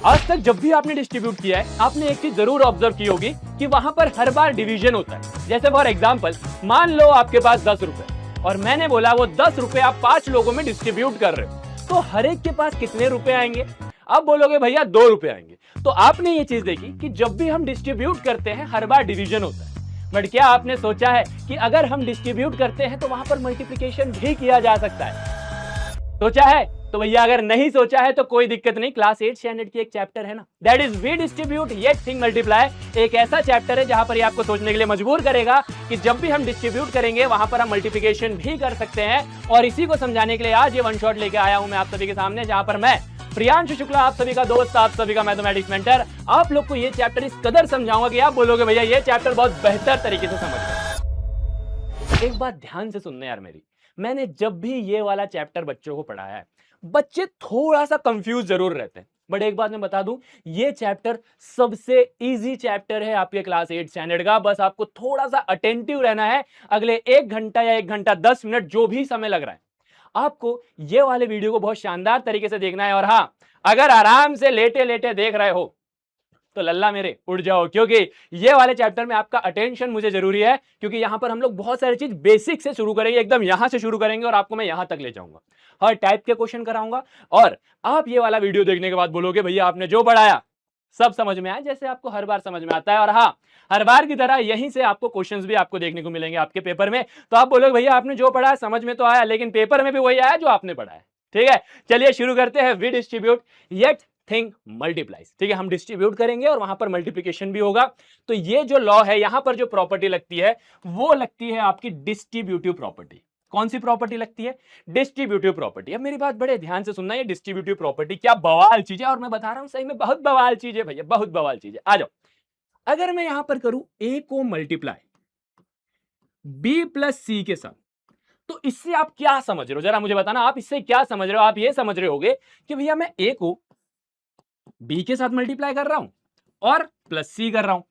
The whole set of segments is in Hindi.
आज तक जब भी आपने डिस्ट्रीब्यूट किया है, आपने एक चीज जरूर ऑब्जर्व की होगी कि वहां पर हर बार डिवीजन होता है। जैसे फॉर एग्जांपल, मान लो आपके पास 10 रुपए और मैंने बोला वो 10 रुपए आप 5 लोगों में डिस्ट्रीब्यूट कर रहे हो, तो हर एक के पास कितने रुपए आएंगे? आप बोलोगे भैया 2 रुपए आएंगे। तो आपने ये चीज देखी कि जब भी हम डिस्ट्रीब्यूट करते हैं हर बार डिवीजन होता है। बट क्या आपने सोचा है कि अगर हम डिस्ट्रीब्यूट करते हैं तो वहां पर मल्टीप्लिकेशन भी किया जा सकता है? सोचा है? तो भैया अगर नहीं सोचा है तो कोई दिक्कत नहीं, क्लास 8 स्टैंडर्ड की एक चैप्टर है ना, that is we distribute yet think multiply. एक ऐसा चैप्टर है जहां पर ये आपको सोचने के लिए मजबूर करेगा कि जब भी हम डिस्ट्रीब्यूट करेंगे वहां पर हम मल्टीप्लिकेशन भी कर सकते हैं। और इसी को समझाने के लिए आज ये वन शॉट लेके आया हूं मैं आप सभी के सामने, जहां पर मैं प्रियांशु शुक्ला, आप सभी का दोस्त, आप सभी का मैथमेटिक्स मेंटर, आप लोग को ये चैप्टर इस कदर समझाऊंगा कि आप बोलोगे भैया ये चैप्टर बहुत बेहतर तरीके से समझ गए। एक बात ध्यान से सुनने यार मेरी, मैंने जब भी ये वाला चैप्टर बच्चों को पढ़ाया है, बच्चे थोड़ा सा कंफ्यूज जरूर रहते हैं। बट एक बात मैं बता दूं, ये चैप्टर सबसे इजी चैप्टर है आपके क्लास 8 स्टैंडर्ड का। बस आपको थोड़ा सा अटेंटिव रहना है। अगले 1 घंटा या 1 घंटा 10 मिनट जो भी समय लग रहा है, आपको ये वाले वीडियो को बहुत शानदार तरीके से देखना है। और हाँ, अगर आराम से लेटे लेटे देख रहे हो तो लल्ला मेरे उठ जाओ, क्योंकि ये वाले चैप्टर में आपका अटेंशन मुझे जरूरी है। क्योंकि यहां पर हम लोग बहुत सारी चीज बेसिक से शुरू करेंगे, एकदम यहां से शुरू करेंगे और आपको मैं यहां तक ले जाऊंगा, हर टाइप के क्वेश्चन कराऊंगा। और आप ये वाला वीडियो देखने के बाद बोलोगे भैया आपने जो पढ़ाया सब समझ में आया, जैसे आपको हर बार समझ में आता है। और हाँ, हर बार की तरह यहीं से आपको क्वेश्चंस भी आपको देखने को मिलेंगे आपके पेपर में। तो आप बोलोगे भैया आपने जो पढ़ा समझ में तो आया, लेकिन पेपर में भी वही आया जो आपने पढ़ा है। ठीक है, चलिए शुरू करते हैं। We distribute yet think multiplies. ठीक है, हम डिस्ट्रीब्यूट करेंगे और वहां पर मल्टीप्लिकेशन भी होगा। तो ये जो लॉ है, यहां पर जो प्रॉपर्टी लगती है वो लगती है आपकी डिस्ट्रीब्यूटिव प्रॉपर्टी। कौन सी प्रॉपर्टी लगती है? Distributive property. अब मेरी बात बड़े ध्यान से सुनना, ये डिस्ट्रीब्यूटिव प्रॉपर्टी क्या बवाल चीज है, और मैं बता रहा हूं सही में बहुत बवाल चीज है भैया, बहुत बवाल चीज है। आ जाओ, अगर मैं यहां पर करूं ए को मल्टीप्लाई बी प्लस सी के साथ, तो इससे आप क्या समझ रहे हो? जरा मुझे बताना, आप इससे क्या समझ रहे हो? आप ये समझ रहे होगे कि भैया मैं ए को बी के साथ मल्टीप्लाई कर रहा हूं और प्लस सी कर रहा हूं।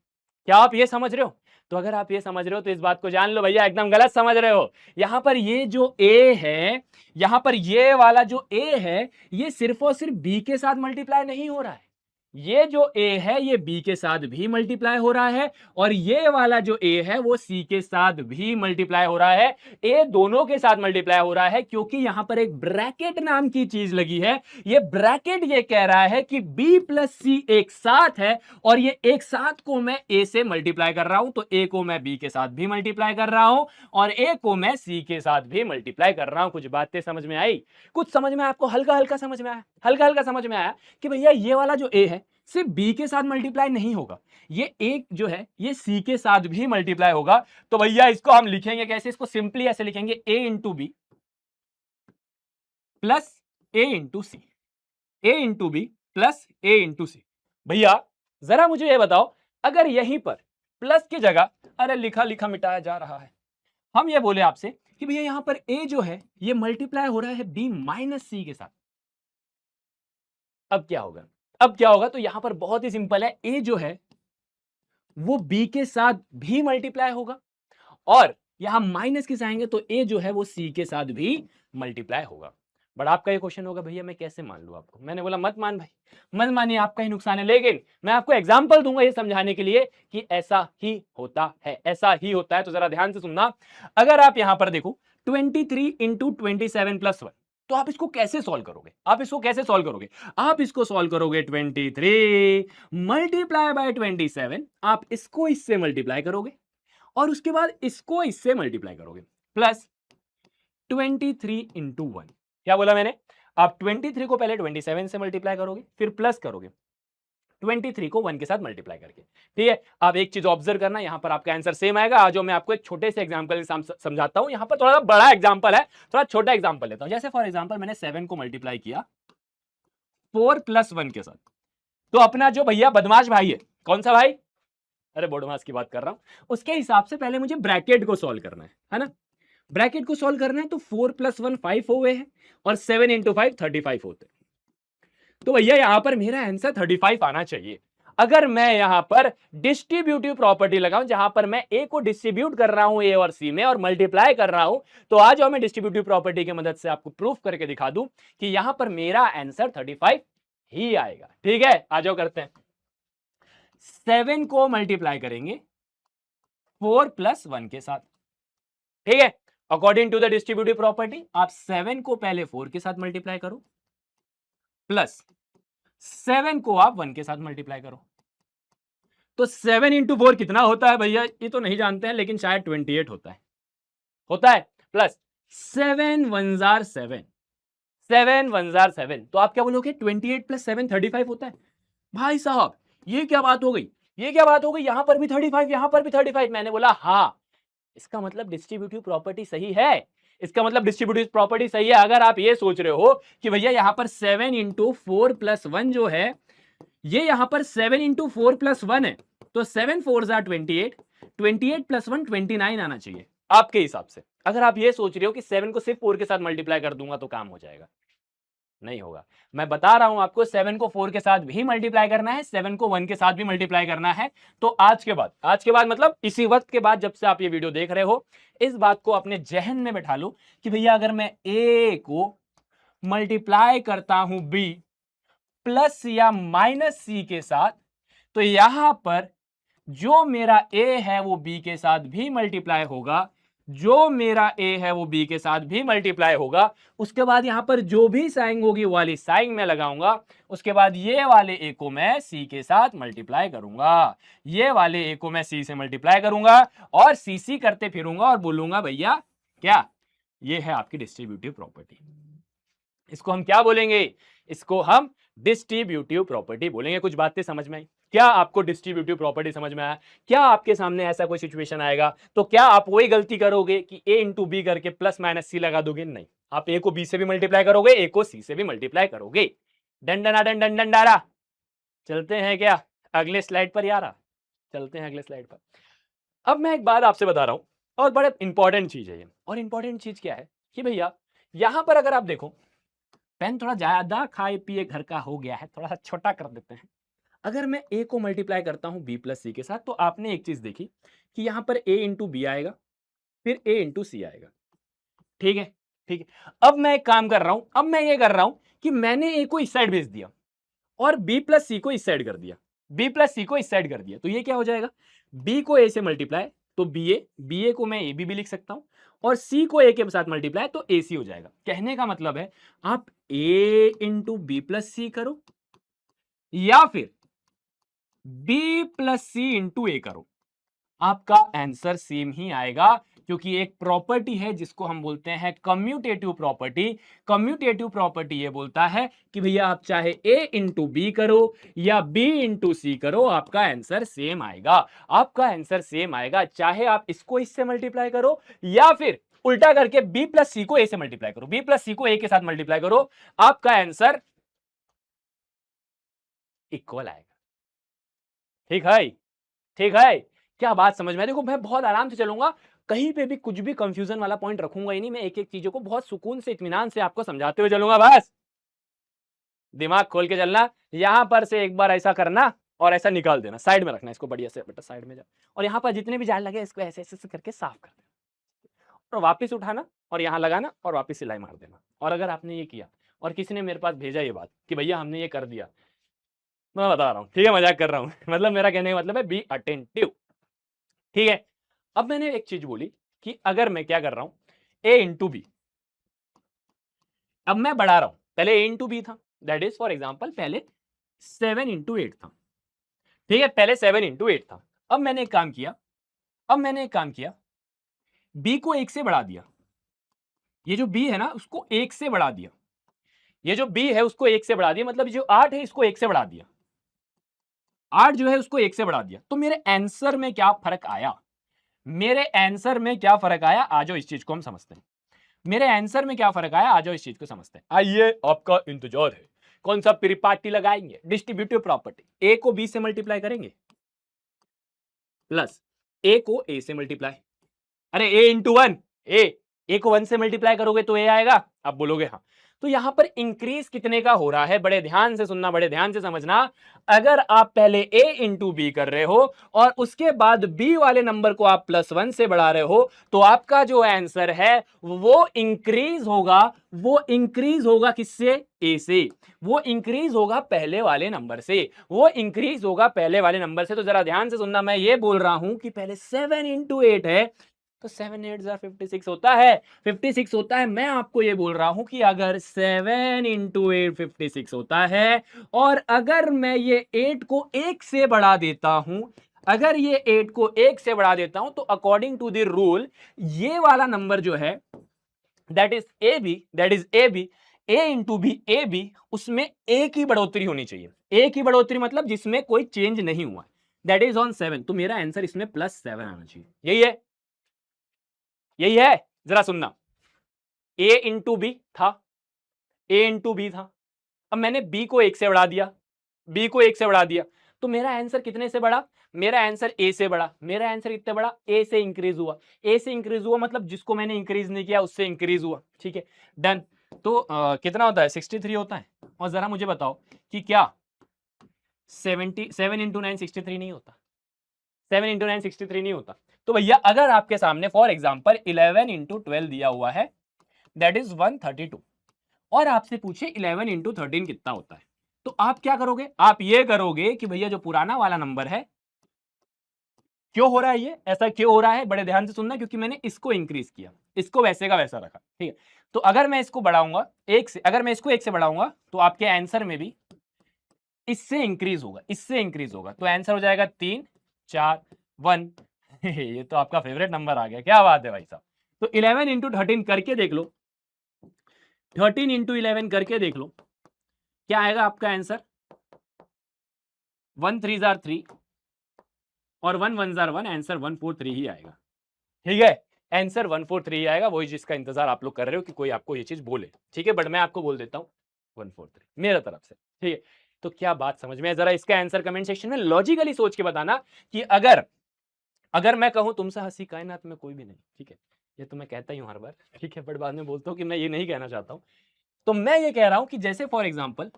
क्या आप ये समझ रहे हो? तो अगर आप ये समझ रहे हो तो इस बात को जान लो भैया एकदम गलत समझ रहे हो। यहां पर ये जो ए है, यहां पर ये वाला जो ए है, ये सिर्फ और सिर्फ बी के साथ मल्टीप्लाई नहीं हो रहा है। ये जो ए है ये बी के साथ भी मल्टीप्लाई हो रहा है, और ये वाला जो ए है वो सी के साथ भी मल्टीप्लाई हो रहा है। ए दोनों के साथ मल्टीप्लाई हो रहा है क्योंकि यहां पर एक ब्रैकेट नाम की चीज लगी है। ये ब्रैकेट ये कह रहा है कि बी प्लस सी एक साथ है, और ये एक साथ को मैं ए से मल्टीप्लाई कर रहा हूं, तो ए को मैं बी के साथ भी मल्टीप्लाई कर रहा हूं और ए को मैं सी के साथ भी मल्टीप्लाई कर रहा हूं। कुछ बातें समझ में आई? कुछ समझ में आपको हल्का हल्का समझ में आया? हल्का हल्का समझ में आया कि भैया ये वाला जो ए है सिर्फ बी के साथ मल्टीप्लाई नहीं होगा, ये एक जो है ये सी के साथ भी मल्टीप्लाई होगा। तो भैया इसको हम लिखेंगे कैसे? इसको सिंपली ऐसे लिखेंगे, ए into B plus A into C, A into B plus A into सी। भैया जरा मुझे ये बताओ, अगर यहीं पर प्लस की जगह, अरे लिखा लिखा मिटाया जा रहा है, हम ये बोले आपसे कि भैया यहां पर ए जो है ये मल्टीप्लाई हो रहा है बी माइनस सी के साथ, अब क्या होगा? अब क्या होगा? तो यहां पर बहुत ही सिंपल है, ए जो है वो बी के साथ भी मल्टीप्लाई होगा, और यहां माइनस के आएंगे तो ए जो है वो सी के साथ भी मल्टीप्लाई होगा। बट आपका ये क्वेश्चन होगा भैया मैं कैसे मान लूं आपको? मैंने बोला मत मान भाई, मत मानिए, आपका ही नुकसान है। लेकिन मैं आपको एग्जांपल दूंगा ये समझाने के लिए कि ऐसा ही होता है, ऐसा ही होता है। तो जरा ध्यान से सुनना, अगर आप यहां पर देखो 23 इंटू 27 प्लस 1, तो आप इसको कैसे सॉल्व करोगे? आप इसको कैसे सॉल्व करोगे? आप इसको सॉल्व करोगे 23 मल्टीप्लाई बाय 27, आप इसको इससे मल्टीप्लाई करोगे और उसके बाद इसको इससे मल्टीप्लाई करोगे, प्लस 23 इंटू 1। क्या बोला मैंने? आप 23 को पहले 27 से मल्टीप्लाई करोगे, फिर प्लस करोगे 23 को 1 के साथ मल्टीप्लाई करके। ठीक है, आप एक चीज ऑब्जर्व करना, यहां पर आपका आंसर सेम आएगा। आज मैं आपको एक छोटे से एग्जांपल समझाता हूं। यहां पर थोड़ा बड़ा एग्जांपल है, थोड़ा छोटा एग्जांपल लेता हूं। जैसे फॉर एग्जांपल मैंने 7 को मल्टीप्लाई किया 4 प्लस 1 के साथ, तो अपना जो भैया बदमाश भाई है, कौन सा भाई? अरे बोडमास की बात कर रहा हूं, उसके हिसाब से पहले मुझे ब्रैकेट को सॉल्व करना है ना? ब्रैकेट को सॉल्व करना है तो 4 प्लस 1 5 हुए हैं, और 7 इंटू 5 35 होते हैं। तो भैया यहां पर मेरा आंसर 35 आना चाहिए। अगर मैं यहां पर डिस्ट्रीब्यूटिव प्रॉपर्टी लगाऊं, जहां पर मैं ए को डिस्ट्रीब्यूट कर रहा हूं ए और सी में और मल्टीप्लाई कर रहा हूं, तो आ जाओ मैं डिस्ट्रीब्यूटिव प्रॉपर्टी की मदद से आपको प्रूफ करके दिखा दूं कि यहां पर मेरा आंसर 35 ही आएगा। ठीक है, आ जाओ करते हैं। 7 को मल्टीप्लाई करेंगे 4 प्लस 1 के साथ। ठीक है, according to the distributive property आप 7 को पहले 4 के साथ मल्टीप्लाई करो, प्लस 7 को आप 1 के साथ मल्टीप्लाई करो। तो 7 इंटू 4 कितना होता है भैया? ये तो नहीं जानते हैं, लेकिन शायद 28 होता है प्लस 7 1 जार 7, 7 1 जार 7, तो आप क्या बोलोगे? 28 प्लस 7 35 होता है। भाई साहब ये क्या बात हो गई? ये क्या बात हो गई? यहां पर भी 35, यहां पर भी 35। मैंने बोला हाँ, इसका मतलब डिस्ट्रीब्यूटिव प्रॉपर्टी सही है। इसका मतलब डिस्ट्रीब्यूटिव प्रॉपर्टी सही है। अगर आप ये सोच रहे हो कि भैया यहां पर 7 इंटू 4 प्लस 1 जो है, ये यहां पर 7 इंटू 4 प्लस 1 है, तो 7 4 जार 28, 28 प्लस 1 29 आना चाहिए आपके हिसाब से। अगर आप ये सोच रहे हो कि 7 को सिर्फ 4 के साथ मल्टीप्लाई कर दूंगा तो काम हो जाएगा, नहीं होगा। मैं बता रहा हूं आपको, 7 को 4 के साथ भी मल्टीप्लाई करना है, 7 को 1 के साथ भी मल्टीप्लाई करना है। तो आज के बाद मतलब इसी वक्त के बाद, जब से आप ये वीडियो देख रहे हो, इस बात को अपने जहन में बैठा लो कि भैया अगर मैं ए को मल्टीप्लाई करता हूं बी प्लस या माइनस सी के साथ, तो यहां पर जो मेरा ए है वो बी के साथ भी मल्टीप्लाई होगा, जो मेरा ए है वो बी के साथ भी मल्टीप्लाई होगा। उसके बाद यहां पर जो भी साइन होगी वो वाली साइन में लगाऊंगा। उसके बाद ये वाले ए को मैं सी के साथ मल्टीप्लाई करूंगा, ये वाले ए को मैं सी से मल्टीप्लाई करूंगा और सी सी करते फिरूंगा और बोलूंगा भैया क्या, ये है आपकी डिस्ट्रीब्यूटिव प्रॉपर्टी। इसको हम क्या बोलेंगे? इसको हम डिस्ट्रीब्यूटिव प्रॉपर्टी बोलेंगे। कुछ बातें समझ में आई? क्या आपको डिस्ट्रीब्यूटिव प्रॉपर्टी समझ में आया? क्या आपके सामने ऐसा कोई सिचुएशन आएगा तो क्या आप वही गलती करोगे कि ए इंटू बी करके प्लस माइनस सी लगा दोगे? नहीं, आप ए को बी से भी मल्टीप्लाई करोगे, ए को सी से भी मल्टीप्लाई करोगे। डंडना डन डंडन डारा। चलते हैं क्या अगले स्लाइड पर यारा? चलते हैं अगले स्लाइड पर। अब मैं एक बात आपसे बता रहा हूं और बड़े इंपॉर्टेंट चीज है ये। और इंपॉर्टेंट चीज क्या है कि भैया यहां पर अगर आप देखो, पेन थोड़ा ज्यादा खाए पिए घर का हो गया है, थोड़ा सा छोटा कर देते हैं। अगर मैं ए को मल्टीप्लाई करता हूं बी प्लस सी के साथ, तो आपने एक चीज देखी कि यहां पर ए इंटू बी आएगा, फिर ए इंटू सी आएगा। ठीक है, ठीक है। अब मैं एक काम कर रहा हूं, अब मैं ये कर रहा हूं कि मैंने ए को इस साइड भेज दिया और बी प्लस सी को इस साइड कर दिया, बी प्लस सी को इस साइड कर दिया। तो ये क्या हो जाएगा? बी को ए से मल्टीप्लाई तो बी ए को मैं ए बी भी लिख सकता हूं, और सी को ए के साथ मल्टीप्लाई तो ए सी हो जाएगा। कहने का मतलब है आप ए इंटू बी प्लस सी करो या फिर बी प्लस सी इंटू ए करो, आपका आंसर सेम ही आएगा, क्योंकि एक प्रॉपर्टी है जिसको हम बोलते हैं कम्यूटेटिव प्रॉपर्टी। कम्यूटेटिव प्रॉपर्टी ये बोलता है कि भैया आप चाहे ए इंटू बी करो या बी इंटू सी करो, आपका आंसर सेम आएगा। आपका आंसर सेम आएगा चाहे आप इसको इससे मल्टीप्लाई करो या फिर उल्टा करके बी प्लस सी को ए से मल्टीप्लाई करो, बी प्लस सी को ए के साथ मल्टीप्लाई करो, आपका आंसर इक्वल आएगा। ठीक है, ठीक है। क्या बात समझ में? देखो मैं बहुत आराम से चलूंगा, कहीं पे भी कुछ भी कंफ्यूजन वाला पॉइंट रखूंगा ही नहीं। मैं एक एक चीजों को बहुत सुकून से इत्मीनान से आपको समझाते हुए चलूंगा। बस दिमाग खोल के चलना। यहां पर से एक बार ऐसा करना और ऐसा निकाल देना, साइड में रखना इसको बढ़िया से, बेटा साइड में जा। और यहां पर जितने भी जाल लगे इसको ऐसे ऐसे करके साफ कर देना और वापस उठाना और यहां लगाना और वापस सिलाई मार देना। और अगर आपने ये किया और किसी ने मेरे पास भेजा ये बात कि भैया हमने ये कर दिया, मैं बता रहा हूं, ठीक है, मजाक कर रहा हूं मतलब मेरा कहने का मतलब है बी अटेंटिव। ठीक है। अब मैंने एक चीज बोली कि अगर मैं क्या कर रहा हूं, ए इंटू बी, अब मैं बढ़ा रहा हूं, पहले ए इंटू बी था, दैट इज फॉर एग्जाम्पल पहले 7 इंटू 8 था। ठीक है, पहले 7 इंटू 8 था। अब मैंने एक काम किया, बी को 1 से बढ़ा दिया, ये जो बी है ना उसको 1 से बढ़ा दिया, ये जो बी है उसको 1 से बढ़ा दिया, मतलब जो 8 है इसको 1 से बढ़ा दिया, 8 जो है उसको 1 से बढ़ा दिया। तो मेरे आंसर में क्या फर्क आया? मेरे आंसर में क्या फर्क आया? आ जाओ इस चीज को हम समझते हैं। मेरे आंसर में क्या फर्क आया? आ जाओ इस चीज को समझते हैं। आइए आपका इंतजार है। कौन सा परिपाटी लगाएंगे? Distributive property. ए को बी से मल्टीप्लाई करेंगे प्लस ए को ए से मल्टीप्लाई, अरे ए इंटू 1, ए को 1 से मल्टीप्लाई करोगे तो ए आएगा। आप बोलोगे हाँ, तो यहां पर इंक्रीज कितने का हो रहा है, बड़े ध्यान से सुनना, बड़े ध्यान से समझना। अगर आप पहले a इंटू बी कर रहे हो और उसके बाद b वाले नंबर को आप +1 से बढ़ा रहे हो, तो आपका जो आंसर है वो इंक्रीज होगा। वो इंक्रीज होगा किससे? a से। वो इंक्रीज होगा पहले वाले नंबर से। वो इंक्रीज होगा पहले वाले नंबर से। तो जरा ध्यान से सुनना, मैं ये बोल रहा हूं कि पहले 7 इंटू 8 है, तो 7 8 56 होता है, 56 होता है। मैं आपको ये बोल रहा हूं कि अगर 7 इंटू 8 56 होता है, और अगर मैं ये 8 को 1 से बढ़ा देता हूं, अगर ये 8 को 1 से बढ़ा देता हूं, तो अकॉर्डिंग टू द रूल ये वाला नंबर जो है that is A B, A into B, A B, उसमें एक ही बढ़ोतरी होनी चाहिए। एक ही बढ़ोतरी मतलब जिसमें कोई चेंज नहीं हुआ, दैट इज ऑन 7। तो मेरा आंसर इसमें +7 आना चाहिए। यही है, यही है। जरा सुनना, a इंटू बी था, a इंटू बी था, अब मैंने b को 1 से बढ़ा दिया, b को 1 से बढ़ा दिया, तो मेरा आंसर कितने से बढ़ा? मेरा आंसर a से बढ़ा। मेरा आंसर कितने बढ़ा? a से इंक्रीज हुआ। a से इंक्रीज हुआ मतलब जिसको मैंने इंक्रीज नहीं किया उससे इंक्रीज हुआ। ठीक है, डन। तो कितना होता है? 63 होता है। और जरा मुझे बताओ कि क्या 7 इंटू 9 63 नहीं होता? 7 इंटू 9 63 नहीं होता। तो भैया अगर आपके सामने फॉर एग्जाम्पल 11 इंटू 12 दिया हुआ है, दैट इज 132, और आपसे पूछे 11 इंटू 13 कितना होता है, तो आप क्या करोगे? आप ये करोगे कि भैया जो पुराना वाला नंबर है, क्यों हो रहा है ये ऐसा, क्यों हो रहा है, बड़े ध्यान से सुनना, क्योंकि मैंने इसको इंक्रीज किया, इसको वैसे का वैसा रखा। ठीक है, तो अगर मैं इसको बढ़ाऊंगा 1 से, अगर मैं इसको 1 से बढ़ाऊंगा तो आपके आंसर में भी इससे इंक्रीज होगा, इससे इंक्रीज होगा। तो आंसर हो जाएगा 3 4 1। ये तो आपका फेवरेट नंबर आ गया, क्या बात है भाई साहब। तो 11 इंटू 13 करके देख लो, 13 इंटू 11 करके देख लो, क्या आएगा आपका आंसर? 1 3 जार 3 और 1 1 जार 1, आंसर 143 ही आएगा। ठीक है, आंसर 143 ही आएगा, वही जिसका इंतजार आप लोग कर रहे हो कि कोई आपको ये चीज बोले। ठीक है, बट मैं आपको बोल देता हूं 143 मेरे तरफ से। ठीक है, तो क्या बात समझ में है? जरा इसका आंसर कमेंट सेक्शन में लॉजिकली सोच के बताना कि अगर मैं कहूं तुमसे हंसी कायनात में कोई भी नहीं। ठीक है, ये तो मैं कहता ही हूं हर बार। ठीक है, बट बाद में बोलता हूं कि मैं ये नहीं कहना चाहता हूं। तो मैं ये कह रहा हूं कि जैसे फॉर एग्जाम्पल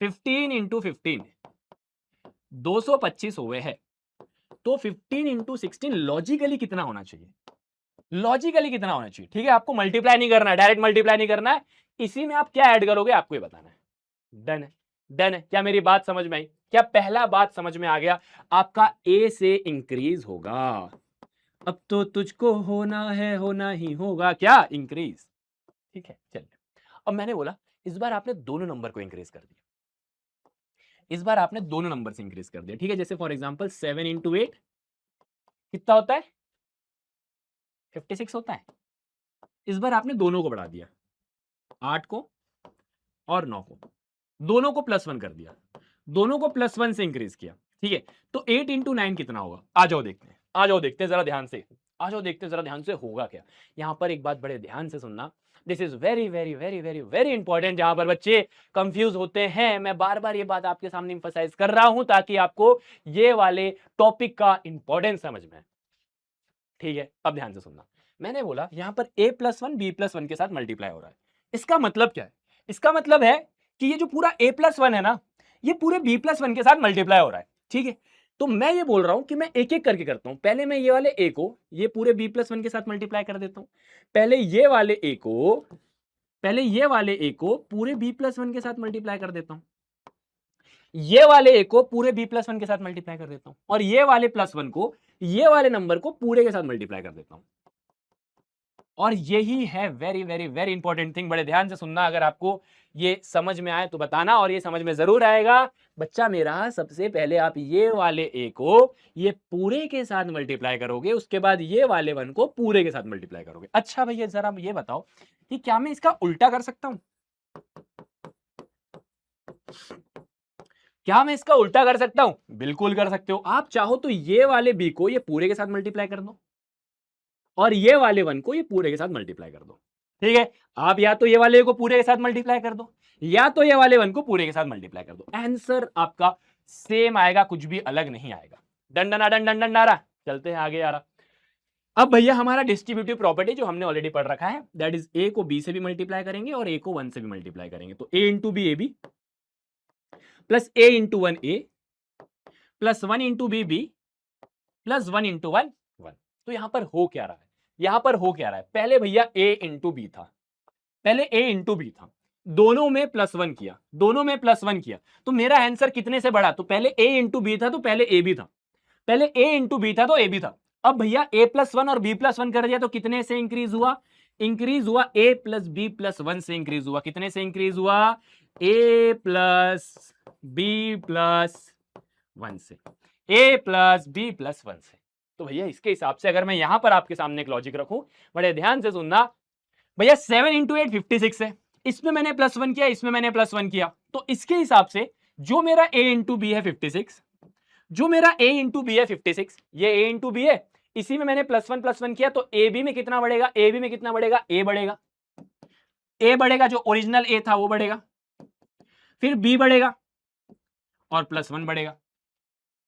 15 इंटू 15 225 हुए हैं, तो 15 इंटू 16 लॉजिकली कितना होना चाहिए? लॉजिकली कितना होना चाहिए? ठीक है, आपको मल्टीप्लाई नहीं करना है, डायरेक्ट मल्टीप्लाई नहीं करना है, इसी में आप क्या ऐड करोगे आपको ये बताना है। डन है, डन है। क्या मेरी बात समझ में आई? क्या पहला बात समझ में आ गया? आपका ए से इंक्रीज होगा। अब तो तुझको होना है, होना ही होगा क्या? इंक्रीज। ठीक है, चलिए। अब मैंने बोला इस बार आपने दोनों नंबर को इंक्रीज कर दिया, इस बार आपने दोनों नंबर से इंक्रीज कर दिया। ठीक है, जैसे फॉर एग्जांपल 7 इंटू 8 कितना होता है? 56 होता है। इस बार आपने दोनों को बढ़ा दिया, 8 को और 9 को, दोनों को +1 कर दिया, दोनों को +1 से इंक्रीज किया। ठीक है, तो 8 इंटू 9 कितना होगा? आ जाओ देखते हैं, आ जाओ देखते हैं जरा ध्यान से, आ जाओ देखते हैं जरा ध्यान से होगा क्या। यहां पर एक बात बड़े ध्यान से सुनना, this is very very very very very important, जहां पर बच्चे कंफ्यूज होते हैं। मैं बार बार ये बात आपके सामने इंफसाइज कर रहा हूं ताकि आपको ये वाले टॉपिक का इंपॉर्टेंस समझ में आए। ठीक है, अब ध्यान से सुनना, मैंने बोला यहां पर a+1 b+1 के साथ मल्टीप्लाई हो रहा है। इसका मतलब क्या है? इसका मतलब है कि ये जो पूरा a+1 है ना, ये पूरे b+1 के साथ मल्टीप्लाई हो रहा है। ठीक है, तो मैं ये बोल रहा हूं कि मैं एक एक करके करता हूं। पहले मैं ये वाले a को ये पूरे b+1 के साथ मल्टीप्लाई कर देता हूं। पहले ये वाले a को, पहले ये वाले a को पूरे b+1 के साथ मल्टीप्लाई कर देता हूं। ये वाले a को पूरे b+1 के साथ मल्टीप्लाई कर देता हूं, और ये वाले +1 को ये वाले नंबर को पूरे के साथ मल्टीप्लाई कर देता हूं। और यही है very very very important thing, बड़े ध्यान से सुनना। अगर आपको ये समझ में आए तो बताना, और ये समझ में जरूर आएगा बच्चा मेरा। सबसे पहले आप ये वाले a को ये पूरे के साथ मल्टीप्लाई करोगे, उसके बाद ये वाले 1 को पूरे के साथ मल्टीप्लाई करोगे। अच्छा भैया जरा ये बताओ कि क्या मैं इसका उल्टा कर सकता हूं? क्या मैं इसका उल्टा कर सकता हूं? बिल्कुल कर सकते हो। आप चाहो तो ये वाले b को ये पूरे के साथ मल्टीप्लाई कर दो, और ये वाले 1 को ये पूरे के साथ मल्टीप्लाई कर दो। ठीक है, आप या तो ये वाले को पूरे के साथ मल्टीप्लाई कर दो, या तो ये वाले 1 को पूरे के साथ मल्टीप्लाई कर दो, आंसर आपका सेम आएगा, कुछ भी अलग नहीं आएगा। Done done done done done नारा, चलते हैं आगे यारा। अब भैया हमारा डिस्ट्रीब्यूटिव प्रॉपर्टी जो हमने ऑलरेडी पढ़ रखा है, दैट इज ए को बी से भी मल्टीप्लाई करेंगे और ए को 1 से भी मल्टीप्लाई करेंगे, तो A into B A B plus A into 1 A plus 1 into B B plus 1 into 1 1। तो यहां पर हो क्या रहा है, यहां पर हो क्या रहा है, पहले भैया ए इंटू बी था, पहले ए इंटू बी था, दोनों में प्लस 1 किया, दोनों में प्लस 1 किया, तो मेरा आंसर कितने से बढ़ा, तो पहले ए इंटू बी था तो पहले ए बी था, पहले ए इंटू बी था तो ए बी था। अब भैया ए प्लस 1 और बी प्लस 1 कर दिया तो कितने से इंक्रीज हुआ, इंक्रीज हुआ ए प्लस बी प्लस 1 से इंक्रीज हुआ, कितने से इंक्रीज हुआ, ए प्लस बी प्लस 1 से, ए प्लस बी प्लस 1 से। तो भैया इसके हिसाब से अगर मैं यहां पर आपके सामने एक लॉजिक रखूं, बड़े ध्यान से सुनना भैया, 7 इंटू 8 56 है, इसमें मैंने प्लस 1 किया, इसमें मैंने प्लस 1 किया, तो इसके हिसाब से जो मेरा a इंटू बी है 56, जो मेरा a इंटू बी है 56, ये a इंटू बी है, इसी में मैंने प्लस वन किया, तो ए बी में कितना बढ़ेगा, ए बी में कितना बढ़ेगा, ए बढ़ेगा, ए बढ़ेगा, जो ओरिजिनल ए था वो बढ़ेगा, फिर बी बढ़ेगा और प्लस 1 बढ़ेगा,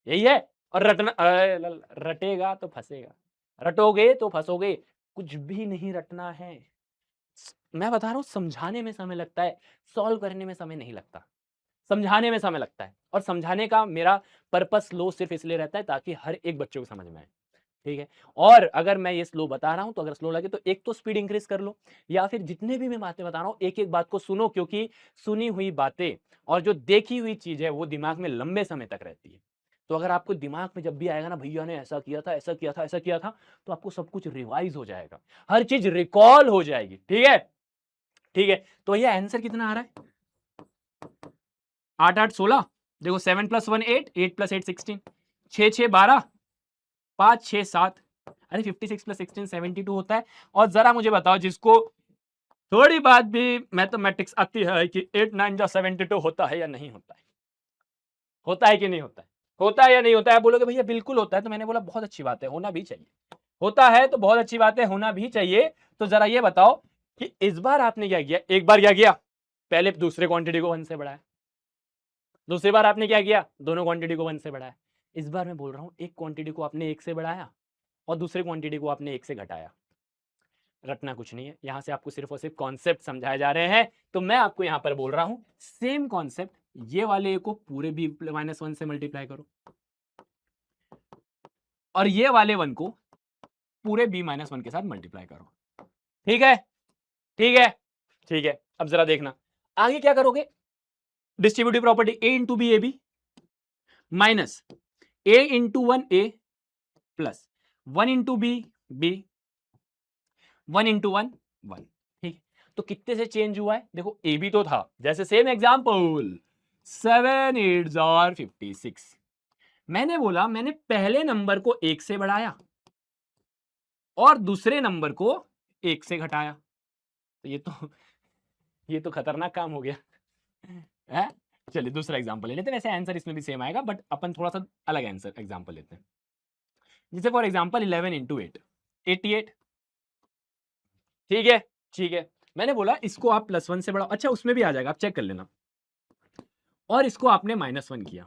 यही है। और रटेगा तो फंसेगा, रटोगे तो फंसोगे, कुछ भी नहीं रटना है। मैं बता रहा हूं, समझाने में समय लगता है, सॉल्व करने में समय नहीं लगता, समझाने में समय लगता है, और समझाने का मेरा पर्पस स्लो सिर्फ इसलिए रहता है ताकि हर एक बच्चे को समझ में आए, ठीक है। और अगर मैं ये स्लो बता रहा हूं तो अगर स्लो लगे तो एक तो स्पीड इंक्रीज कर लो, या फिर जितने भी मैं बातें बता रहा हूं एक एक बात को सुनो, क्योंकि सुनी हुई बातें और जो देखी हुई चीज है वो दिमाग में लंबे समय तक रहती है। तो अगर आपको दिमाग में जब भी आएगा ना, भैया ने ऐसा किया था, ऐसा किया था, ऐसा किया था, तो आपको सब कुछ रिवाइज हो जाएगा, हर चीज रिकॉल हो जाएगी, ठीक है, ठीक है। तो ये आंसर कितना आ रहा है, 8 8 16, देखो 7 प्लस 1 8, 8 प्लस 8 16, 6 6 12, 5 6 7, अरे 56 प्लस 16 72 होता है। और जरा मुझे बताओ जिसको थोड़ी बात भी मैथमेटिक्स आती है कि 8 9 जा 72 होता है या नहीं होता है, होता है कि नहीं होता है, होता है या नहीं होता है, आप बोलोगे भैया बिल्कुल होता है, तो मैंने बोला बहुत अच्छी बात है, होना भी चाहिए, होता है तो बहुत अच्छी बात है, होना भी चाहिए। तो जरा ये बताओ कि इस बार आपने क्या किया, एक बार क्या किया, पहले दूसरे क्वांटिटी को 1 से बढ़ाया, दूसरी बार आपने क्या किया, दोनों क्वांटिटी को 1 से बढ़ाया। इस बार मैं बोल रहा हूं एक क्वांटिटी को आपने 1 से बढ़ाया और दूसरे क्वांटिटी को आपने 1 से घटाया। रटना कुछ नहीं है, यहां से आपको सिर्फ और सिर्फ कॉन्सेप्ट समझाए जा रहे हैं। तो मैं आपको यहां पर बोल रहा हूं सेम कॉन्सेप्ट, ये वाले को पूरे बी माइनस 1 से मल्टीप्लाई करो और ये वाले 1 को पूरे बी माइनस 1 के साथ मल्टीप्लाई करो, ठीक है, ठीक है, ठीक है। अब जरा देखना आगे क्या करोगे, distributive property A into B A B minus A into 1 A plus 1 into B B 1 into 1 1, ठीक। तो कितने से चेंज हुआ है, देखो ए बी तो था, जैसे सेम एग्जांपल 7 8 और 56, मैंने बोला मैंने पहले नंबर को 1 से बढ़ाया और दूसरे नंबर को 1 से घटाया, तो ये तो खतरनाक काम हो गया है। चलिए दूसरा एग्जांपल ले लेते हैं, वैसे आंसर इसमें भी सेम आएगा बट अपन थोड़ा सा अलग आंसर एग्जांपल लेते हैं। जैसे फॉर एग्जांपल 11 इंटू 8 88, ठीक है, ठीक है। मैंने बोला इसको आप प्लस 1 से बढ़ाओ, अच्छा उसमें भी आ जाएगा, आप चेक कर लेना, और इसको आपने माइनस 1 किया,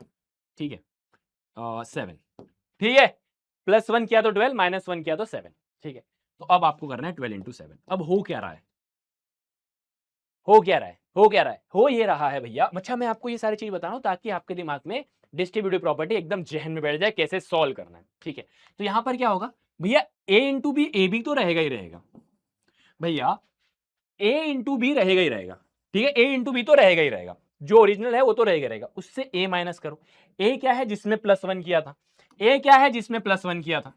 ठीक है, 7, ठीक है, प्लस 1 किया तो 12, माइनस 1 किया तो 7, ठीक है। तो अब आपको करना है 12 इंटू 7। अब हो क्या रहा है, हो क्या रहा है, हो क्या रहा है, हो ये रहा है भैया, अच्छा मैं आपको ये सारी चीज बता रहा हूं ताकि आपके दिमाग में डिस्ट्रीब्यूटिव प्रॉपर्टी एकदम जहन में बैठ जाए कैसे सॉल्व करना है, ठीक है। तो यहां पर क्या होगा भैया, ए इंटू बी ए बी तो रहेगा ही रहेगा भैया, ए इंटू बी रहेगा ही रहेगा, ठीक है, ए इंटू बी तो रहेगा ही रहेगा, जो ओरिजिनल है वो तो रहेगा रहेगा, उससे ए माइनस करो। ए क्या है जिसमें प्लस 1 किया था, ए क्या है जिसमें प्लस 1 किया था,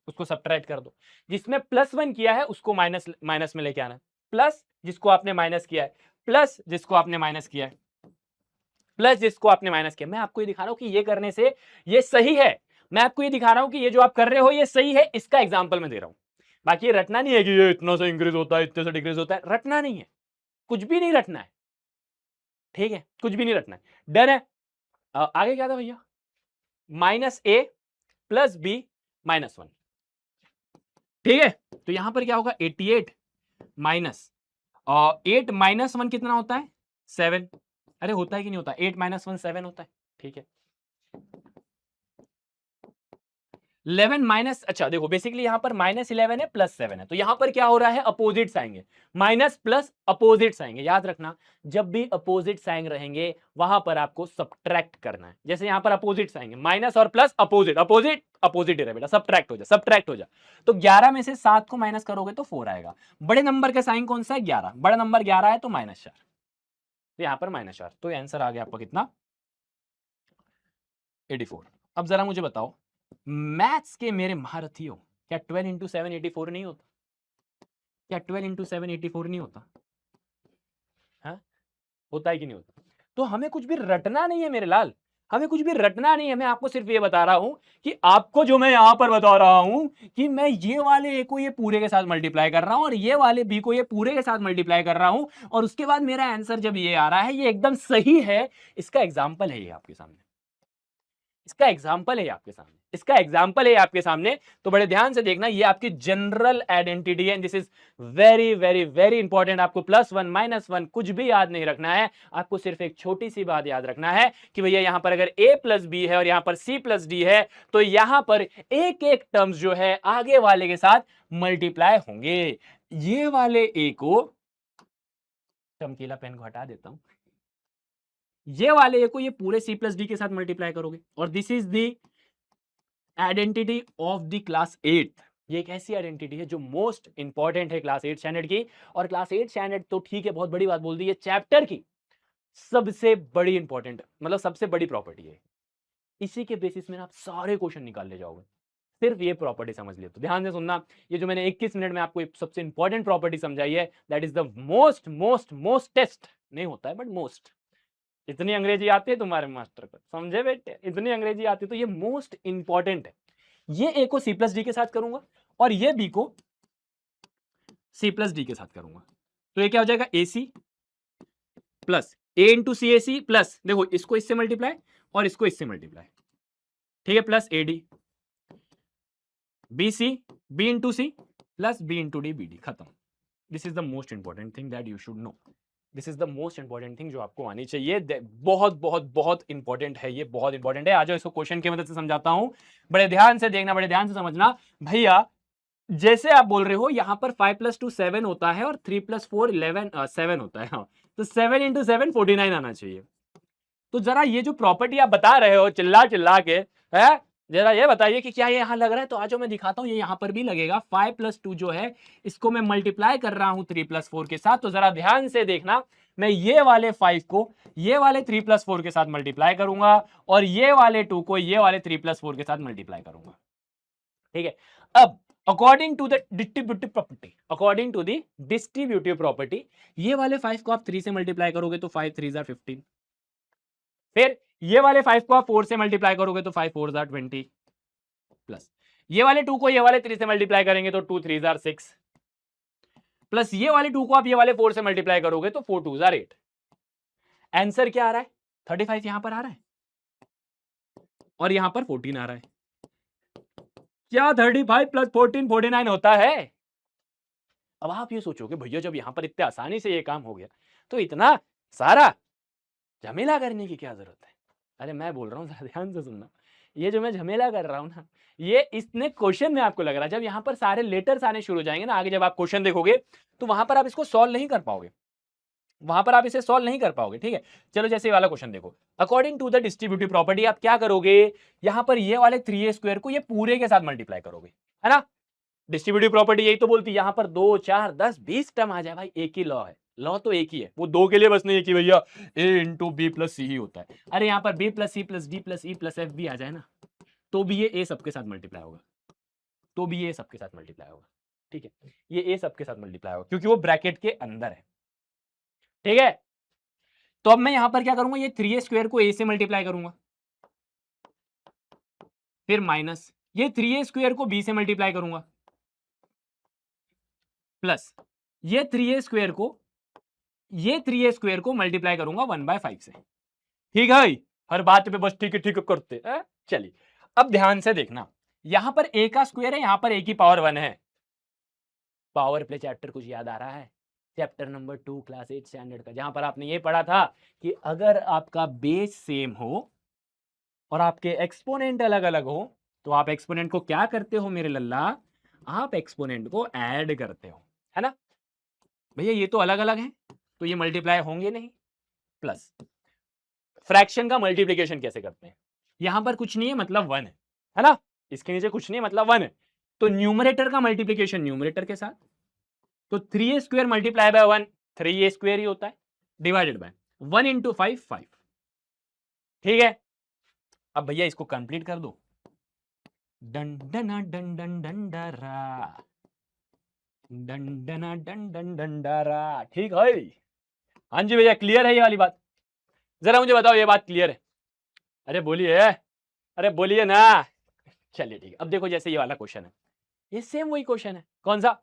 उसको सब्ट्रैक्ट कर दो, जिसमें प्लस 1 किया है उसको माइनस माइनस में लेके आना, प्लस जिसको आपने माइनस किया है, प्लस जिसको आपने माइनस किया है, प्लस जिसको आपने माइनस किया। मैं आपको ये दिखा रहा हूं कि ये करने से ये सही है, मैं आपको ये दिखा रहा हूं कि ये जो आप कर रहे हो ये सही है, इसका एग्जाम्पल मैं दे रहा हूं। बाकी ये रटना नहीं है कि ये इतना से इंक्रीज होता है, इतने से डिक्रीज होता है, रटना नहीं है, कुछ भी नहीं रटना है, ठीक है, कुछ भी नहीं रटना है, डन है। आगे क्या था भैया, माइनस ए प्लस बी माइनस 1, ठीक है। तो यहां पर क्या होगा 88 माइनस 8 माइनस 1 कितना होता है 7, अरे होता है कि नहीं होता, 8 माइनस 1 7 होता है, ठीक है। 11 माइनस, अच्छा देखो बेसिकली यहां पर -11 है +7 है, तो यहां पर क्या हो रहा है, अपोजिट्स आएंगे, माइनस प्लस अपोजिट्स आएंगे। याद रखना, जब भी अपोजिट साइन रहेंगे वहां पर आपको सब्ट्रैक्ट करना है। जैसे यहां पर अपोजिट्स आएंगे, माइनस और प्लस, अपोजिट अपोजिट अपोजिट है बेटा, सब्ट्रैक्ट हो जा, सब्ट्रैक्ट हो जा। तो 11 में से 7 को माइनस करोगे तो 4 आएगा। बड़े नंबर का साइन कौन सा है, 11, बड़ा नंबर 11 है तो -4, तो यहां पर -4, तो आंसर आ गया आपका कितना, 84। अब जरा मुझे बताओ, मैथ्स के मेरे महारथियों, क्या 12 इंटू 7 84 नहीं होता? क्या 12 इंटू 7 84 नहीं होता? हाँ, होता है कि नहीं होता? तो हमें कुछ भी रटना नहीं है मेरे लाल, हमें कुछ भी रटना नहीं है। मैं आपको सिर्फ ये बता रहा हूं कि आपको जो मैं यहां पर बता रहा हूं कि मैं ये वाले ए को ये पूरे के साथ मल्टीप्लाई कर रहा हूं और ये वाले बी को ये पूरे के साथ मल्टीप्लाई कर रहा हूं, और उसके बाद मेरा आंसर जब ये आ रहा है, ये एकदम सही है। इसका एग्जाम्पल है ये आपके सामने, इसका एग्जाम्पल है आपके सामने, इसका एग्जाम्पल है आपके सामने। तो बड़े ध्यान से देखना, ये आपकी जनरल आइडेंटिटी है, this is very very very important. आपको +1 -1 कुछ भी याद नहीं रखना है, आपको सिर्फ एक छोटी सी बात याद रखना है कि भैया यहां पर अगर a प्लस बी है और यहां पर c प्लस डी है, तो यहां पर एक एक टर्म्स जो है आगे वाले के साथ मल्टीप्लाई होंगे। ये वाले a को, चमकीला पेन को हटा देता हूं, ये वाले ए को ये पूरे c प्लस डी के साथ मल्टीप्लाई करोगे, और this is the identity of the class 8। ये एक ऐसी आइडेंटिटी है जो मोस्ट इंपॉर्टेंट है क्लास 8 स्टैंडर्ड की। और क्लास 8 स्टैंडर्ड तो ठीक है, बहुत बड़ी बात बोल दी, है चैप्टर की सबसे बड़ी इंपॉर्टेंट, मतलब सबसे बड़ी प्रॉपर्टी है। इसी के बेसिस में आप सारे क्वेश्चन निकाल ले जाओगे, सिर्फ ये प्रॉपर्टी समझ लिया। तो ध्यान से सुनना, ये जो मैंने 21 मिनट में आपको सबसे इंपॉर्टेंट प्रॉपर्टी समझाई है, that is the most most most test, नहीं होता है बट मोस्ट। इतनी अंग्रेजी आती है तुम्हारे मास्टर को, समझे बेटे, इतनी अंग्रेजी आती है, तो ये मोस्ट इंपॉर्टेंट है। ये ए को सी प्लस डी के साथ करूंगा और ये बी को सी प्लस डी के साथ करूंगा, तो ये क्या हो जाएगा, ए C plus A into C A C plus, देखो इसको इससे मल्टीप्लाई और इसको इससे मल्टीप्लाई, ठीक है, plus A D, B C, B into C plus B into D, B D, खत्म। This is the most important thing that you should know, this is the most important thing जो आपको आनी चाहिए। बहुत बहुत बहुत इंपॉर्टेंट है, ये बहुत इंपॉर्टेंट है। आ जाओ इसको क्वेश्चन की मदद से समझाता हूं, बड़े ध्यान से देखना, बड़े ध्यान से समझना भैया। जैसे आप बोल रहे हो यहां पर 5 + 2 7 होता है और 3 + 4 11 7 होता है, हाँ, तो 7 × 7 49 आना चाहिए। तो जरा ये जो प्रॉपर्टी आप बता रहे हो चिल्ला चिल्ला के, है, जरा ये बताइए कि क्या ये यहां लग रहा है? तो आज मैं दिखाता हूं, ये यहां पर भी लगेगा। 5 + 2 जो है इसको मैं मल्टीप्लाई कर रहा हूं 3 + 4 के साथ, तो जरा ध्यान से देखना, मैं ये वाले 5 को ये वाले 3 + 4 के साथ मल्टीप्लाई करूंगा और ये वाले 2 को ये वाले 3 + 4 के साथ मल्टीप्लाई करूंगा, ठीक है। अब according to the distributive property, according to the distributive property, ये वाले 5 को आप 3 से मल्टीप्लाई करोगे तो 5 3 15, फिर ये वाले 5 को आप 4 से मल्टीप्लाई करोगे तो 5 4 20, प्लस ये वाले 2 को ये वाले 3 से मल्टीप्लाई करेंगे तो 2 3 6, प्लस ये वाले 2 को आप ये वाले 4 से मल्टीप्लाई करोगे तो 4 2 8। आंसर क्या आ रहा है? 35 यहां पर आ रहा है और यहां पर 14 आ रहा है। क्या 35 + 14 49 होता है? अब आप ये सोचोगे भैया जब यहां पर इतने आसानी से ये काम हो गया, तो इतना सारा झमेला करने की क्या जरूरत है? अरे मैं बोल रहा हूं, जरा ध्यान से सुनना, ये जो मैं झमेला कर रहा हूं ना, ये इसने क्वेश्चन में आपको लग रहा है, जब यहां पर सारे लेटर्स आने शुरू हो जाएंगे ना आगे, जब आप क्वेश्चन देखोगे तो वहां पर आप इसको सॉल्व नहीं कर पाओगे, वहां पर आप इसे सॉल्व नहीं कर पाओगे, ठीक है। चलो जैसे ये वाला क्वेश्चन देखो, according to the distributive property आप क्या करोगे, यहां पर ये वाले 3a² को ये पूरे के साथ मल्टीप्लाई करोगे, है ना। डिस्ट्रीब्यूटिव प्रॉपर्टी यही तो बोलती है, यहां पर 2 4 10 20 टर्म आ जाए भाई, एक ही लॉ है, लॉ तो एक ही है, वो दो के लिए बस नहीं है कि भैया a × b + c ही होता है। अरे यहां पर b + c + d + e + f भी आ जाए ना, तो भी ये a सबके साथ मल्टीप्लाई होगा, तो भी ये सबके साथ मल्टीप्लाई होगा, ठीक है, ये a सबके साथ मल्टीप्लाई होगा क्योंकि वो ब्रैकेट के अंदर है, ठीक है। तो अब मैं यहां पर क्या करूंगा, ये 3a² को a से मल्टीप्लाई करूंगा, फिर माइनस ये 3a² को b से मल्टीप्लाई करूंगा, प्लस ये 3a² को मल्टीप्लाई करूंगा 1/5 से, ठीक है। हर बात पे बस ठीक है करते हैं, चलिए। अब ध्यान से देखना, यहां पर a का स्क्वायर है, यहां पर a की पावर 1 है। पावर प्ले चैप्टर कुछ याद आ रहा है? चैप्टर नंबर 2 क्लास 8 स्टैंडर्ड का, जहां पर आपने ये पढ़ा था कि अगर आपका बेस सेम हो और आपके एक्सपोनेंट अलग अलग हो तो आप एक्सपोनेंट को क्या करते हो मेरे लल्ला, आप एक्सपोनेंट को ऐड करते हो, है ना भैया। ये तो अलग अलग है तो ये मल्टीप्लाई होंगे नहीं। प्लस फ्रैक्शन का मल्टीप्लीकेशन कैसे करते हैं, यहां पर कुछ नहीं है मतलब 1 है ना, इसके नीचे कुछ नहीं है मतलब 1 है, तो न्यूमरेटर का मल्टीप्लीकेशन न्यूमरेटर के साथ, तो 3a square multiply by 1 3a square ही होता है, डिवाइडेड बाय 1 इंटू 5 5। ठीक है, अब भैया इसको कंप्लीट कर दो, डंडना डन डन डंडारा डंडना डन डन डंडारा। ठीक है, हाँ जी भैया क्लियर है ये वाली बात, जरा मुझे बताओ ये बात क्लियर है, अरे बोलिए, अरे बोलिए ना। चलिए ठीक है, अब देखो जैसे ये वाला क्वेश्चन है, ये सेम वही क्वेश्चन है, कौन सा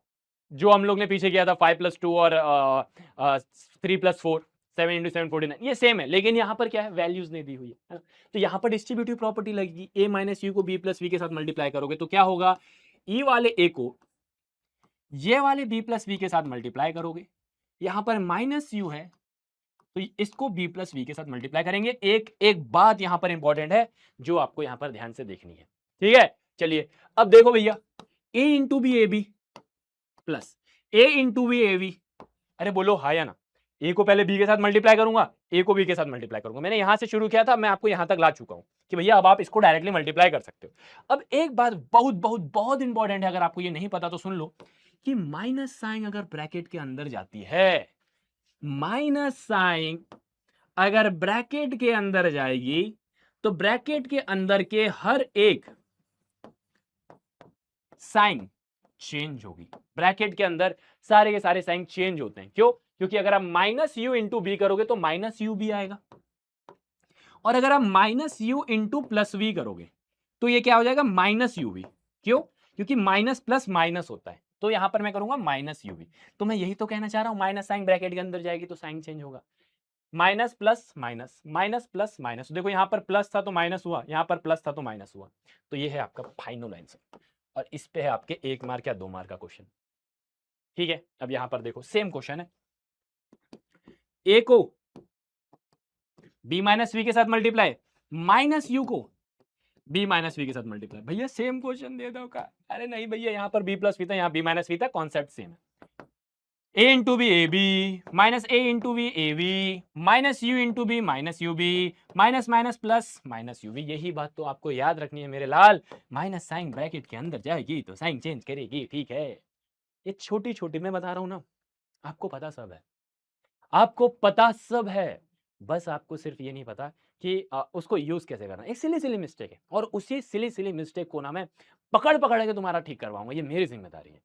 जो हम लोग ने पीछे किया था 5+2 और 3+4 7 इंटू 7 49, ये सेम है, लेकिन यहाँ पर क्या है वैल्यूज नहीं दी हुई है ना? तो यहाँ पर डिस्ट्रीब्यूटिव प्रॉपर्टी लगेगी, a माइनस यू को b प्लस वी के साथ मल्टीप्लाई करोगे तो क्या होगा, e वाले a को ये वाले b प्लस वी के साथ मल्टीप्लाई करोगे, यहाँ पर माइनस यू है तो इसको b प्लस वी के साथ मल्टीप्लाई करेंगे। एक एक बात यहाँ पर इंपॉर्टेंट है जो आपको यहाँ पर ध्यान से देखनी है, ठीक है। चलिए अब देखो भैया, a into B A B plus a into B A B, अरे बोलो हाँ या ना, a को पहले b के साथ मल्टीप्लाई करूंगा, a को b के साथ मल्टीप्लाई करूंगा, मैंने यहां से शुरू किया था, मैं आपको यहां तक ला चुका हूं कि भैया अब आप इसको डायरेक्टली मल्टीप्लाई कर सकते हो। अब एक बात बहुत बहुत बहुत इंपॉर्टेंट है, अगर आपको ये नहीं पता तो सुन लो कि माइनस साइन अगर ब्रैकेट के अंदर जाती है, माइनस साइन अगर ब्रैकेट के अंदर जाएगी तो ब्रैकेट के अंदर के हर एक साइन चेंज होगी, ब्रैकेट के अंदर सारे के सारे साइन चेंज होते हैं, क्यों, क्योंकि अगर आप माइनस यू इंटू बी करोगे तो माइनस यू भी आएगा, और अगर आप minus U into plus V करोगे तो ये क्या हो जाएगा माइनस यू वी, क्यों, क्योंकि माइनस प्लस माइनस होता है, तो यहां पर मैं करूंगा माइनस यू वी। तो मैं यही तो कहना चाह रहा हूं, माइनस साइन ब्रैकेट के अंदर जाएगी तो साइन चेंज होगा, minus plus minus minus plus minus, देखो यहां पर प्लस था तो माइनस हुआ, यहां पर प्लस था तो माइनस हुआ, तो ये है आपका फाइनल आंसर, और इस पे है आपके 1 मार्क या 2 मार्क का क्वेश्चन। ठीक है, अब यहां पर देखो सेम क्वेश्चन है, ए को बी माइनस वी के साथ मल्टीप्लाई, माइनस यू को बी माइनस वी के साथ मल्टीप्लाई, भैया सेम क्वेश्चन दे दो का, अरे नहीं भैया यहाँ पर बी प्लस वी था, यहाँ बी माइनस वी था, कॉन्सेप्ट सेम है, a into B A B minus A into B A B minus U into B minus U B minus minus plus minus U B, यही बात तो आपको याद रखनी है मेरे लाल, माइनस साइन ब्रैकेट के अंदर जाएगी तो साइन चेंज करेगी, ठीक है। ये छोटी छोटी मैं बता रहा हूं ना, आपको पता सब है, आपको पता सब है, बस आपको सिर्फ ये नहीं पता कि उसको यूज कैसे करना है। एक सिली सिली मिस्टेक है, और उसी सिली सिली मिस्टेक को ना मैं पकड़ पकड़ के तुम्हारा ठीक करवाऊंगा, ये मेरी जिम्मेदारी है,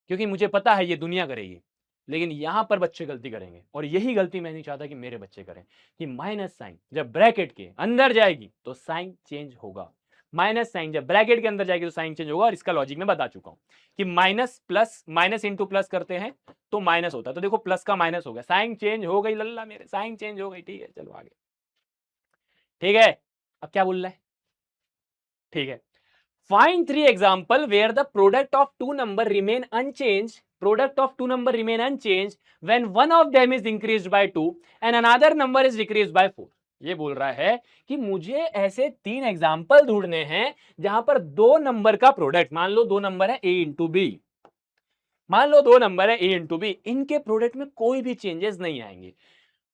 क्योंकि मुझे पता है ये दुनिया करेगी, लेकिन यहां पर बच्चे गलती करेंगे, और यही गलती मैं नहीं चाहता कि मेरे बच्चे करें, कि माइनस साइन जब ब्रैकेट के अंदर जाएगी तो साइन चेंज होगा, माइनस साइन जब ब्रैकेट के अंदर जाएगी तो साइन चेंज होगा, और इसका लॉजिक मैं बता चुका हूं कि minus plus minus into plus करते हैं तो माइनस होता है, तो देखो प्लस का माइनस हो गया, साइन चेंज हो गई लल्ला मेरे, साइन चेंज हो गई, ठीक है चलो आगे। ठीक है, अब क्या बोल रहा है, ठीक है, find 3 example where the product of two number remain unchanged, product of two number remain unchanged when one of them is increased by 2 and another number is decreased by 4। ये बोल रहा है कि मुझे ऐसे 3 एग्जाम्पल ढूंढने हैं जहां पर दो नंबर का प्रोडक्ट, मान लो दो नंबर है a इंटू बी, मान लो दो नंबर है a इंटू बी, इनके प्रोडक्ट में कोई भी चेंजेस नहीं आएंगे,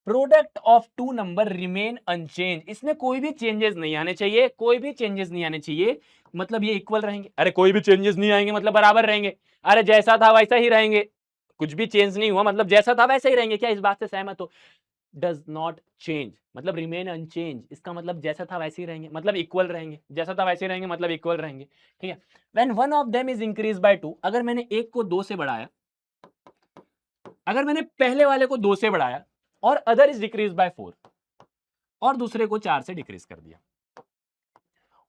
product of two number remain unchange, इसमें कोई भी चेंजेस नहीं आने चाहिए, कोई भी चेंजेस नहीं आने चाहिए, मतलब ये इक्वल रहेंगे, अरे कोई भी चेंजेस नहीं आएंगे मतलब बराबर रहेंगे, अरे जैसा था वैसा ही रहेंगे, कुछ भी चेंज नहीं हुआ मतलब जैसा था वैसा ही रहेंगे, क्या इस बात से सहमत हो, डज नॉट चेंज मतलब रिमेन अनचेंज, इसका मतलब जैसा था वैसे ही रहेंगे मतलब इक्वल रहेंगे, जैसा था वैसे ही रहेंगे मतलब इक्वल रहेंगे, ठीक है। When one of them is increase by 2, अगर मैंने एक को 2 से बढ़ाया, अगर मैंने पहले वाले को 2 से बढ़ाया और अदर इज डिक्रीज बाय 4, और दूसरे को 4 से डिक्रीज कर दिया,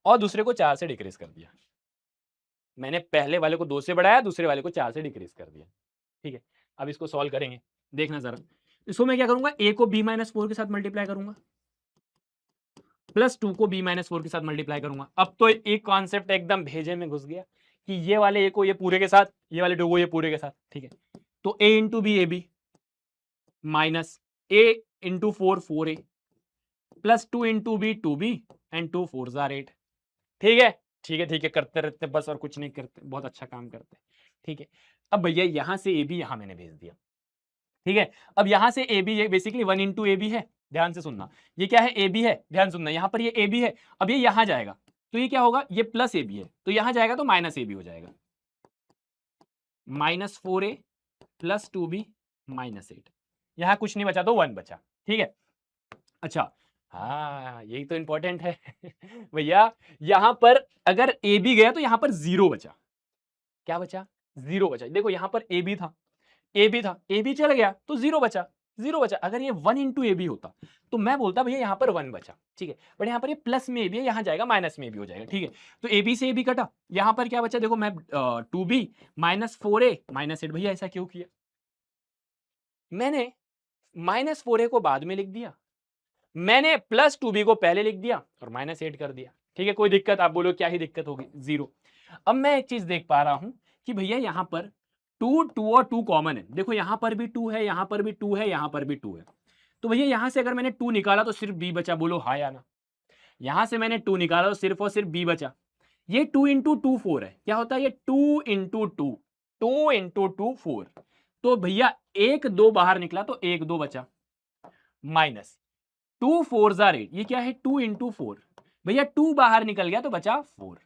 और दूसरे को 4 से डिक्रीज कर दिया, मैंने पहले वाले को 2 से बढ़ाया, दूसरे वाले को 4 से डिक्रीज कर दिया, ठीक है। अब इसको सॉल्व करेंगे, देखना जरा, इसको मैं क्या करूंगा, a को b माइनस 4 के साथ मल्टीप्लाई करूंगा, प्लस 2 को b माइनस 4 के साथ मल्टीप्लाई करूंगा। अब तो एक कॉन्सेप्ट एकदम भेजे में घुस गया कि ये वाले a को ये पूरे के साथ, ये वाले 2 को ये पूरे के साथ, ठीक है। तो a into B A B minus a into 4 4a plus 2 into B 2b and 2 4s are 8, ठीक है। ठीक है, करते रहते बस और कुछ नहीं करते, बहुत अच्छा काम करते। ठीक है, अब भैया यहां से ए बी यहां मैंने भेज दिया। ठीक है, अब यहां से A B basically 1 into A B है, ध्यान से सुनना, ये क्या है, ए बी है, ध्यान सुनना, यहां पर ये ए बी है, अब ये यहां जाएगा तो ये क्या होगा, ये प्लस ए बी है, तो यहां जाएगा तो माइनस ए बी हो जाएगा, -4a + 2b - 8, यहां कुछ नहीं बचा तो 1 बचा। ठीक है, अच्छा, हाँ यही तो इंपॉर्टेंट है भैया, यहां पर अगर ए बी गया तो यहां पर 0 बचा, क्या बचा, 0 बचा। देखो यहां पर ए बी था, ए बी था, ए बी चल गया तो 0 बचा, 0 बचा। अगर ये 1 इंटू ए बी होता तो मैं बोलता भैया यहां पर 1 बचा। ठीक है, बट यहां पर ये प्लस में ए बी है, यहां जाएगा माइनस में ए बी हो जाएगा। ठीक है, तो ए बी से ए बी कटा, यहां पर क्या बचा, देखो मैं 2b -4a -8, भैया ऐसा क्यों किया, मैंने -4a को बाद में लिख दिया, मैंने +2b को पहले लिख दिया और -8 कर दिया। ठीक है, कोई दिक्कत, आप बोलो क्या ही दिक्कत होगी, 0। अब मैं एक चीज देख पा रहा हूं कि भैया यहां पर 2 2 और 2 कॉमन है, देखो यहां पर भी 2 है, यहां पर भी 2 है, यहां पर भी 2 है, तो भैया यहां से अगर मैंने 2 निकाला तो सिर्फ b बचा, बोलो हाँ या ना। यहां से मैंने 2 निकाला तो सिर्फ और सिर्फ b बचा। ये 2 इंटू 2 4 है, क्या होता है ये 2 इंटू 2, 2 इंटू 2 4, तो भैया 1 2 बाहर निकला तो 1 2 बचा, माइनस 2 4 जार 8, ये क्या है 2 इंटू 4, भैया 2 बाहर निकल गया तो बचा 4,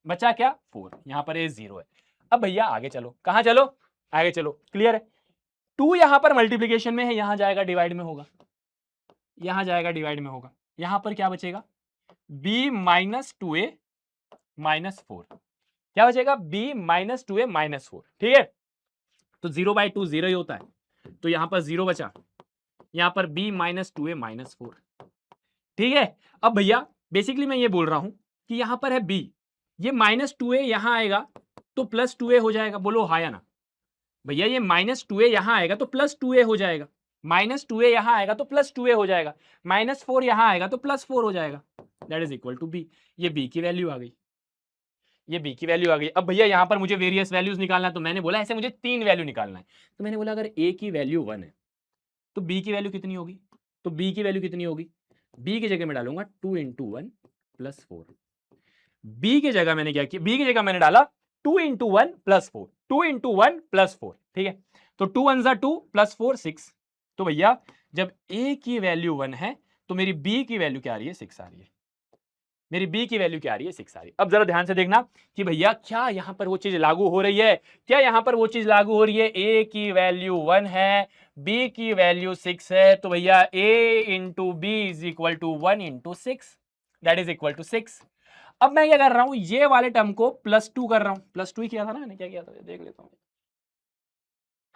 बचा क्या 4, यहां पर ये 0 है। अब भैया आगे चलो, कहां चलो, आगे चलो, क्लियर है, 2 यहां पर मल्टीप्लीकेशन में है, यहां जाएगा डिवाइड में होगा, यहां जाएगा डिवाइड में होगा, यहां पर क्या बचेगा, b -2a -4, क्या बचेगा, b -2a -4। ठीक है, तो 0/2 0 ही होता है, तो यहां पर 0 बचा, यहां पर b -2a -4। ठीक है, अब भैया बेसिकली मैं ये बोल रहा हूं कि यहां पर है b, ये -2a यहां आएगा तो +2a हो जाएगा, बोलो हाँ या ना। भैया ये -2a यहां आएगा तो +2a हो जाएगा, -2a यहां आएगा तो +2a हो जाएगा, -4 यहां आएगा तो +4 हो जाएगा, that is equal to b। ये b की वैल्यू आ गई, ये b की वैल्यू आ गई। अब भैया यहां पर मुझे वेरियस वैल्यूज निकालना है, तो मैंने बोला ऐसे मुझे 3 वैल्यू निकालना है, तो मैंने बोला अगर a की वैल्यू 1 है तो b की वैल्यू कितनी होगी, तो b की वैल्यू कितनी होगी, b की जगह मैं डालूंगा 2 इंटू 1 + 4, b की जगह मैंने क्या किया, b की जगह मैंने डाला 2 इंटू 1 + 4, 2 इंटू 1 + 4। ठीक है, तो 2 1 ज़ा 2 + 4 6, तो भैया जब a की वैल्यू 1 है तो मेरी b की वैल्यू क्या आ रही है, 6 आ रही है, मेरी b की वैल्यू क्या आ रही है, 6 आ रही है। अब जरा ध्यान से देखना कि भैया क्या यहां पर वो चीज लागू हो रही है, क्या यहां पर वो चीज लागू हो रही है, a की वैल्यू 1 है, b की वैल्यू 6 है, तो भैया a into b is equal to 1 into 6, that is equal to 6। अब मैं क्या कर रहा हूं, ये वाले टर्म को +2 कर रहा हूं, +2 ही किया था ना मैंने, क्या किया था देख लेता हूं,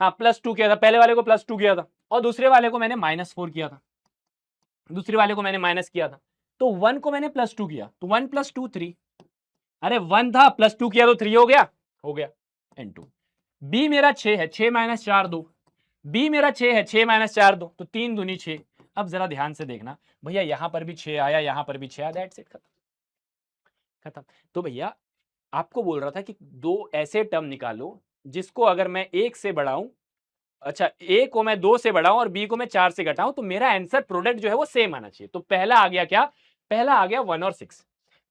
हाँ +2 किया था, पहले वाले को +2 किया था और दूसरे वाले को मैंने -4 किया था, दूसरे वाले को मैंने माइनस किया था, तो 1 को मैंने +2 किया, तो 1 + 2 3, अरे 1 था +2 किया तो 3 हो गया, हो गया n2। b मेरा 6 है, 6 - 4 2, b मेरा 6 है, 6 - 4 2, तो 3 दूनी 6। अब जरा ध्यान से देखना भैया, यहां पर भी 6 आया, यहां पर भी 6 आया, दैट्स इट, खत्म खत्म। तो भैया आपको बोल रहा था कि दो ऐसे टर्म निकालो जिसको अगर मैं 1 से बढ़ाऊं, अच्छा a को मैं 2 से बढ़ाऊं और b को मैं 4 से घटाऊं, तो मेरा आंसर प्रोडक्ट जो है वो सेम आना चाहिए। तो पहला आ गया क्या, पहला आ गया 1 और 6,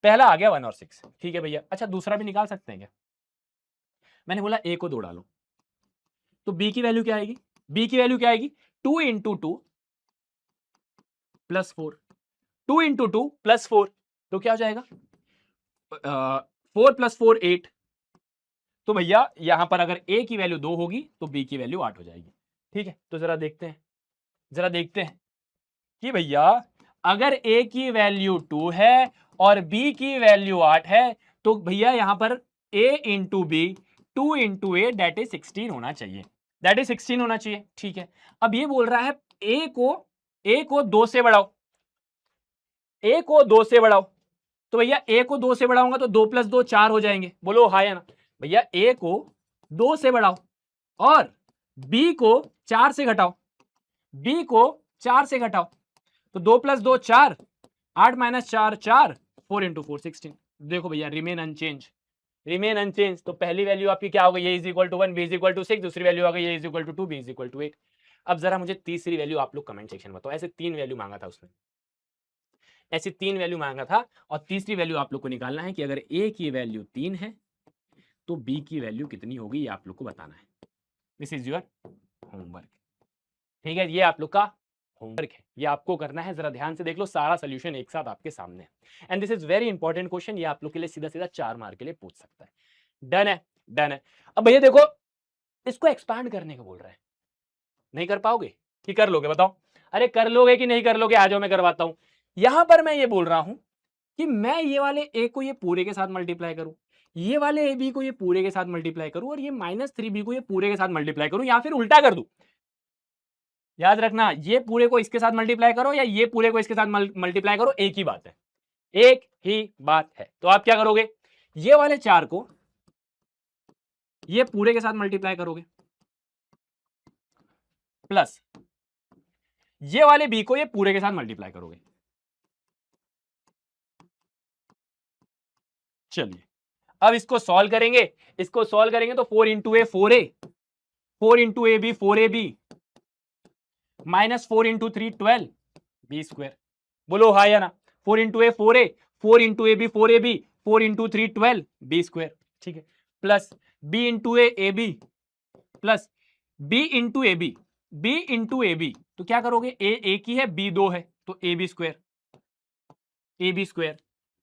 पहला आ गया 1 और 6। ठीक है भैया, अच्छा दूसरा भी निकाल सकते हैं क्या, मैंने बोला a को 2 डालो, तो b की वैल्यू क्या आएगी, b की वैल्यू क्या आएगी, 2 इंटू 2 + 4, 2 इंटू 2 + 4, तो क्या हो जाएगा 4 + 4 8, तो भैया यहां पर अगर a की वैल्यू 2 होगी तो b की वैल्यू 8 हो जाएगी। ठीक है, तो जरा देखते हैं, जरा देखते हैं कि भैया अगर a की वैल्यू 2 है और b की वैल्यू 8 है, तो भैया यहां पर a into B 2 into A that is 16 होना चाहिए, दैट इज 16 होना चाहिए। ठीक है, अब ये बोल रहा है a को 2 से बढ़ाओ, a को 2 से बढ़ाओ, तो भैया a को 2 से बढ़ाऊंगा तो 2 + 2 4 हो जाएंगे, बोलो हाँ या ना। भैया a को 2 से बढ़ाओ और b को 4 से घटाओ, b को 4 से घटाओ, तो 2 + 2 4, 8 - 4 4, 4 इंटू 4 16। देखो भैया रिमेन अनचेंज, रिमेन अनचेंज, तो पहली वैल्यू आपकी क्या हो गई, a = 1 b = 6, दूसरी वैल्यू आ गई a = 2 b = 8। अब जरा मुझे तीसरी वैल्यू आप लोग कमेंट सेक्शन में बताओ, ऐसे 3 वैल्यू मांगा था उसने, ऐसी 3 वैल्यू मांगा था और तीसरी वैल्यू आप लोग को निकालना है कि अगर ए की वैल्यू 3 है तो बी की वैल्यू कितनी होगी, ये आप लोग को बताना है। This is your homework. ठीक है, ये आप लोग का होमवर्क है, ये आपको करना है। जरा ध्यान से देख लो, सारा सोल्यूशन एक साथ आपके सामने है। And this is very important question, ये आप लोग के लिए सीधा सीधा 4 मार्क के लिए पूछ सकता है। डन है, डन है। अब भैया देखो, इसको एक्सपांड करने को बोल रहे हैं, नहीं कर पाओगे कि कर लोगे, बताओ? अरे कर लोगे कि नहीं कर लोगे, आ जाओ मैं करवाता हूं। यहां पर मैं ये बोल रहा हूं कि मैं ये वाले ए को ये पूरे के साथ मल्टीप्लाई करूं, ये वाले ए बी को ये पूरे के साथ मल्टीप्लाई करूं, और ये -3b को ये पूरे के साथ मल्टीप्लाई करूं, या फिर उल्टा कर दूं। याद रखना, ये पूरे को इसके साथ मल्टीप्लाई करो या ये पूरे को इसके साथ मल्टीप्लाई करो, एक ही बात है, एक ही बात है। तो आप क्या करोगे, ये वाले 4 को ये पूरे के साथ मल्टीप्लाई करोगे, प्लस ये वाले बी को ये पूरे के साथ मल्टीप्लाई करोगे। चलिए अब इसको सॉल्व करेंगे, इसको सॉल्व करेंगे तो 4 into A 4a, 4 into A B 4ab, -4 into 3 12 B square. बोलो हाँ या ना? 4 into A 4a, 4 into A B 4ab, 4 into 3 12 B square. ठीक है, plus B into A B, plus B into A B, B into A B, तो क्या करोगे, ए एक ही है बी 2 है तो A B square, A B square,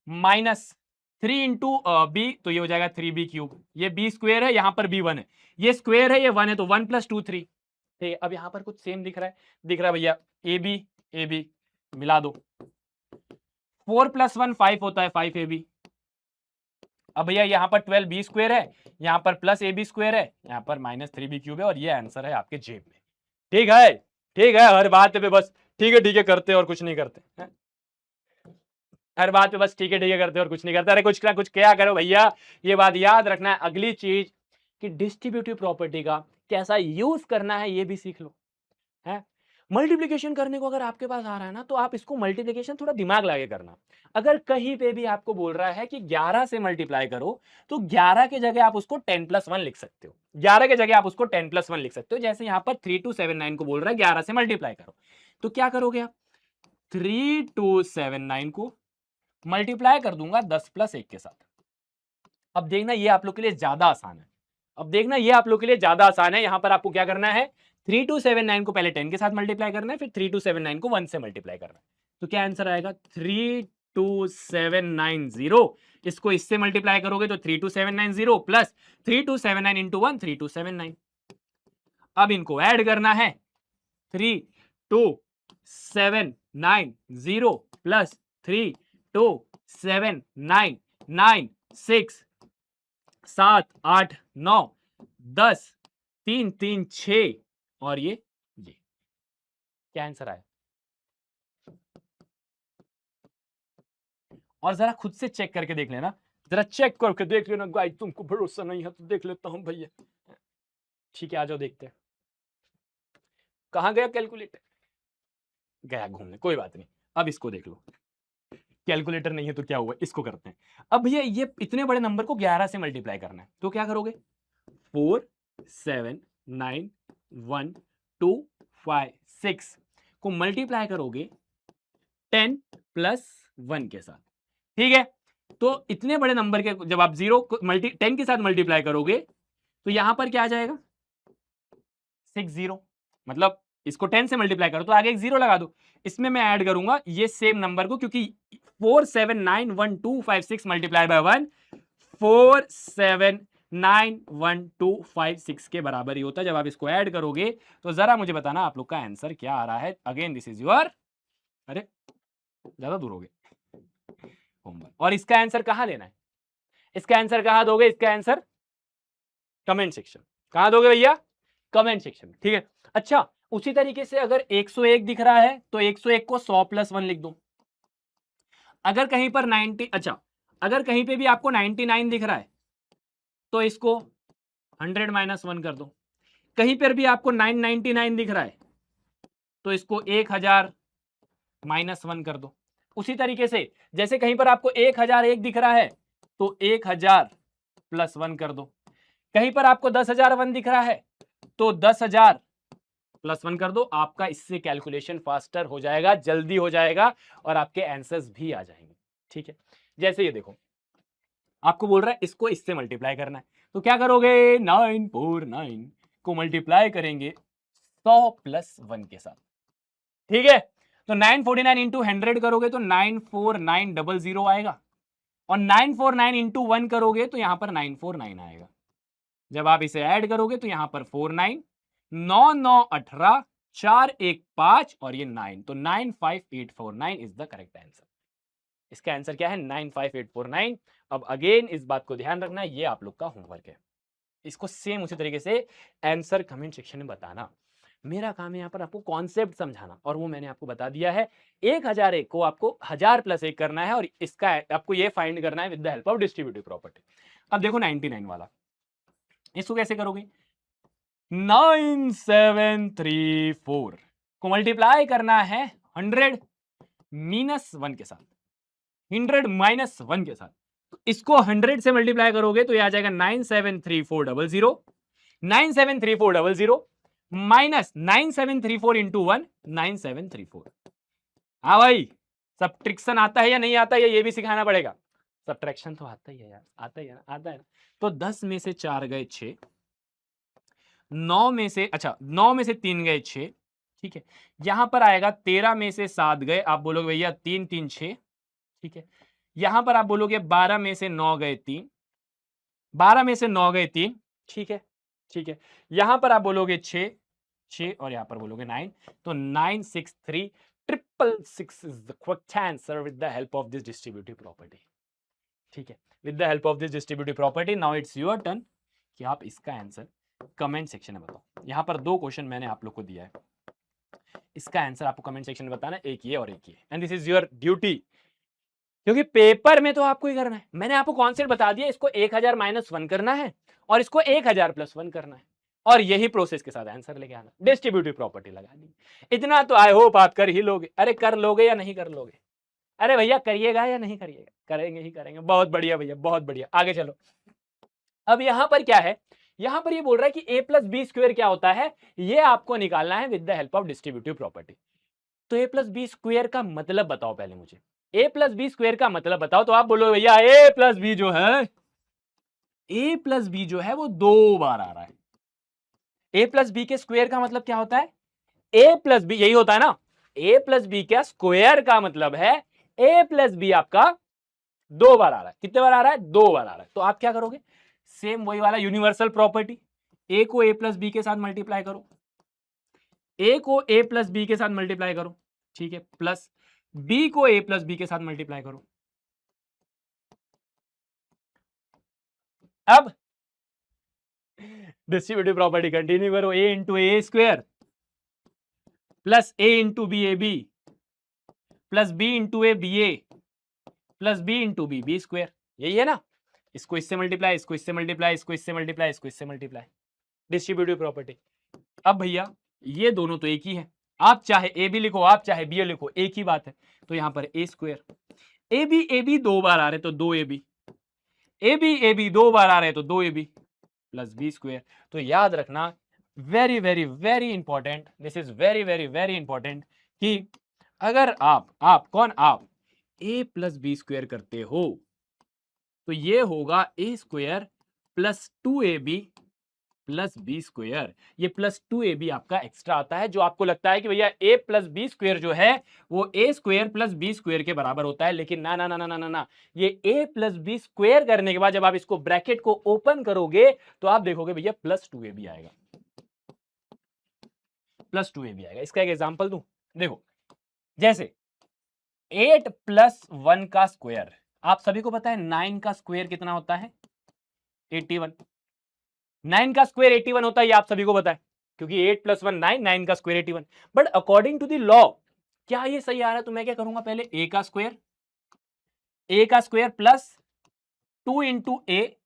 minus 3 into B, तो ये हो जाएगा 3b क्यूब, ये बी स्क्वायर है, यहां पर बी 1 है, ये स्क्वायर है, ये 1 है, तो 1 + 2 3। ठीक है, अब यहां पर कुछ सेम दिख रहा है, दिख रहा है भैया, ए बी मिला दो, 4 + 1 5 होता है, 5ab। अब भैया यहाँ पर 12 बी स्क्वायर है, यहाँ पर प्लस ए बी स्क्वायर है, यहाँ पर -3b क्यूब है, और ये आंसर है आपके जेब में। ठीक है, ठीक है, हर बात पे बस ठीक है करते और कुछ नहीं करते है? हर बात पे बस ठीक है करते और कुछ नहीं करते। अरे कुछ ना कुछ क्या करो भैया, ये बात याद रखना है। अगली चीज कि डिस्ट्रीब्यूटिव प्रॉपर्टी का कैसा यूज करना है ये भी सीख लो, है? मल्टीप्लिकेशन करने को अगर आपके पास आ रहा है ना, तो आप इसको मल्टीप्लिकेशन थोड़ा दिमाग लगा के करना। अगर कहीं पे भी आपको बोल रहा है कि 11 से मल्टीप्लाई करो, तो 11 के जगह आप उसको 10 + 1 लिख सकते हो, 11 के जगह आप उसको 10 + 1 लिख सकते हो। जैसे यहाँ पर 3279 को बोल रहा है 11 से मल्टीप्लाई करो, तो क्या करोगे आप, 3279 को मल्टीप्लाई कर दूंगा 10 + 1 के साथ। अब देखना ये आप लोग के लिए ज्यादा आसान है, अब देखना ये आप लोग के लिए ज्यादा आसान है। यहां पर आपको क्या करना है, 3279 को पहले 10 के साथ मल्टीप्लाई करना है, फिर 3279 को 1 से मल्टीप्लाई करना है। तो क्या आंसर आएगा, 32790, इसको इससे मल्टीप्लाई करोगे तो 32790 प्लस 3279 इंटू 1 3279। अब इनको ऐड करना है, 3279 प्लस 3279 6 7 8 9 10 3 3 6 और ये क्या आंसर आया। और जरा खुद से चेक करके देख लेना, जरा चेक करके देख लेना गाइस, तुमको भरोसा नहीं है तो देख लेता हूं भैया। ठीक है, आ जाओ देखते हैं। कहां गया कैलकुलेटर, गया घूमने, कोई बात नहीं। अब इसको देख लो, कैलकुलेटर नहीं है तो क्या हुआ, इसको करते हैं। अब भैया ये इतने बड़े नंबर को 11 से मल्टीप्लाई करना है, तो क्या करोगे, 4 7 9 1 2 5 6 को मल्टीप्लाई करोगे 10 + 1 के साथ। ठीक है, तो इतने बड़े नंबर के जब आप 10 के साथ मल्टीप्लाई करोगे तो यहां पर क्या आ जाएगा, 60, मतलब इसको 10 से मल्टीप्लाई करो तो आगे एक 0 लगा दो। इसमें मैं ऐड करूंगा ये सेम नंबर को, क्योंकि 4 7 9 1 2 5 6 मल्टीप्लाई बाय 1 4 7 9 1 2 5 6 के बराबर ही होता है। जब आप इसको ऐड करोगे तो जरा मुझे बताना आप लोग का आंसर क्या आ रहा है। अगेन दिस इज योर, अरे ज्यादा दूर हो गए होमवर्क। और इसका आंसर कहां देना है, इसका आंसर कहां दोगे, इसका आंसर कमेंट सेक्शन। कहां दोगे भैया, कमेंट सेक्शन। ठीक है, अच्छा उसी तरीके से अगर 101 दिख रहा है तो 101 को 100 + 1 लिख दो। अगर कहीं पर 90, अच्छा अगर कहीं पे भी आपको 99 दिख रहा है तो इसको 100 - 1 कर दो। कहीं पर भी आपको 999 दिख रहा है तो इसको 1000 - 1 कर दो। उसी तरीके से जैसे कहीं पर आपको 1001 दिख रहा है तो 1000 + 1 कर दो। कहीं पर आपको 10,001 दिख रहा है तो 10,000 +1 कर दो, आपका इससे कैलकुलेशन फास्टर हो जाएगा, जल्दी हो जाएगा और आपके आंसर्स भी आ जाएंगे। ठीक है, जैसे ये देखो, आपको बोल रहा है इसको इससे मल्टीप्लाई करना है, तो क्या करोगे, 949 को मल्टीप्लाई करेंगे 100 प्लस 1 के साथ। ठीक है, तो 949 इंटू 100 करोगे तो 94900 आएगा, और 949 इंटू 1 करोगे तो यहां पर 949 आएगा। जब आप इसे ऐड करोगे तो यहां पर 49, 9 9 18, 4 1 5 और ये 9, तो 95849 इज द करेक्ट आंसर। इसका आंसर क्या है, 95849। अब अगेन इस बात को ध्यान रखना, ये आप लोग का होमवर्क है, इसको सेम उसी तरीके से आंसर कमेंट सेक्शन में बताना। मेरा काम है यहाँ पर आपको कॉन्सेप्ट समझाना, और वो मैंने आपको बता दिया है। 1001 को आपको 1000 प्लस 1 करना है, और इसका आपको ये फाइंड करना है with the help of distributive property. अब देखो 99 वाला, इसको कैसे करोगे, 9734 को मल्टीप्लाई करना है 100 minus 1 के साथ, 100 minus 1 के साथ। तो इसको 100 से मल्टीप्लाई करोगे तो ये आ जाएगा 973400, 973400 माइनस 9734 इंटू 1, 9734। हाँ भाई, सब्ट्रैक्शन आता है या नहीं आता है, ये भी सिखाना पड़ेगा। सब्ट्रैक्शन तो आता ही है यार, आता ही है ना, आता है ना। तो 10 में से 4 गए 6, 9 में से, अच्छा 9 में से 3 गए 6, ठीक है। यहां पर आएगा 13 में से 7 गए, आप बोलोगे भैया 3 3 6, ठीक है। यहां पर आप बोलोगे 12 में से 9 गए 3, 12 में से 9 गए 3, ठीक है, ठीक है। यहां पर आप बोलोगे 6 6 और यहां पर बोलोगे 9, तो 963666 is the correct answer with the help of this distributive property. ठीक है, with the help of this distributive property. Now it's your turn कि आप इसका आंसर कमेंट सेक्शन में बताओ। यहां पर 2 क्वेश्चन मैंने आप लोग को दिया है, इसका आंसर आपको कमेंट सेक्शन में बताना, एक ये और एक ये, and this is your duty, क्योंकि पेपर में तो आपको ही करना है। मैंने आपको कॉन्सेप्ट बता दिया, इसको 1000 माइनस 1 करना है और इसको 1000 प्लस 1 करना है, और यही प्रोसेस के साथ आंसर लेके आना, डिस्ट्रीब्यूटिव प्रॉपर्टी लगा दी। इतना तो आई होप आप कर ही लोगे। अरे कर लोगे या नहीं कर लोगे, अरे भैया करिएगा या नहीं करिएगा, करेंगे ही करेंगे। बहुत बढ़िया भैया, बहुत बढ़िया, आगे चलो। अब यहां पर क्या है, यहां पर ये बोल रहा है कि a प्लस बी स्क्वेयर क्या होता है, ये आपको निकालना है with the help of distributive property. तो a प्लस बी स्क्वेयर का मतलब बताओ पहले मुझे, a प्लस बी स्क्वेयर का मतलब बताओ। तो आप बोलो भैया a प्लस बी जो है, a प्लस बी जो है वो 2 बार आ रहा है। a प्लस बी के स्क्वेयर का मतलब क्या होता है, a प्लस बी, यही होता है ना, a प्लस बी का स्क्वेयर का मतलब है a प्लस बी आपका 2 बार आ रहा है। कितने बार आ रहा है, 2 बार आ रहा है। तो आप क्या करोगे, सेम वही वाला यूनिवर्सल प्रॉपर्टी, a को a प्लस बी के साथ मल्टीप्लाई करो, a को a प्लस बी के साथ मल्टीप्लाई करो, ठीक है, प्लस b को a प्लस बी के साथ मल्टीप्लाई करो। अब डिस्ट्रीब्यूटिव प्रॉपर्टी कंटिन्यू करो, a into A square plus a into B A B plus b into A B A plus b into B B square, यही है ना। इसको इससे मल्टीप्लाई, इसको इससे मल्टीप्लाई, इसको इससे मल्टीप्लाई, इसको इससे मल्टीप्लाई, डिस्ट्रीब्यूटिव प्रॉपर्टी। अब भैया ये दोनों तो एक ही है, आप चाहे ए बी लिखो, आप चाहे बी लिखो, एक ही बात है। तो यहां पर ए स्क्वेयर, ए बी 2 बार आ रहे तो 2 ए बी 2 बार आ रहे तो 2 A B plus B square. तो याद रखना, very very very important, this is very very very important, कि अगर आप कौन, आप ए प्लस बी स्क्वेयर करते हो तो ये होगा A square plus 2ab plus B square. ये प्लस 2ab आपका एक्स्ट्रा आता है, जो आपको लगता है कि भैया a प्लस बी स्क्वेयर जो है वो a square plus B square के बराबर होता है, लेकिन ना ना ना ना ना ना ना, ये a प्लस बी स्क्वेयर करने के बाद जब आप इसको ब्रैकेट को ओपन करोगे तो आप देखोगे भैया प्लस 2ab आएगा, प्लस 2ab आएगा। इसका एक एग्जांपल दूं, देखो जैसे 8 प्लस 1 का स्क्वायर, आप सभी को पता है 9 का स्क्वायर कितना होता है, 81। 9 का स्क्वायर 81 होता है, ये आप सभी को पता है, क्योंकि 8 प्लस 1 9, 9 का square 81। But according to the law क्या ये सही आ रहा है, तो मैं क्या करूंगा, पहले a का square plus 2 into A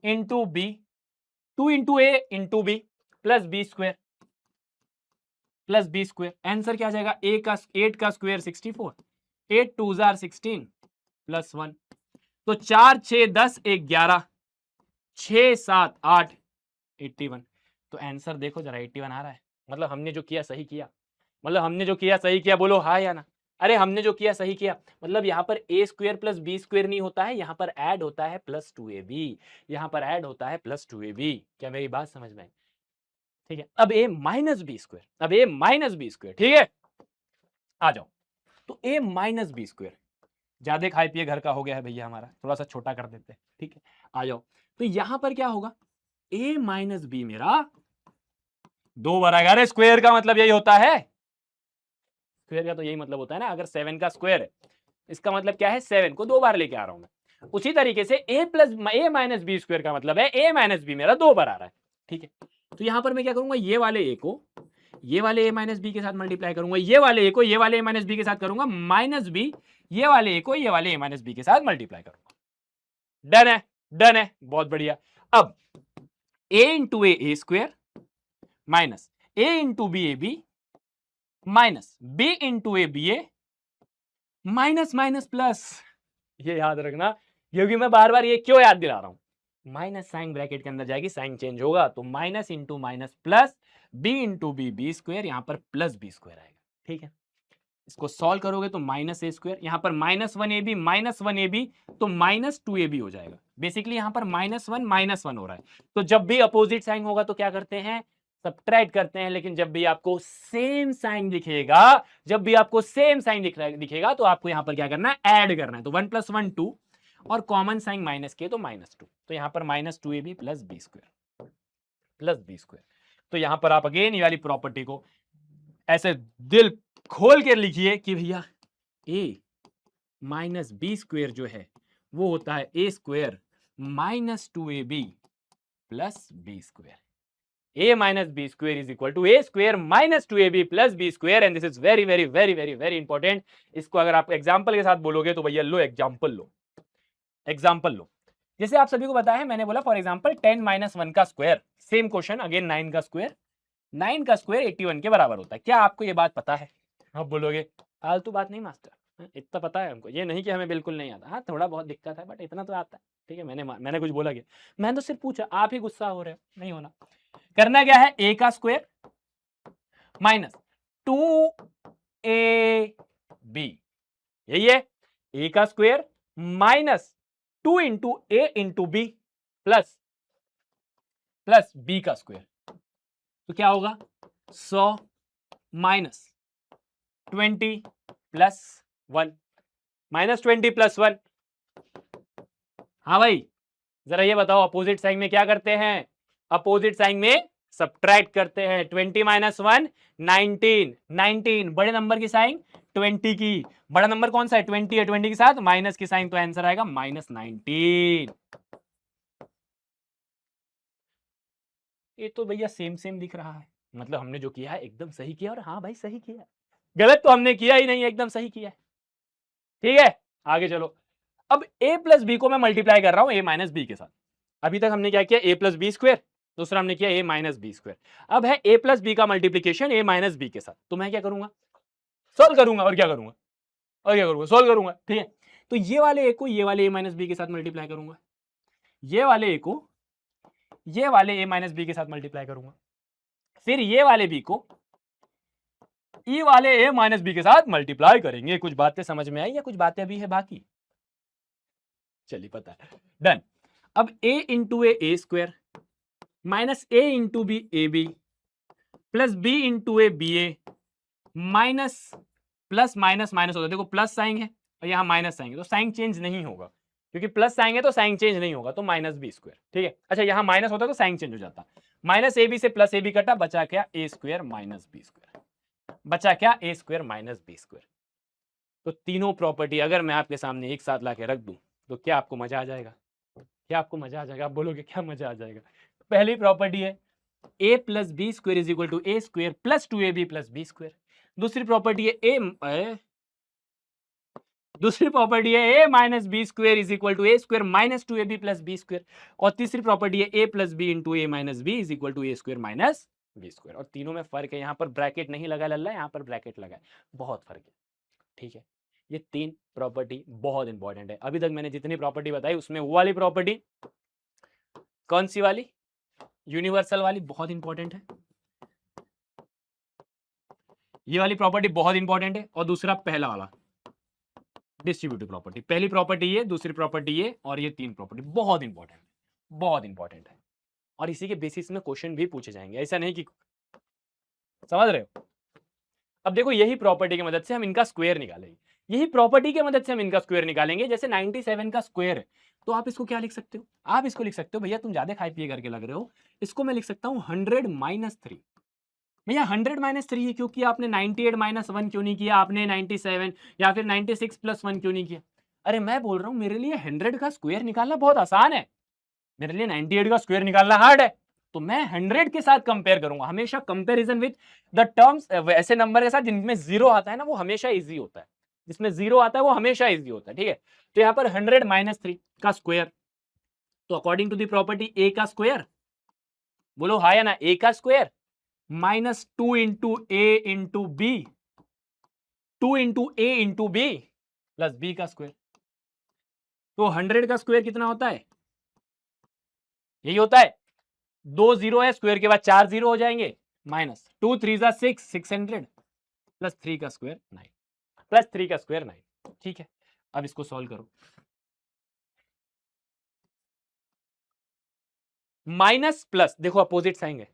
into B, 2 into A into B plus B square, answer क्या आ जाएगा, 8 का स्क्वायर 64, 8 2 जार 16 प्लस 1, तो 4 6 10 1 11, 6 7 8 81। तो आंसर देखो जरा 81 आ रहा है, मतलब हमने जो किया सही किया, मतलब हमने जो किया सही किया, बोलो हाँ या ना। अरे हमने जो किया सही किया, मतलब यहाँ पर ए स्क्वेयर प्लस बी स्क्वेयर नहीं होता है, यहाँ पर ऐड होता है प्लस 2ab, यहाँ पर ऐड होता है प्लस 2ab। क्या मेरी बात समझ में आई? ठीक है, अब a माइनस बी स्क्वेयर, अब a माइनस बी स्क्वेयर, ठीक है, आ जाओ। तो a माइनस बी स्क्वेयर, ज्यादा खाए पिए घर का हो गया है भैया हमारा, थोड़ा सा छोटा कर देते हैं, ठीक है, आ जाओ। तो यहां पर क्या होगा, a माइनस बी मेरा 2 बार आएगा। अरे स्क्वायर का मतलब यही होता है, स्क्वायर का तो यही मतलब होता है ना, अगर 7 का स्क्वायर है इसका मतलब क्या है, 7 को 2 बार लेके आ रहा हूं मैं। उसी तरीके से a माइनस बी स्क्वायर का मतलब है a माइनस बी मेरा 2 बार आ रहा है, ठीक है। तो यहां पर मैं क्या करूंगा, ये वाले a को ये वाले a माइनस बी के साथ मल्टीप्लाई करूंगा, ये वाले a को ये वाले a माइनस बी के साथ करूंगा, माइनस बी ये वाले a को ये वाले a माइनस बी के साथ मल्टीप्लाई करूंगा। डन है, डन है, बहुत बढ़िया। अब a into A square minus a into B A B minus B into A B A minus minus plus. ये याद रखना, क्योंकि मैं बार बार ये क्यों याद दिला रहा हूं, माइनस साइन ब्रैकेट के अंदर जाएगी, साइन चेंज होगा तो minus into minus plus B into B B square, यहां पर प्लस बी स्क्वायर आएगा, ठीक है। इसको सॉल्व करोगे तो माइनस ए स्क्वायर, यहां पर माइनस वन ए बी तो माइनस 2ab हो जाएगा। बेसिकली यहां पर माइनस वन हो रहा है, तो जब भी अपोजिट साइन होगा तो क्या करते हैं, सब्ट्रैक्ट करते हैं। लेकिन जब भी आपको सेम साइन दिखेगा, जब भी आपको सेम साइन दिखेगा तो आपको यहां पर क्या करना है, ऐड करना है। तो 1 + 1 2 और कॉमन साइन माइनस के तो -2, तो यहां पर -2ab प्लस बी स्क्वायर। तो यहां पर आप अगेन ये वाली प्रॉपर्टी को ऐसे दिल खोल के लिखिए कि भैया a माइनस बी स्क्वेयर जो है वो होता है a square minus 2ab plus B square. a minus b square is equal to a square minus 2ab plus b square, and this is very very very very very important। इसको अगर आप एग्जांपल के साथ बोलोगे तो भैया लो एग्जांपल लो, एग्जांपल लो। जैसे आप सभी को पता है, मैंने बोला फॉर एग्जांपल 10 - 1 का स्क्वायर, सेम क्वेश्चन अगेन 9 का स्क्वायर, 9 का स्क्वायर 81 के बराबर होता है। क्या आपको ये बात पता है? आप बोलोगे फालतू बात नहीं मास्टर, इतना पता है हमको, ये नहीं कि हमें बिल्कुल नहीं आता, हाँ थोड़ा बहुत दिक्कत है बट इतना तो आता है, ठीक है। मैंने कुछ बोला क्या, मैंने तो सिर्फ पूछा, आप ही गुस्सा हो रहे हो, नहीं होना। करना क्या है, a का स्क्वायर माइनस 2ab, यही है, a का square minus 2 into A into B plus b का स्क्वायर, तो क्या होगा 100 माइनस 20 प्लस 1, माइनस 20 प्लस 1। हाँ भाई, जरा ये बताओ अपोजिट साइन में क्या करते हैं, अपोजिट साइन में सब्ट्रैक्ट करते हैं। 20 - 1 19, 19 बड़े नंबर की साइन 20 की, बड़ा नंबर कौन सा है 20 है, 20 के साथ माइनस की साइन, तो आंसर आएगा -19। ये तो भैया सेम सेम दिख रहा है, मतलब हमने जो किया है एकदम सही किया, और हाँ भाई सही किया, गलत तो हमने किया ही नहीं, एकदम सही किया है, ठीक है। आगे चलो, अब a प्लस बी को मैं मल्टीप्लाई कर रहा हूं a माइनस बी के साथ। अभी तक हमने क्या किया, a प्लस बी स्क्वायर, दूसरा हमने किया a माइनस बी स्क्वायर। अब है a प्लस बी का मल्टीप्लीकेशन a माइनस बी के साथ, तो मैं क्या करूंगा, सोल्व करूंगा, और क्या करूंगा, सोल्व करूंगा, ठीक है। तो ये वाले a को ये वाले a माइनस बी के साथ मल्टीप्लाई करूंगा, ये वाले a को ये वाले a माइनस बी के साथ मल्टीप्लाई करूंगा, फिर ये वाले b को e वाले a माइनस बी के साथ मल्टीप्लाई करेंगे। कुछ बातें समझ में आई या कुछ बातें अभी है बाकी, चलिए पता है, डन। अब a into A square minus a into B A B plus b into A B A minus plus minus minus होता है, देखो प्लस साइन है और यहाँ माइनस साइन है, तो साइन चेंज नहीं होगा, क्योंकि प्लस साइन है तो साइन चेंज नहीं होगा, तो माइनस बी स्क्वायर, ठीक है। अच्छा यहाँ माइनस होता तो साइन चेंज हो जाता, माइनस ए बी से प्लस ए बी कटा, बचा क्या ए स्क्वायर माइनस बी स्क्वायर, बचा क्या ए स्क्वायर माइनस बी स्क्वायर। तो तीनों प्रॉपर्टी अगर मैं आपके सामने एक साथ ला के रख दूं तो क्या आपको मजा आ जाएगा, क्या आपको मजा आ जाएगा, आप बोलोगे क्या मजा आ जाएगा। पहली प्रॉपर्टी है a plus B square is equal to A square plus 2ab plus B square. दूसरी प्रॉपर्टी है a minus B square is equal to A square minus 2ab plus B square. और तीसरी प्रॉपर्टी है a plus B into A minus B is equal to A square minus B square. और तीनों में फर्क है, यहाँ पर ब्रैकेट नहीं लगा लल्ला, यहाँ पर ब्रैकेट लगा है, बहुत फर्क है, ठीक है। ये तीन प्रॉपर्टी बहुत इंपॉर्टेंट है। अभी तक मैंने जितनी प्रॉपर्टी बताई उसमें वो वाली प्रॉपर्टी कौन सी वाली, यूनिवर्सल वाली, बहुत इंपॉर्टेंट है। ये वाली प्रॉपर्टी बहुत इंपॉर्टेंट है। और दूसरा पहला वाला डिस्ट्रीब्यूटिव प्रॉपर्टी, पहली प्रॉपर्टी ये, दूसरी प्रॉपर्टी ये, और ये तीन प्रॉपर्टी बहुत इंपॉर्टेंट है, बहुत इंपॉर्टेंट है। और इसी के बेसिस में क्वेश्चन भी पूछे जाएंगे, ऐसा नहीं कि, समझ रहे हो। अब देखो यही प्रॉपर्टी की मदद से हम इनका स्क्वायर निकालेंगे, यही प्रॉपर्टी की मदद से हम इनका स्क्वायर निकालेंगे। जैसे 97 का स्क्वायर है, तो आप इसको क्या लिख सकते हो, आप इसको लिख सकते हो, भैया तुम ज्यादा खाई पिए करके लग रहे हो, इसको मैं लिख सकता हूं 100 माइनस 3। भैया 100 माइनस 3 क्यों किया आपने, 98 माइनस 1 क्यों नहीं किया आपने, 97 या फिर 96 प्लस 1 क्यों नहीं किया। अरे मैं बोल रहा हूं मेरे लिए 100 का स्क्वायर निकालना बहुत आसान है, मेरे लिए 98 का स्क्वायर निकालना हार्ड है। तो मैं 100 के साथ कंपेयर करूंगा, हमेशा कंपैरिजन विद द टर्म्स, ऐसे नंबर के साथ जिनमें जीरो आता है ना वो हमेशा इजी होता है, जिसमें जीरो आता है वो हमेशा इजी होता है, ठीक है। तो यहां पर 100 माइनस 3 का स्क्वायर, तो अकॉर्डिंग टू द प्रॉपर्टी ए का स्क्वायर, बोलो हाँ या ना, ए का square minus 2 into A into B, 2 into A into B plus B का स्क्वायर। तो 100 का स्क्वायर कितना होता है, यही होता है, 2 जीरो है, स्क्वायर के बाद 4 जीरो हो जाएंगे, माइनस 2 3 जा 6, 600 प्लस 3 का स्क्वायर 9, प्लस 3 का स्क्वायर 9, ठीक है। अब इसको सॉल्व करो, माइनस प्लस, देखो अपोजिट साइन है,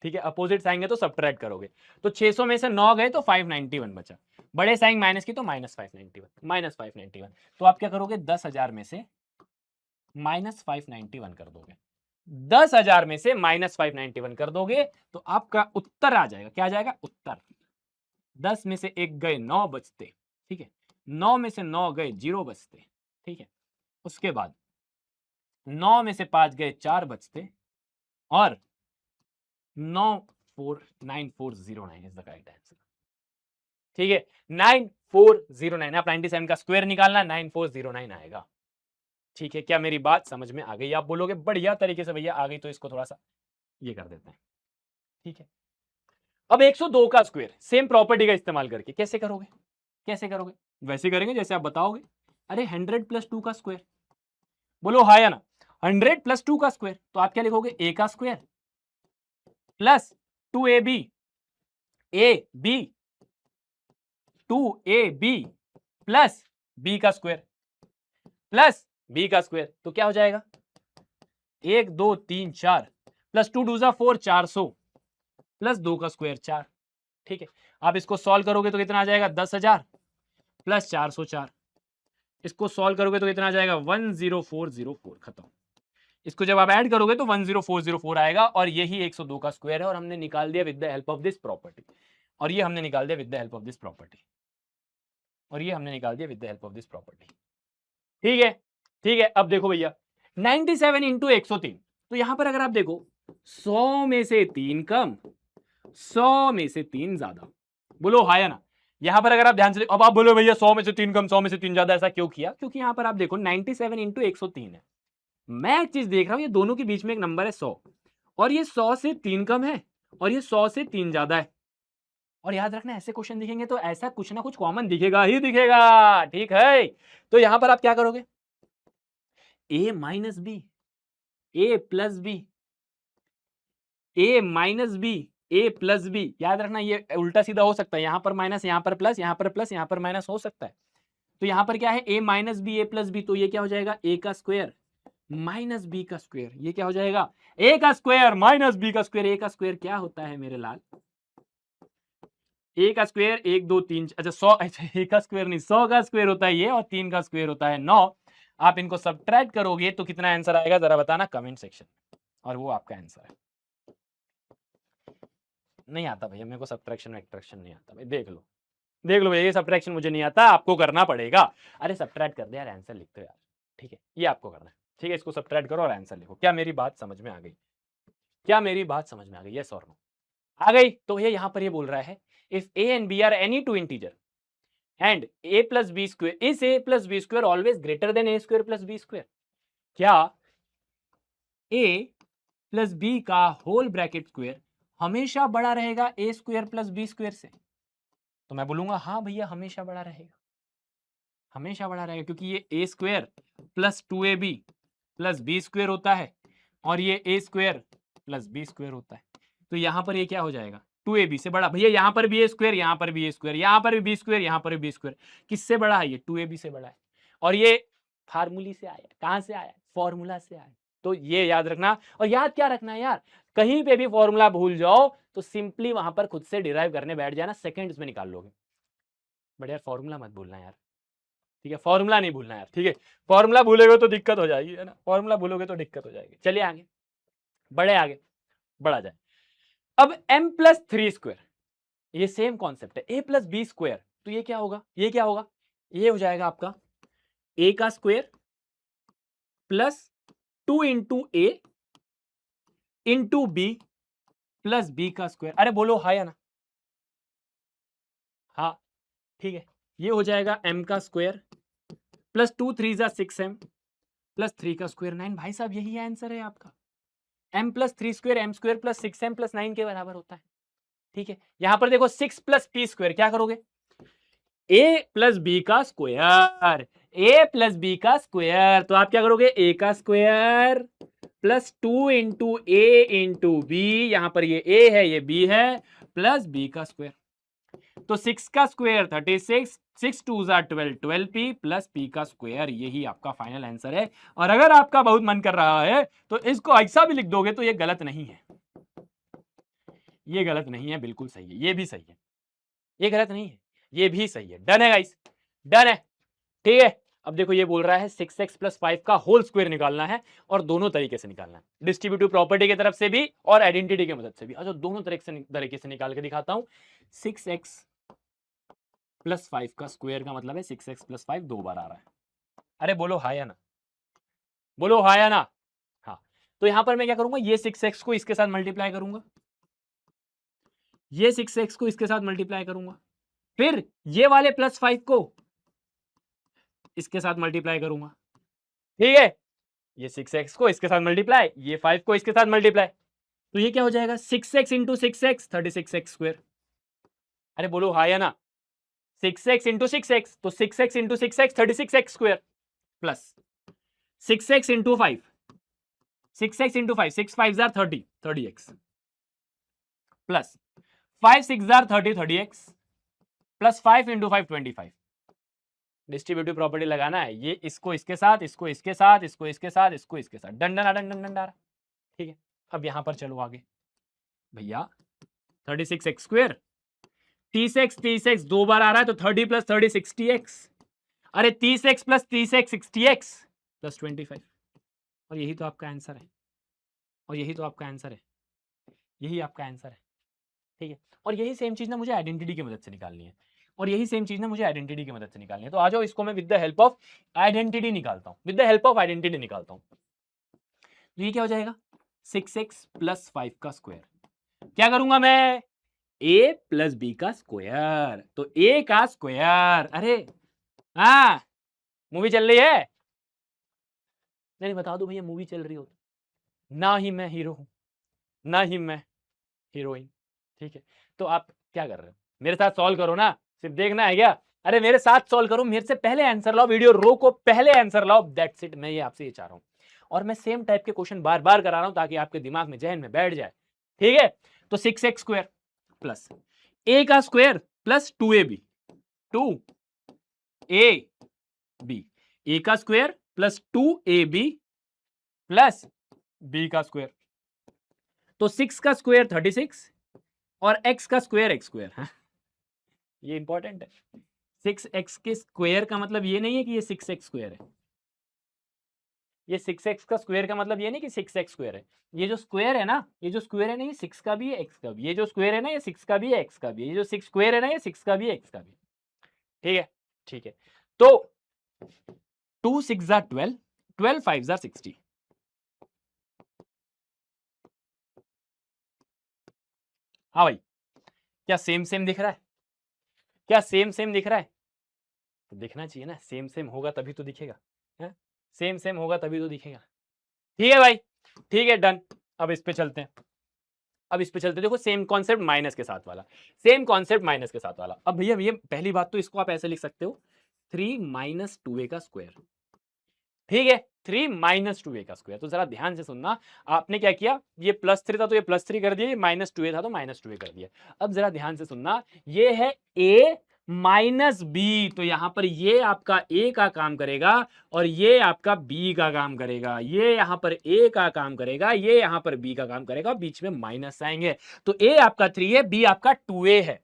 ठीक है, अपोजिट साइन है तो सब्ट्रैक्ट करोगे, तो 600 में से 9 गए तो 591 बचा, बड़े साइन माइनस की तो माइनस 591, माइनस 591। तो आप क्या करोगे, 10,000 में से माइनस 591 कर दोगे, 10,000 में से माइनस 591 कर दोगे तो आपका उत्तर आ जाएगा, क्या आ जाएगा, उत्तर। 10 में से 1 गए 9 बचते, ठीक है, 9 में से 9 गए 0 बचते, ठीक है, उसके बाद 9 में से 5 गए 4 बचते, और 949409 इज द करेक्ट आंसर, ठीक है, 9409। आप 97 का स्क्वायर निकालना, 9409 आएगा, ठीक है। क्या मेरी बात समझ में आ गई, आप बोलोगे बढ़िया तरीके से भैया आ गई, तो इसको थोड़ा सा ये कर देते हैं, ठीक है। अब 102 का स्क्वायर सेम प्रॉपर्टी का इस्तेमाल करके कैसे करोगे, कैसे करोगे, वैसे करेंगे जैसे आप बताओगे। अरे 100 प्लस 2 का स्क्वायर, बोलो हाँ या ना, 100 प्लस 2 का स्क्वायर, तो आप क्या लिखोगे, ए का square plus 2ab, A B 2ab plus B का स्क्वायर प्लस बी का स्क्वायर, तो क्या हो जाएगा, 1 2 3 4 प्लस 2 2 4, 400 प्लस 2 का स्क्वायर 4, ठीक है। आप इसको सॉल्व करोगे तो कितना आ जाएगा, 10,000 प्लस 404, इसको सॉल्व करोगे तो कितना आ जाएगा, 10404, खत्म। इसको जब आप ऐड करोगे तो 10404 आएगा, और यही 102 का स्क्वायर है, और हमने निकाल दिया with the help of this property, और ये हमने निकाल दिया with the help of this property, और ये हमने निकाल दिया with the help of this property, ठीक है, ठीक है। अब देखो भैया 97 इंटू 103, तो यहां पर अगर आप देखो 100 में से 3 कम, 100 में से 3 ज्यादा, बोलो हाँ या ना। यहां पर अगर आप ध्यान से, अब आप बोलो भैया 100 में से 3 कम 100 में से 3 ज्यादा, ऐसा क्यों किया, क्योंकि यहां पर आप देखो 97 इंटू 103 है, मैं एक चीज देख रहा हूं, ये दोनों के बीच में एक नंबर है 100, और ये 100 से 3 कम है, और ये 100 से 3 ज्यादा है। और याद रखना ऐसे क्वेश्चन दिखेंगे तो ऐसा कुछ ना कुछ कॉमन दिखेगा ही दिखेगा, ठीक है। तो यहां पर आप क्या करोगे, ए minus B, A plus B, A minus B, A plus B, याद रखना ये उल्टा सीधा हो सकता है, यहां पर माइनस, यहां पर प्लस, यहां पर प्लस, यहां पर माइनस हो सकता है। तो यहां पर क्या है, ए minus B, A plus B, तो ये क्या हो जाएगा, ए का स्क्वायर माइनस बी का स्क्वायर, ये क्या हो जाएगा, ए का स्क्वायर माइनस बी का स्क्वायर। ए का स्क्वायर क्या होता है मेरे लाल, ए का स्क्वायर 1 2 3, अच्छा 100, अच्छा ए का स्क्वायर नहीं, 100 का स्क्वायर होता है ये, और 3 का स्क्वायर होता है 9। आप इनको सब्ट्रैक्ट करोगे तो कितना आंसर आएगा, जरा बताना कमेंट सेक्शन में, और वो आपका आंसर है। नहीं आता भैया मेरे को सब्ट्रैक्शन एक्सट्रैक्शन नहीं आता भाई, देख लो, देख लो भैया, ये सब्ट्रैक्शन मुझे नहीं आता, आपको करना पड़ेगा। अरे सब्ट्रैक्ट कर दे यार, आंसर लिख दो यार, ठीक है, ये आपको करना है, ठीक है। इसको सब्ट्रैक्ट करो और आंसर लिखो। क्या मेरी बात समझ में आ गई, क्या मेरी बात समझ में आ गई, यस और नो आ गई। तो ये यहां पर ये बोल रहा है, if A and B are any two integer and a plus B square, is a plus B square always greater than a square plus B square, क्या a प्लस बी का होल ब्रैकेट स्क्वायर हमेशा बड़ा रहेगा a square plus B square से। तो मैं बोलूंगा हाँ भैया हमेशा बड़ा रहेगा, हमेशा बड़ा रहेगा, क्योंकि ये a square plus 2ab plus B square होता है, और ये a square plus B square होता है। तो यहां पर ये क्या हो जाएगा, 2ab से बड़ा। भैया यहाँ पर भी a स्क्वायर, यहाँ पर भी a स्क्वायर, यहाँ पर भी b स्क्वायर, यहाँ पर भी b स्क्वायर, किससे बड़ा है? ये 2ab से बड़ा है। और ये फार्मूले से आया, कहां से आया? फॉर्मूला से आया। तो ये याद रखना। और याद क्या रखना है यार, कहीं पे भी फॉर्मूला भूल जाओ तो सिंपली वहां पर खुद से डिराइव करने बैठ जाना, सेकंड्स में निकाल लोगे। बट यार फॉर्मूला मत भूलना यार, ठीक है? फॉर्मूला नहीं भूलना यार, ठीक है? फॉर्मूला भूलोगे तो दिक्कत हो जाएगी, है ना? फॉर्मूला भूलोगे तो दिक्कत हो जाएगी। चलिए आगे बढ़े, आगे बढ़ा जाए। अब m+3², ये सेम कॉन्सेप्ट है, a+b²। तो ये क्या होगा? ये क्या होगा? ये हो जाएगा आपका a का square plus 2 into a into b plus b का स्क्वायर। अरे बोलो हाँ या ना? हाँ, ठीक है। ये हो जाएगा m का स्क्वायर प्लस 2 3 जा 6m प्लस 3 का स्क्वायर 9। भाई साहब यही आंसर है आपका। m+3² m² plus 6m plus 9 के बराबर होता है, ठीक है? यहां पर देखो 6 प्लस p², क्या करोगे? a प्लस बी का स्क्वायर, a प्लस बी का स्क्वायर। तो आप क्या करोगे? a का square plus 2 into a into B, यहां पर ये a है ये b है, प्लस b का स्क्वायर। तो 6 का स्क्वायर 36, 6 2 जा 12, 12p प्लस p का स्क्वायर। यही आपका फाइनल आंसर है। और अगर आपका बहुत मन कर रहा है तो इसको ऐसा भी लिख दोगे तो ये गलत नहीं है, ये गलत नहीं है, बिल्कुल सही है, ये भी सही है, ये गलत नहीं है, ये भी सही है। डन है गाइस, डन है, ठीक है? अब देखो ये बोल रहा है 6x प्लस 5 का होल स्क्वायर निकालना है, और दोनों तरीके से निकालना है, डिस्ट्रीब्यूटिव प्रॉपर्टी की तरफ से भी और आइडेंटिटी की मदद से भी। अच्छा दोनों तरीके से निकाल के दिखाता हूं। 6x प्लस 5 का स्क्वायर का मतलब है 6x प्लस 5 दो बार आ रहा है। अरे बोलो हाँ या ना? बोलो हाँ या ना? हाँ। तो यहां पर मैं क्या करूंगा? ये 6x को इसके साथ मल्टीप्लाई करूंगा, ये 6x को इसके साथ मल्टीप्लाई करूंगा, फिर ये वाले प्लस 5 को इसके साथ मल्टीप्लाई करूंगा, ठीक है? ये 6x को इसके साथ मल्टीप्लाई, ये 5 को इसके साथ मल्टीप्लाई। तो ये क्या हो जाएगा? 6x into 6x 36x²। अरे बोलो हाँ या ना? 6x इंटू 6x, तो 6x into 6x 36x² plus 6x into 5, 6x into 5, 6 5 jar 30, 30x plus 5 6 jar 30, 30x plus 5 into 5 25। Distributive property लगाना है, ये इसको इसके साथ, इसको इसके साथ, इसको इसके साथ, इसको इसके साथ, done done done done done, ठीक है? अब यहां पर चलो आगे भैया, 36x², 30x दो बार आ रहा है तो 30 प्लस 30 60x। अरे 30x plus 30x 60x plus 25। और यही तो आपका आंसर है, और यही तो आपका आंसर है, यही आपका आंसर है, ठीक है? और यही सेम चीज ना मुझे आइडेंटिटी की मदद से निकालनी है, और यही सेम चीज ना मुझे आइडेंटिटी की मदद से निकालनी है। तो आ जाओ, इसको मैं with the help of identity निकालता हूं, with the help of identity निकालता हूं। तो ये क्या हो जाएगा? 6x प्लस 5 का स्क्वायर, क्या करूंगा मैं? a प्लस बी का स्क्वायर, तो a का स्क्वायर। अरे हाँ, मूवी चल रही है? नहीं बता दो भैया, मूवी चल रही हो ना, ही मैं हीरो हूं ना ही मैं हीरोइन, ठीक है? तो आप क्या कर रहे हो? मेरे साथ सॉल्व करो ना, सिर्फ देखना है क्या? अरे मेरे साथ सॉल्व करो, मेरे से पहले आंसर लाओ, वीडियो रोको, पहले आंसर लाओ, दैट्स इट। मैं ये आपसे ये चाह रहा हूं, और मैं सेम टाइप के क्वेश्चन बार बार करा रहा हूं ताकि आपके दिमाग में, जहन में बैठ जाए, ठीक है? तो 6x² प्लस a का square plus 2ab, 2ab, a का square plus 2ab plus b का स्क्वायर। तो 6 का स्क्वायर 36 और x का स्क्वायर x²। ये इंपॉर्टेंट है। 6x के स्क्वायर का मतलब ये नहीं है कि ये 6x² है, ये 6x का स्क्वायर का मतलब ये नहीं कि 6x² है। ये जो स्क्वायर है ना, ये जो स्क्वायर है ना, ये 6 का भी है, x का भी। ये जो स्क्वायर है ना, ये 6 का भी है, x का भी। ये जो 6 स्क्वायर है ना, ये 6 का भी है, x का भी। ठीक है, ठीक है। तो 2 6 जा 12, 12 5 जा 60। हाँ भाई, क्या सेम सेम दिख रहा है? क्या सेम सेम दिख रहा है? तो दिखना चाहिए ना, सेम सेम होगा तभी तो दिखेगा, है? सेम सेम होगा तभी तो दिखेगा। ठीक है भाई, ठीक है, डन। अब इस पे चलते हैं, अब इस पे चलते हैं। देखो सेम कॉन्सेप्ट माइनस के साथ वाला, सेम कॉन्सेप्ट माइनस के साथ वाला। अब भैया ये पहली बात तो इसको आप ऐसे लिख सकते हो, 3 - 2a का स्क्वायर, ठीक है? 3 माइनस 2a का स्क्वायर। तो जरा ध्यान से सुनना, आपने क्या किया, ये +3 था तो ये +3 कर दिया, ये -2a था तो -2a कर दिया। अब जरा ध्यान से सुनना, ये है a माइनस बी, तो यहां पर ये आपका a का काम करेगा और ये आपका b का काम करेगा। ये यहां पर a का काम करेगा, ये यहां पर b का काम करेगा, बीच में माइनस आएंगे। तो a आपका 3 है, b आपका 2a है।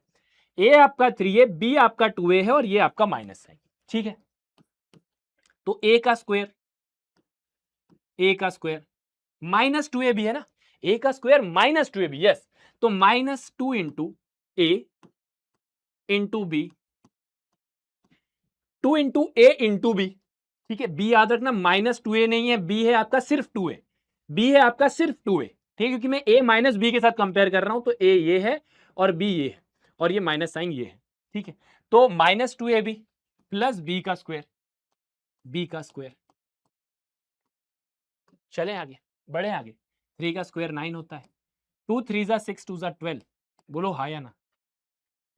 a आपका 3 है, b आपका 2a है और ये आपका माइनस है। ठीक है, तो a का स्क्वायर, a का स्क्वायर -2a भी है ना, a का स्क्वायर -2a भी, यस। तो -2 into a into B, 2 into a into B. ठीक है, b याद रखना, -2a नहीं है, b है आपका सिर्फ 2a, b है आपका सिर्फ 2a। ठीक है, क्योंकि मैं a माइनस बी के साथ कंपेयर कर रहा हूं, तो a ये है और b ये है और ये माइनस साइन ये है। ठीक है, तो -2ab प्लस b का स्क्वायर, b का स्क्वायर। चलें आगे, बढ़े आगे। 3 का स्क्वायर 9 होता है, 2 3 जा 6 2 जा 12, बोलो हाँ या ना।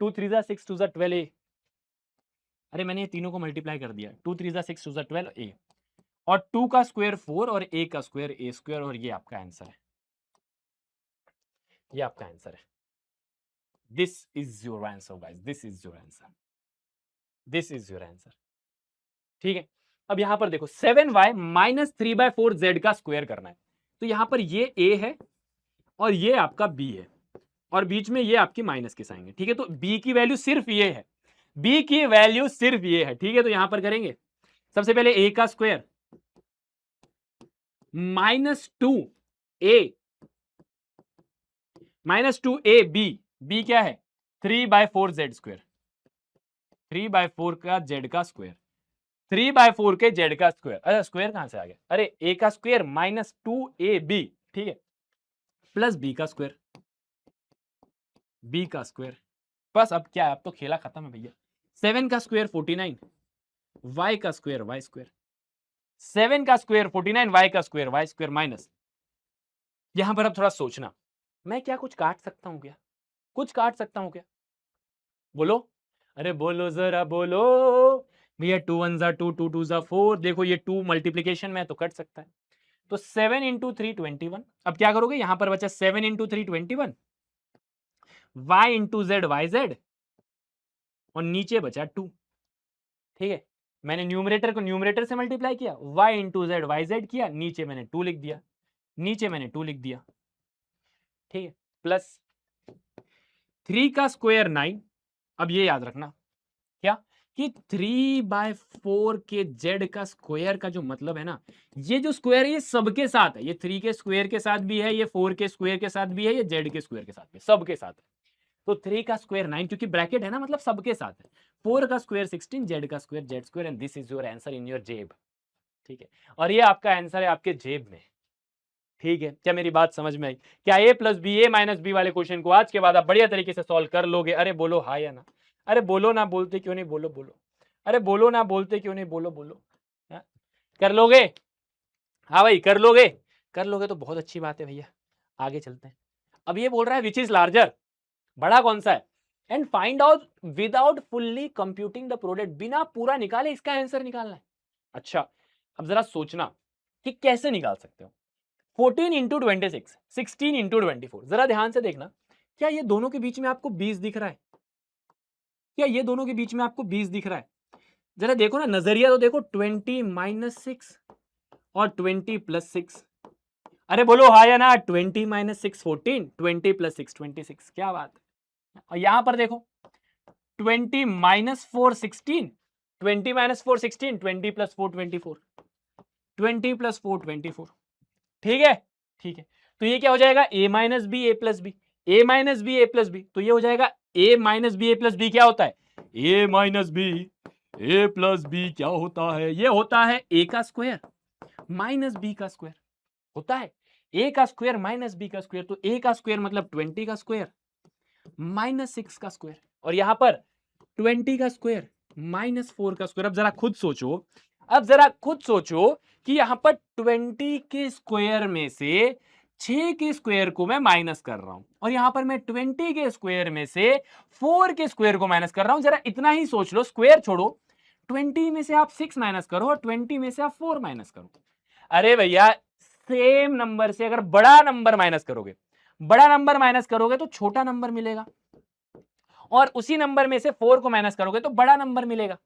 2 3 जा 6 2 जा 12a, अरे मैंने ये तीनों को मल्टीप्लाई कर दिया, 2 3 जा 6 2 जा 12a, और 2 का स्क्वायर 4 और a का स्क्वायर a स्क्वायर, और ये आपका आंसर है, ये आपका आंसर है। This is your answer guys, this is your answer, this is your answer. ठीक है, अब यहां पर देखो 7y माइनस 3/4 z का स्क्वायर करना है। तो यहां पर ये a है और ये आपका b है और बीच में ये आपकी माइनस के साइन है। ठीक है, तो b की वैल्यू सिर्फ ये है, b की वैल्यू सिर्फ ये है। ठीक है, तो यहां पर करेंगे सबसे पहले a का स्क्वायर -2a -2ab, क्या है 3/4 z स्क्वायर, 3/4 का z का स्क्वायर, 3/4 के z का स्क्वायर। अच्छा, स्क्वायर कहां से आ गया, अरे a का स्क्वायर -2ab, ठीक है, प्लस b का स्क्वायर, b का स्क्वायर। बस अब क्या है, अब तो खेला खत्म है भैया। 7 का स्क्वायर 49, y का स्क्वायर y स्क्वायर, 7 का स्क्वायर 49, y का स्क्वायर y स्क्वायर माइनस। यहां पर अब थोड़ा सोचना, मैं क्या कुछ काट सकता हूं क्या, कुछ काट सकता हूं क्या, बोलो, अरे बोलो जरा बोलो भैया। 2 1 जा 2, 2 2 जा 4, देखो ये 2 मल्टीप्लीकेशन में तो कट सकता है। तो 7 इंटू 3 21। अब क्या करोगे, यहां पर बचा 7 into 3 21, y into Z Y Z, और नीचे बचा 2। ठीक है, मैंने न्यूमरेटर को न्यूमरेटर से मल्टीप्लाई किया, y into Z Y Z किया, नीचे मैंने 2 लिख दिया, नीचे मैंने 2 लिख दिया। ठीक है, प्लस 3 का स्क्वायर 9। अब ये याद रखना क्या, कि 3/4 के z का स्क्वायर का जो मतलब है ना, ये जो स्क्वायर है ये सबके साथ है, ये 3 के स्क्वायर के साथ भी है, ये 4 के स्क्वायर के साथ भी है, ये z के स्क्वायर के साथ भी, सबके साथ है। तो 3 का स्क्वायर 9, क्योंकि ब्रैकेट है ना, मतलब सबके साथ है। 4 का स्क्वायर 16, z का square z square, and this is your answer in your जेब। ठीक है, और ये आपका आंसर है आपके जेब में। ठीक है, क्या मेरी बात समझ में आई? क्या a plus B, A minus B वाले क्वेश्चन को आज के बाद आप बढ़िया तरीके से सॉल्व कर लोगे? अरे बोलो हाँ या ना, अरे बोलो ना, बोलते क्यों नहीं, बोलो बोलो, अरे बोलो ना, बोलते क्यों नहीं, बोलो बोलो। हाँ? कर लोगे? हाँ भाई कर लोगे, कर लोगे तो बहुत अच्छी बात है भैया, आगे चलते हैं। अब ये बोल रहा है विच इज लार्जर, बड़ा कौन सा है, and find out without fully computing the product, बिना पूरा निकाले इसका आंसर निकालना है। अच्छा, अब जरा सोचना कि कैसे निकाल सकते हो। 14 इंटू 26, 16 इंटू 24, जरा ध्यान से देखना, क्या ये दोनों के बीच में आपको 20 दिख रहा है, क्या ये दोनों के बीच में आपको 20 दिख रहा है? जरा देखो ना, नजरिया तो देखो, 20 माइनस 6 और 20 प्लस 6, अरे बोलो हाँ या ना, 20 माइनस 6 14, 20 प्लस 6 26, क्या बात है। और यहां पर देखो 20 माइनस 4 16, 20 माइनस 4 16, 20 प्लस 4 24, 20 प्लस 4 24। ठीक है, ठीक है, तो ये क्या हो जाएगा, a minus B A plus B, A minus B A plus B, तो ये हो जाएगा a minus B A plus B क्या होता है, a minus B A plus B क्या होता है, ये होता है a का स्क्वायर माइनस b का स्क्वायर, होता है a का स्क्वायर माइनस b का स्क्वायर। तो a का स्क्वायर मतलब 20 का स्क्वायर माइनस 6 का स्क्वायर, और यहां पर 20 का स्क्वायर माइनस 4 का स्क्वायर। अब जरा खुद सोचो, अब जरा खुद सोचो कि यहां पर 20 के स्क्वायर में से 6 के स्क्वायर को मैं माइनस कर रहा हूं, और यहां पर मैं 20 के स्क्वायर में से 4 के स्क्वायर को माइनस कर रहा हूं। जरा इतना ही सोच लो, स्क्वायर छोड़ो, 20 में से आप 6 माइनस करो और 20 में से आप 4 माइनस करो, अरे भैया सेम नंबर से अगर बड़ा नंबर माइनस करोगे, बड़ा नंबर माइनस करोगे तो छोटा नंबर मिलेगा, और उसी नंबर में से 4 को माइनस करोगे तो बड़ा नंबर मिलेगा।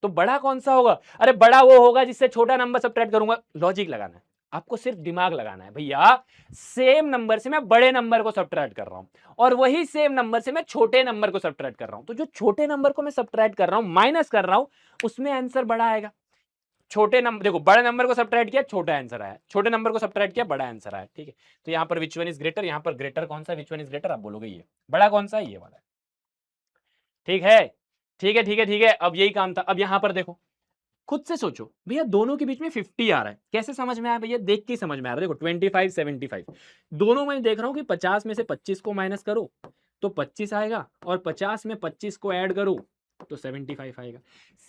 तो बड़ा कौन सा होगा? अरे बड़ा वो होगा जिससे छोटा नंबर सब्ट्रैक्ट करूंगा। लॉजिक लगाना है आपको, सिर्फ दिमाग लगाना है भैया। सेम नंबर से मैं बड़े नंबर को सब्ट्रैक्ट कर रहा हूं और वही सेम नंबर से मैं छोटे नंबर को सब्ट्रैक्ट कर रहा हूं, तो जो छोटे नंबर को मैं सब्ट्रैक्ट कर रहा हूं, माइनस कर रहा हूं, उसमें आंसर बड़ा आएगा। छोटे नंबर देखो, बड़े नंबर को सब्ट्रैक्ट किया छोटा आंसर आया, छोटे नंबर को सब्ट्रैक्ट किया बड़ा आंसर आया। ठीक है, तो यहां पर विच वन इज ग्रेटर, यहां पर ग्रेटर कौन सा, विच वन इज ग्रेटर, आप बोलोगे ये बड़ा कौन सा, ये वाला। ठीक है, ठीक है, ठीक है, ठीक है। अब यही काम था। अब यहां पर देखो, खुद से सोचो भैया, दोनों के बीच में 50 आ रहा है, कैसे समझ में आया भैया? देख के समझ में आ रहा है। देखो 25 75 दोनों में देख रहा हूं कि 50 में से 25 को माइनस करो तो 25 आएगा, और 50 में 25 को ऐड करो तो 75 आएगा।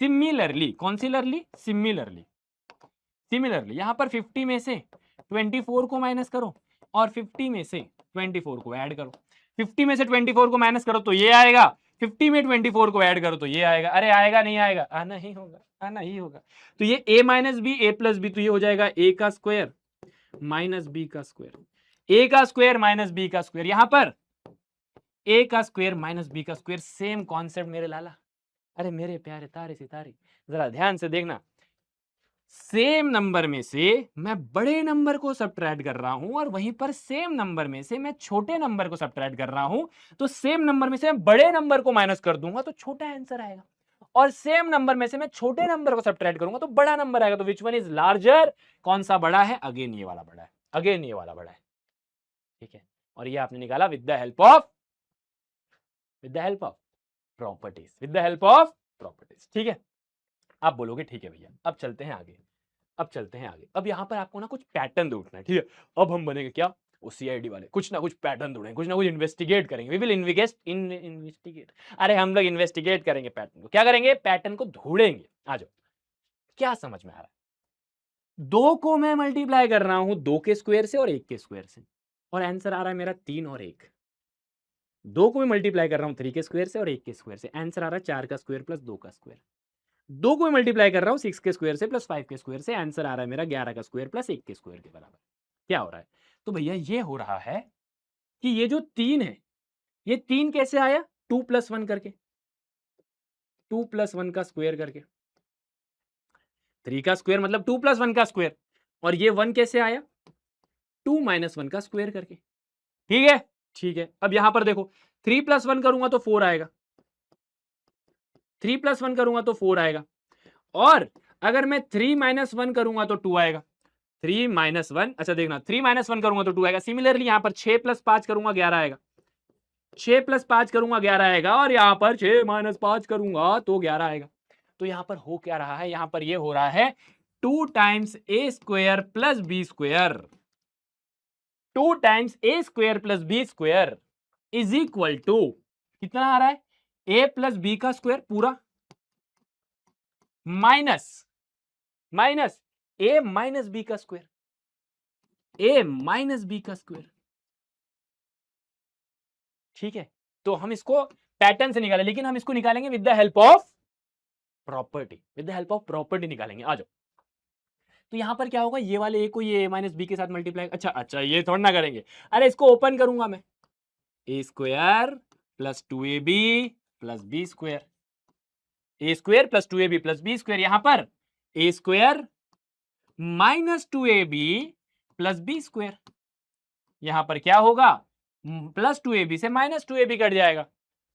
सिमिलरली, कौन सिमिलरली? सिमिलरली, सिमिलरली यहां पर 50 में से 24 को माइनस करो और 50 में से 24 को ऐड करो। 50 में से 24 को माइनस करो तो ये आएगा, 50 में 24 को ऐड करो तो ये आएगा। अरे आएगा नहीं आएगा? आना ही होगा, आना ही होगा। तो ये a minus B, A plus B, तो ये हो जाएगा a का स्क्वायर माइनस बी का स्क्वायर, a का स्क्वायर माइनस बी का स्क्वायर। यहां पर a का स्क्वायर माइनस बी का स्क्वायर, सेम कॉन्सेप्ट मेरे लाला। अरे मेरे प्यारे तारे सितारे, जरा ध्यान से देखना। सेम नंबर में से मैं बड़े नंबर को सब्ट्रैक्ट कर रहा हूं और वहीं पर सेम नंबर में से मैं छोटे नंबर को सब्ट्रैक्ट कर रहा हूं, तो सेम नंबर में से मैं बड़े नंबर को माइनस कर दूंगा तो छोटा आंसर आएगा, और सेम नंबर में से मैं छोटे नंबर को सब्ट्रैक्ट करूंगा तो बड़ा नंबर आएगा। तो विच वन इज लार्जर? कौन सा बड़ा है? अगेन ये वाला बड़ा है, अगेन ये वाला बड़ा है। ठीक है, और ये आपने निकाला with the help of, with the help of properties, with the help of properties. ठीक है, आप बोलोगे ठीक है भैया, अब चलते हैं आगे, अब चलते हैं आगे। अब यहां पर आपको ना कुछ पैटर्न ढूंढना है। ठीक है, अब हम बनेंगे क्या, वो सीआईडी वाले, कुछ ना कुछ पैटर्न ढूंढेंगे, कुछ ना कुछ इन्वेस्टिगेट करेंगे। वी विल इन्वेस्टिगेट, अरे हम लोग इन्वेस्टिगेट करेंगे पैटर्न को। क्या करेंगे? पैटर्न को ढूंढेंगे। आ जाओ, क्या समझ में आ रहा है? दो को मैं मल्टीप्लाई कर रहा हूं 2 के स्क्वायर से और 1 के स्क्वायर से, और आंसर आ रहा है मेरा 3 और 1। दो को मैं मल्टीप्लाई कर रहा हूं 3 के स्क्वायर से और 1 के स्क्वायर से, आंसर आ रहा है 4 का स्क्वायर प्लस 2 का स्क्वायर। दो को मल्टीप्लाई कर रहा हूं 6 के स्क्वायर से प्लस 5 के स्क्वायर से, आंसर आ रहा है मेरा 11 का स्क्वायर प्लस 1 के स्क्वायर के बराबर। क्या हो रहा है? तो भैया ये हो रहा है कि ये जो 3 है, ये 3 कैसे आया? 2 प्लस 1 करके, 2 प्लस 1 का स्क्वायर करके। 3 का स्क्वायर मतलब 2 प्लस 1 का स्क्वायर, और ये 1 कैसे आया? 2 माइनस 1 का स्क्वायर करके। ठीक है, ठीक है। अब यहां पर देखो, 3 प्लस 1 करूंगा तो 4 आएगा, 3 प्लस 1 करूंगा तो 4 आएगा, और अगर मैं 3 माइनस 1 करूंगा तो 2 आएगा। 3 माइनस 1, अच्छा देखना, 3 माइनस 1 करूंगा तो 2 आएगा। सिमिलरली यहां पर 6 प्लस 5 करूंगा 11 आएगा, 6 प्लस 5 करूंगा 11 आएगा, और यहां पर 6 माइनस 5 करूंगा तो 11 आएगा। तो यहां पर हो क्या रहा है? यहां पर ये हो रहा है 2 times A square plus B square, 2 times A square plus B square is equal to कितना आ रहा है? ए प्लस बी का स्क्वायर पूरा minus minus A minus B का स्क्वायर, ए माइनस बी का स्क्वायर। ठीक है, तो हम इसको पैटर्न से निकालें, लेकिन हम इसको निकालेंगे with the help of property, with the help of property निकालेंगे। आ जाओ, तो यहां पर क्या होगा? ये वाले ए को ये ए माइनस बी के साथ मल्टीप्लाई, अच्छा अच्छा ये थोड़ा ना करेंगे, अरे इसको ओपन करूंगा मैं, A square plus 2ab plus B square, A square plus 2ab plus B square. यहां पर A square minus 2ab plus B square, यहां पर क्या होगा? प्लस 2ab से माइनस 2ab कट जाएगा,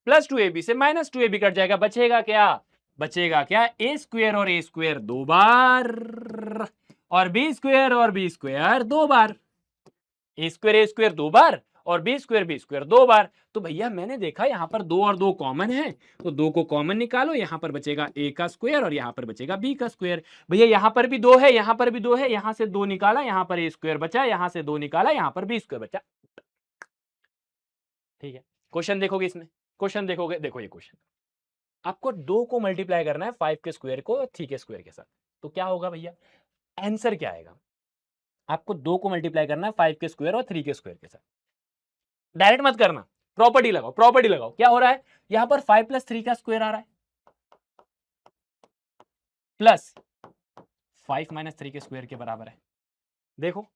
प्लस 2ab से माइनस 2ab कट जाएगा, बचेगा क्या? बचेगा क्या? ए स्क्वायर और ए स्क्वायर 2 बार, और बी स्क्वायर और बी स्क्वायर 2 बार, ए स्क्वायर 2 बार और बी स्क्वायर 2 बार। तो भैया मैंने देखा यहां पर 2 और 2 कॉमन है, तो 2 को कॉमन निकालो, यहां पर बचेगा ए का स्क्वायर और यहां पर बचेगा बी का स्क्वायर। भैया यहां पर भी 2 है, यहां पर भी 2 है, यहां से 2 निकाला, यहां पर ए स्क्वायर बचा, यहां से 2 निकाला, यहां पर बी स्क्वायर बचा। ठीक है, क्वेश्चन देखोगे इसमें, क्वेश्चन देखोगे, देखो ये क्वेश्चन, आपको 2 को मल्टीप्लाई करना है 5 के स्क्वायर को 3 के स्क्वायर के साथ, तो क्या होगा भैया? आंसर क्या आएगा? आपको 2 को मल्टीप्लाई करना है 5 के स्क्वायर और 3 के स्क्वायर के साथ। डायरेक्ट मत करना, प्रॉपर्टी लगाओ, प्रॉपर्टी लगाओ। क्या हो रहा है? यहां पर 5 प्लस 3 का स्क्वायर आ रहा है, प्लस 5 माइनस 3 के स्क्वायर के बराबर है। देखो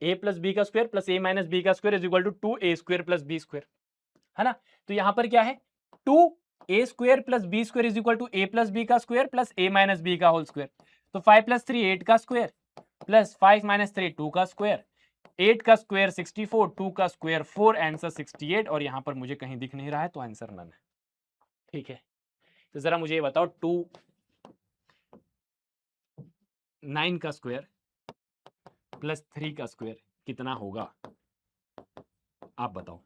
a प्लस बी का square plus a minus B का square is equal to 2a square plus B square, है ना। तो यहां पर क्या है, 2a square plus B square is equal to a plus B का square plus a minus B का होल स्क्वायर। तो 5 प्लस 3 8 का स्क्वायर प्लस 5 माइनस 3 2 का स्क्वायर, 8 का स्क्वायर 64, 2 का स्क्वायर 4, आंसर 68। और यहां पर मुझे कहीं दिख नहीं रहा है तो आंसर नन है। ठीक है, तो जरा मुझे ये बताओ 2 9 का स्क्वायर प्लस 3 का स्क्वायर कितना होगा, आप बताओ।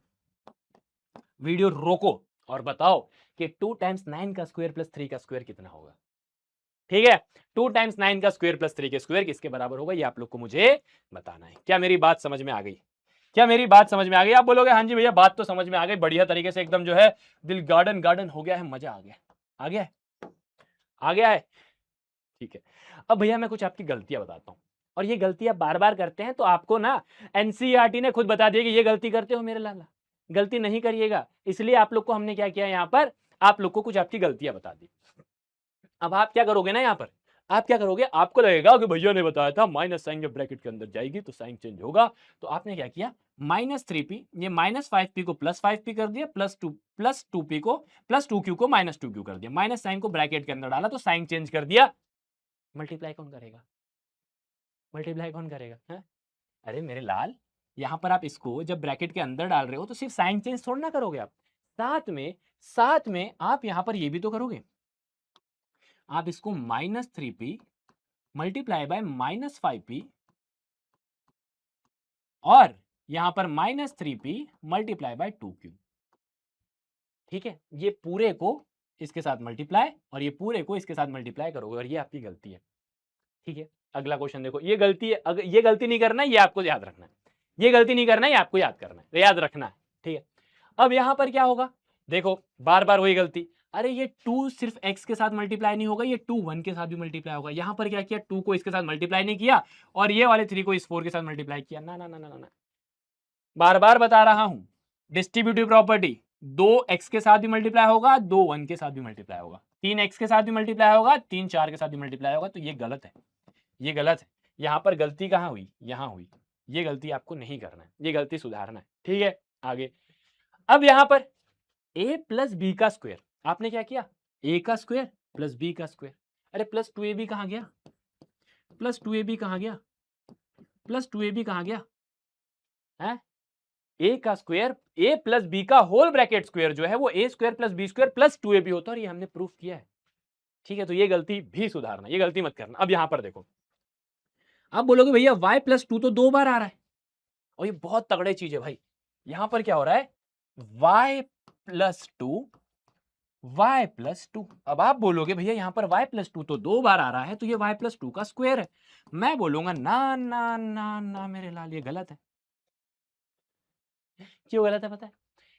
वीडियो रोको और बताओ कि 2 टाइम्स 9 का स्क्वायर प्लस 3 का स्क्वायर कितना होगा। ठीक है, 2 टाइम्स 9 का स्क्वायर प्लस 3 के स्क्वायर किसके बराबर होगा, ये आप लोग को मुझे बताना है। क्या मेरी बात समझ में आ गई? क्या मेरी बात समझ में आ गई? आप बोलोगे हाँ जी भैया बात तो समझ में आ गई, बढ़िया तरीके से एकदम जो है दिल गार्डन गार्डन हो गया है, मजा आ गया, आ गया है, आ गया है। ठीक है, अब भैया मैं कुछ आपकी गलतियां बताता हूं, और ये गलती आप बार बार करते हैं तो आपको ना एनसीईआरटी ने खुद बता दिया कि ये गलती करते हो मेरे लाला, गलती नहीं करिएगा। इसलिए आप लोग को हमने क्या किया, यहां पर आप लोग को कुछ आपकी गलतियां बता दी। अब आप क्या करोगे ना, यहां पर आप क्या करोगे, आपको लगेगा कि भैया ने बताया था माइनस साइन जब ब्रैकेट के अंदर जाएगी तो साइन चेंज होगा। तो आपने क्या किया, -3p, ये -5p को +5p कर दिया, +2p को +2q को -2q कर दिया, माइनस साइन को ब्रैकेट के अंदर डाला तो साइन चेंज कर दिया। मल्टीप्लाई कौन करेगा, मल्टीप्लाई कौन करेगा है? अरे मेरे लाल, यहां पर आप इसको जब ब्रैकेट के अंदर डाल रहे हो तो सिर्फ साइन चेंज थोड़ा ना करोगे आप, साथ में आप यहां पर ये भी तो करोगे। आप इसको -3p मल्टीप्लाई बाय -5p और यहां पर -3p मल्टीप्लाई बाय 2q। ठीक है, ये पूरे को इसके साथ मल्टीप्लाई और ये पूरे को इसके साथ मल्टीप्लाई करोगे, और ये आपकी गलती है। ठीक है, अगला क्वेश्चन देखो, ये गलती है, अगर ये गलती नहीं करना है, ये आपको याद रखना है, ये गलती नहीं करना है, ये आपको याद करना है, याद रखना है। ठीक है, अब यहां पर क्या होगा, देखो बार बार वही गलती, अरे ये 2 सिर्फ x के साथ मल्टीप्लाई नहीं होगा, ये 2 1 के साथ भी मल्टीप्लाई होगा। यहां पर क्या किया, 2 को इसके साथ मल्टीप्लाई नहीं किया और ये वाले 3 को इस 4 के साथ मल्टीप्लाई किया। ना ना ना ना ना, बार बार बता रहा हूं, डिस्ट्रीब्यूटिव प्रॉपर्टी, 2 x के साथ भी मल्टीप्लाई होगा, 2 1 के साथ भी मल्टीप्लाई होगा, 3 x के साथ भी मल्टीप्लाई होगा, 3 4 के साथ भी मल्टीप्लाई होगा। तो ये गलत है, ये गलत है। यहां पर गलती कहां हुई, यहां हुई। ये गलती आपको नहीं करना है, ये गलती सुधारना है। ठीक है, आगे, अब यहां पर a प्लस बी का स्क्वायर, आपने क्या किया, a का स्क्वायर प्लस b का स्क्वायर। अरे प्लस 2ab कहां गया, प्लस 2ab कहां गया, प्लस 2ab कहां गया है? a का स्क्वायर, a प्लस बी का होल ब्रैकेट स्क्वायर जो है वो a square plus B square plus 2ab होता है, और ये हमने प्रूफ किया है। ठीक है, तो ये गलती भी सुधारना, ये गलती मत करना। अब यहां पर देखो, आप बोलोगे भैया y प्लस 2 तो 2 बार आ रहा है, और ये बहुत तगड़े चीज है भाई। यहां पर क्या हो रहा है, y प्लस 2, y प्लस 2। अब आप बोलोगे भैया यहां पर y प्लस 2 तो 2 बार आ रहा है, तो ये y प्लस 2 का स्क्वायर है। मैं बोलूंगा ना ना ना ना मेरे लाल, ये गलत है। क्यों गलत है पता है,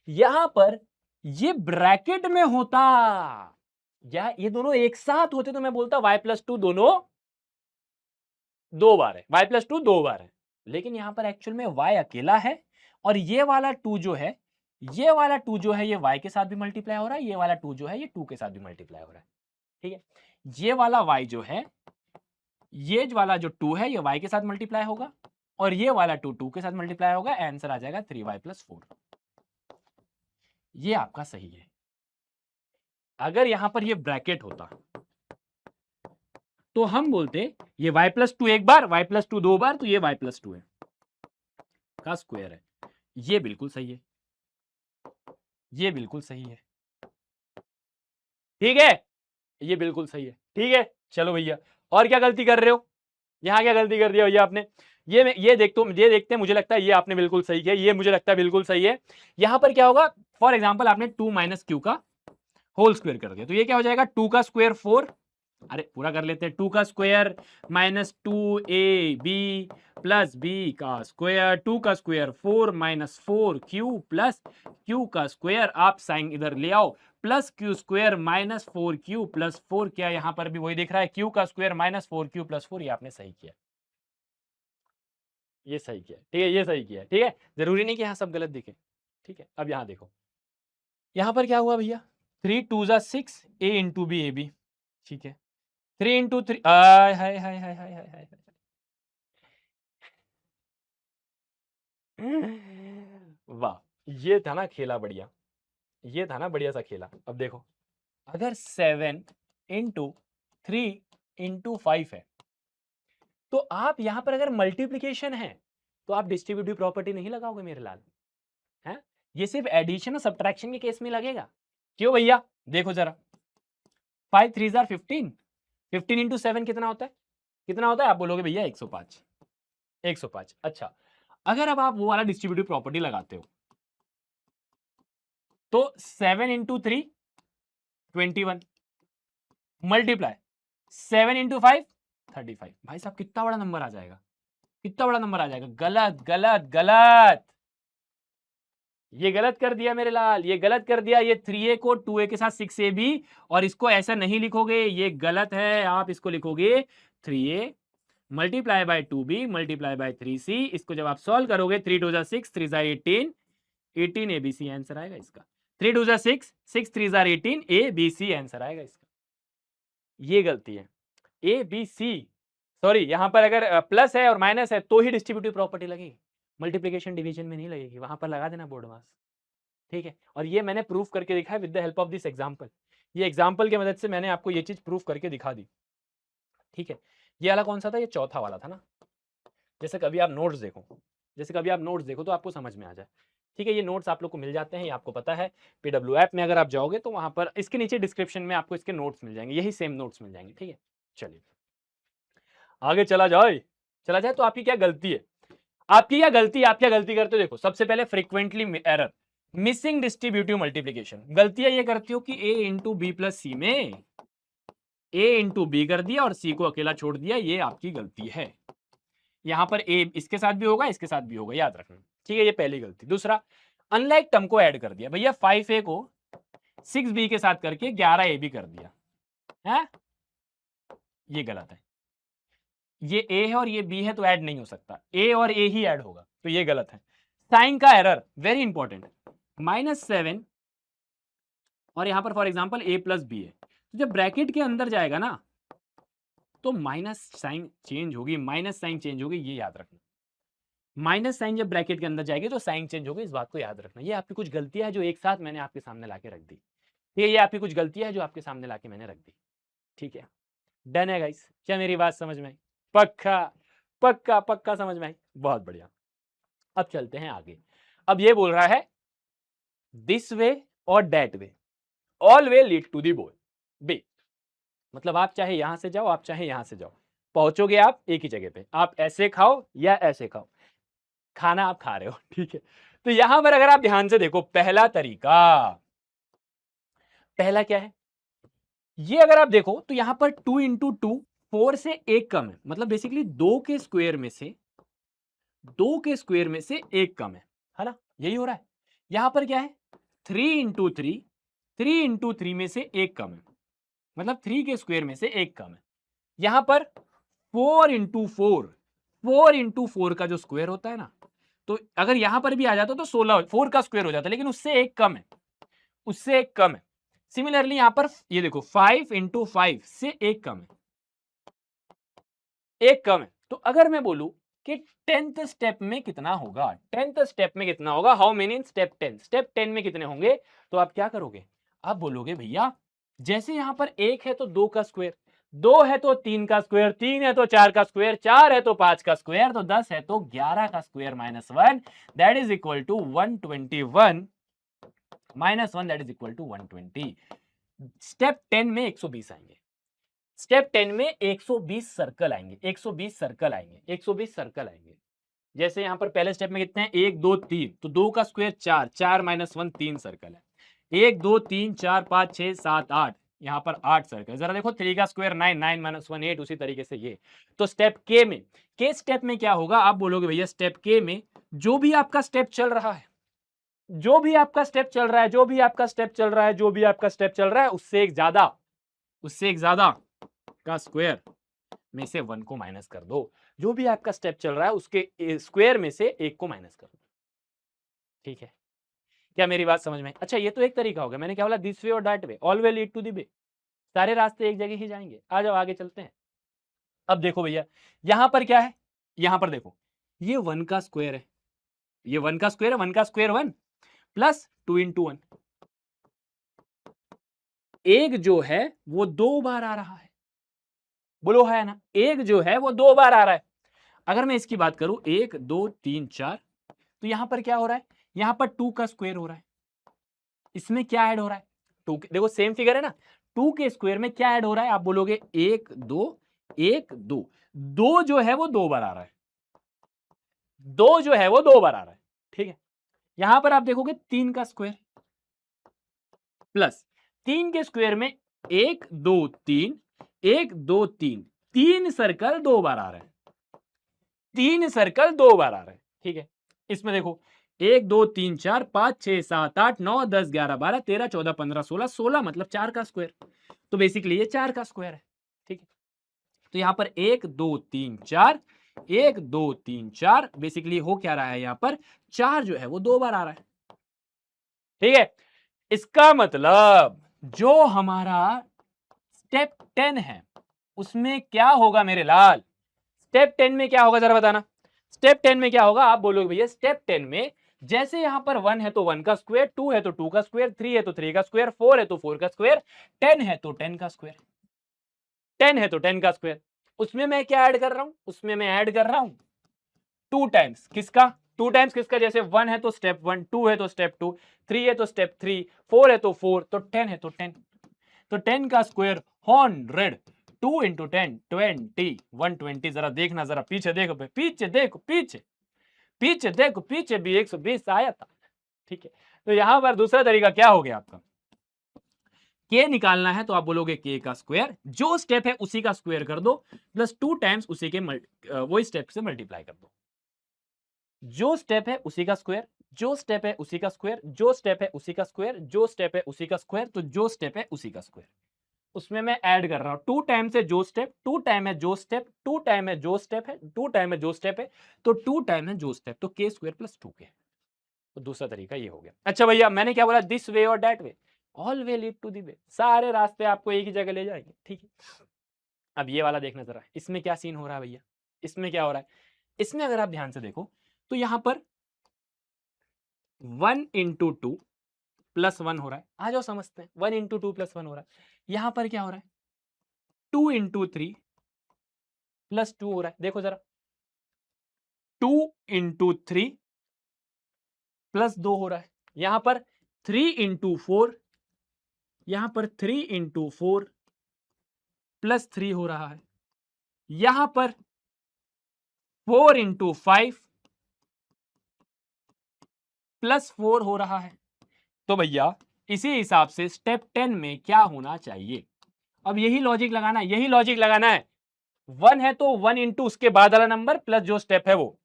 यहां पर ये ब्रैकेट में होता, या ये दोनों एक साथ होते तो मैं बोलता y प्लस 2 दोनों 2 बार है, y प्लस 2 2 बार है। लेकिन यहां पर एक्चुअल में y अकेला है, और ये वाला 2 जो है, ये वाला 2 जो है ये y के साथ भी मल्टीप्लाई हो रहा है, ये वाला 2 जो है ये 2 के साथ भी मल्टीप्लाई हो रहा है। ठीक है, ये वाला y जो है, ये वाला जो 2 है ये y के साथ मल्टीप्लाई होगा, और ये वाला 2 2 के साथ मल्टीप्लाई होगा, आंसर आ जाएगा 3y प्लस 4। ये आपका सही है। अगर यहां पर ये ब्रैकेट होता तो हम बोलते ये y प्लस 2 एक बार, y प्लस 2 2 बार, तो ये y प्लस 2 है का स्क्वायर है। ये बिल्कुल सही है, ये बिल्कुल सही है। ठीक है, ये बिल्कुल सही है। ठीक है, चलो भैया, और क्या गलती कर रहे हो, यहां क्या गलती कर दिया भैया आपने, ये देखते हैं, मुझे लगता है ये आपने बिल्कुल सही किया, ये मुझे लगता है बिल्कुल सही है। यहां पर क्या होगा, फॉर एग्जांपल आपने 2 माइनस क्यू का होल स्क्वायर कर दिया, तो ये क्या हो जाएगा, 2 का स्क्वायर 4, अरे पूरा कर लेते हैं, 2 का square minus 2ab plus B का स्क्वायर, 2 का square 4 minus 4q plus q का स्क्वायर, आप साइन इधर ले आओ, plus q square minus 4q plus 4, क्या यहां पर भी वही दिख रहा है, q का स्क्वायर माइनस 4q प्लस 4, ये आपने सही किया, ये सही किया। ठीक है, ये सही किया। ठीक है, जरूरी नहीं कि यहां सब गलत दिखे। ठीक है, अब यहां देखो, यहां पर क्या हुआ भैया, 3 2 जा 6 a into B A B. ठीक है, 3 इंटू 3, हाय हाय हाय हाय हाय हाय, वाह, ये था ना खेला बढ़िया, ये था ना बढ़िया सा खेला। अब देखो, अगर 7 इंटू 3 इंटू 5 है, तो आप यहां पर अगर मल्टीप्लीकेशन है तो आप डिस्ट्रीब्यूटिव प्रॉपर्टी नहीं लगाओगे मेरे लाल, है? ये सिर्फ एडिशन और सब्ट्रैक्शन के केस में लगेगा। क्यों भैया? देखो जरा, 5 3 जार 15, 15 इंटू 7 कितना होता है? कितना होता है? आप बोलोगे भैया 105, 105। अच्छा, अगर अब आप वो वाला डिस्ट्रीब्यूटिव प्रॉपर्टी लगाते हो तो 7 इंटू 3 21 मल्टीप्लाई 7 इंटू 5 35। भाई साहब कितना बड़ा नंबर आ जाएगा, कितना बड़ा नंबर आ जाएगा। गलत गलत गलत, ये गलत कर दिया मेरे लाल, ये गलत कर दिया। ये 3a को 2a के साथ 6ab, और इसको ऐसा नहीं लिखोगे, ये गलत है। आप इसको लिखोगे 3a multiply by 2b multiply by 3c। इसको जब आप सॉल्व करोगे 3 2 6 3 18, 18 abc आंसर आएगा इसका। 3 2 6 6 3 18 abc आंसर आएगा इसका। ये गलती है, abc। सॉरी, यहां पर अगर प्लस है और माइनस है तो ही डिस्ट्रीब्यूटिव प्रॉपर्टी लगेगी, मल्टीप्लिकेशन डिवीजन में नहीं लगेगी। वहां पर लगा देना बोर्ड मास, ठीक है। और ये मैंने प्रूफ करके दिखा है with the help of this example. ये एग्जांपल की मदद से मैंने आपको ये चीज प्रूफ करके दिखा दी, ठीक है। ये वाला कौन सा था? ये चौथा वाला था ना। जैसे कभी आप नोट्स देखो, जैसे कभी आप नोट्स देखो तो आपको समझ में आ जाए, ठीक है। ये नोट्स आप लोग को मिल जाते हैं, ये आपको पता है। पीडब्ल्यू ऐप में अगर आप जाओगे तो वहां पर इसके नीचे डिस्क्रिप्शन में आपको इसके नोट्स मिल जाएंगे, यही सेम नोट्स मिल जाएंगे, ठीक है। चलिए आगे चला जाए, चला जाए। तो आपकी क्या गलती है? आपकी क्या गलती, आप क्या गलती करते हो? देखो, सबसे पहले frequently error, missing distributive multiplication. गलतियां ये करती हो कि a इंटू बी प्लस सी में a इंटू बी कर दिया और c को अकेला छोड़ दिया, ये आपकी गलती है। यहां पर a इसके साथ भी होगा, इसके साथ भी होगा, याद रखना, ठीक है। ये पहली गलती। दूसरा, अनलाइक टर्म को ऐड कर दिया भैया, 5a को 6b के साथ करके 11ab कर दिया है, ये गलत है। ये a है और ये b है तो ऐड नहीं हो सकता, a और a ही ऐड होगा, तो ये गलत है। साइन का एरर वेरी इंपॉर्टेंट, -7 और यहां पर for example a plus B है, तो जब ब्रैकेट के अंदर जाएगा ना तो माइनस साइन चेंज होगी, माइनस साइन चेंज होगी, ये याद रखना। माइनस साइन जब ब्रैकेट के अंदर जाएगी तो साइन चेंज होगी, इस बात को याद रखना। ये आपकी कुछ गलतियां है जो एक साथ मैंने आपके सामने लाके रख दी, ये आपकी कुछ गलतियां है जो आपके सामने लाके मैंने रख दी, ठीक है। डन है गाइस? क्या मेरी बात समझ में आई? पक्का पक्का पक्का समझ में आई? बहुत बढ़िया। अब चलते हैं आगे। अब ये बोल रहा है दिस वे और that way all way lead to the bowl B. मतलब आप चाहे यहां से जाओ, आप चाहे यहां से जाओ, पहुंचोगे आप एक ही जगह पे। आप ऐसे खाओ या ऐसे खाओ, खाना आप खा रहे हो, ठीक है। तो यहां पर अगर आप ध्यान से देखो, पहला तरीका, पहला क्या है? ये अगर आप देखो तो यहां पर 2 इंटू 2 4 से एक कम है, मतलब बेसिकली 2 के स्क्वायर में से, 2 के स्क्वायर में से एक कम है ना? यही हो रहा है। यहां पर क्या है? 3 इंटू 3 3 इंटू 3 में से एक कम है, मतलब 3 के स्क्वायर में से एक कम है। यहां पर 4 इंटू 4 4 इंटू 4 का जो स्क्वायर होता है ना, तो अगर यहां पर भी आ जाता तो 16 4 का स्क्वायर हो जाता, लेकिन उससे एक कम है, उससे एक कम है। सिमिलरली यहां पर ये देखो 5 इंटू 5 से एक कम है, एक कम है। तो अगर मैं बोलूं कि 10th स्टेप में कितना होगा, 10th स्टेप में कितना होगा, how many in step 10, step 10 में कितने होंगे, तो आप क्या करोगे? आप बोलोगे भैया जैसे यहां पर एक है तो 2 का स्क्वायर, 2 है तो 3 का स्क्वायर, 3 है तो 4 का स्क्वायर, 4 है तो 5 का स्क्वायर, तो 10 है तो 11 का square minus 1, that is equal to 121 माइनस 1, that is equal to 120। Step 10 में 120 आएंगे, स्टेप 10 में 120 सर्कल आएंगे, 120 सर्कल आएंगे, 120 सर्कल आएंगे। जैसे यहां पर पहले स्टेप में कितने हैं? 1 2 3, तो 2 का स्क्वायर 4, 4 माइनस 1 3 सर्कल है। 1 2 3 4 5 6 7 8, यहां पर 8 सर्कल। जरा देखो 3 का स्क्वायर 9, 9 माइनस 1 8, उसी तरीके से ये। तो स्टेप के में, के स्टेप में क्या होगा? आप बोलोगे भैया स्टेप के में जो भी आपका स्टेप चल रहा है, जो भी आपका स्टेप चल रहा है, जो भी आपका स्टेप चल रहा है, जो भी आपका स्टेप चल रहा है, उससे एक ज्यादा, उससे एक ज्यादा का स्क्वायर में से 1 को माइनस कर दो। जो भी आपका स्टेप चल रहा है उसके स्क्वायर में से 1 को माइनस कर दो, ठीक है। क्या मेरी बात समझ में? अच्छा, ये तो एक तरीका हो गया। मैंने क्या बोला? दिस वे और that way all way lead to the way, सारे रास्ते एक जगह ही जाएंगे। आ जाओ आगे चलते हैं। अब देखो भैया यहां पर क्या है, यहां पर देखो ये 1 का स्क्वायर है, ये 1 का स्क्वायर है, 1 का स्क्वायर 1 प्लस 2 इंटू 1। एक जो है वो 2 बार आ रहा है, बोलो है ना, एक जो है वो 2 बार आ रहा है। अगर मैं इसकी बात करूं 1 2 3 4, तो यहां पर क्या हो रहा है, यहां पर 2 का स्क्वायर हो रहा है, इसमें क्या ऐड हो रहा है, 2, देखो सेम फिगर है ना, 2 के स्क्वायर में क्या ऐड हो रहा है, आप बोलोगे 1 2 1 2, 2 जो है वो 2 बार आ रहा है, 2 जो है वो 2 बार आ रहा है, ठीक है। यहां पर आप देखोगे 3 का स्क्वायर प्लस 3 के स्क्वायर में 1 2 3 1 2 3, 3 सर्कल 2 बार आ रहे हैं, 3 सर्कल 2 बार आ रहे हैं, ठीक है। इसमें देखो 1 2 3 4 5 6 7 8 9 10 11 12 13 14 15 16, 16 मतलब 4 का स्क्वायर, तो बेसिकली ये 4 का स्क्वायर है, ठीक है। तो यहां पर 1 2 3 4 1 2 3 4, बेसिकली हो क्या रहा है, यहां पर 4 जो है वो 2 बार आ रहा है, ठीक है। इसका मतलब जो हमारा स्टेप 10 है उसमें क्या होगा मेरे लाल, स्टेप 10 में क्या होगा जरा बताना, स्टेप 10 में क्या होगा, आप बोलोगे भैया स्टेप 10 में जैसे यहां पर 1 है तो 1 का स्क्वायर, 2 है तो 2 का स्क्वायर, 3 है तो 3 का स्क्वायर, 4 है तो 4 का स्क्वायर, 10 है तो 10 का स्क्वायर, 10 है तो 10 का स्क्वायर। उसमें मैं क्या ऐड कर रहा हूं, उसमें मैं ऐड कर रहा हूं 2 टाइम्स किसका, 2 टाइम्स किसका, जैसे 1 है तो स्टेप 1, 2 है तो स्टेप 2, 3 है तो स्टेप 3, 4 है तो 4, तो 10 है तो 10, तो 10 का स्क्वायर 100, 2 इंटू 10 20, 120, जरा देखना, जरा पीछे देखो, पीछे देखो, पीछे पीछे देखो, पीछे भी 120 आया था, ठीक है। तो यहां पर दूसरा तरीका क्या हो गया आपका, के निकालना है तो आप बोलोगे के का स्क्वायर, जो स्टेप है उसी का स्क्वायर कर दो प्लस 2 टाइम्स उसी के वही स्टेप से मल्टीप्लाई कर दो, जो स्टेप है उसी का स्क्वायर, जो स्टेप है उसी का स्क्वायर, जो स्टेप है उसी का स्क्वायर, जो स्टेप है उसी का स्क्वायर, तो जो स्टेप है उसी का स्क्वायर, उसमें मैं ऐड कर रहा हूं 2 टाइम से जो स्टेप, 2 टाइम है जो स्टेप, 2 टाइम है जो स्टेप है, 2 टाइम है जो स्टेप है, तो 2 टाइम है जो स्टेप, तो के स्क्वायर प्लस 2 के। तो दूसरा तरीका ये हो गया। अच्छा भैया मैंने क्या बोला, दिस वे और that way, all way lead to the way, सारे रास्ते आपको एक ही जगह ले जाएंगे, ठीक है। अब ये वाला देखना जरा, इसमें क्या सीन हो रहा है भैया, इसमें क्या हो रहा है, इसमें अगर आप ध्यान से देखो तो यहां पर 1 इंटू 2 प्लस 1 हो रहा है, आ जाओ समझते हैं, 1 इंटू 2 प्लस 1 हो रहा है, यहां पर क्या हो रहा है 2 इंटू 3 प्लस 2 हो रहा है, देखो जरा 2 इंटू 3 प्लस 2 हो रहा है, यहां पर 3 इंटू 4, यहां पर 3 इंटू 4 प्लस 3 हो रहा है, यहां पर 4 इंटू 5 प्लस 4 हो रहा है। तो भैया इसी हिसाब से स्टेप 10 में क्या होना चाहिए, अब यही लॉजिक लगाना है, यही लॉजिक लगाना है, 1 है तो 1 इंटू उसके बाद वाला नंबर प्लस जो स्टेप है वो,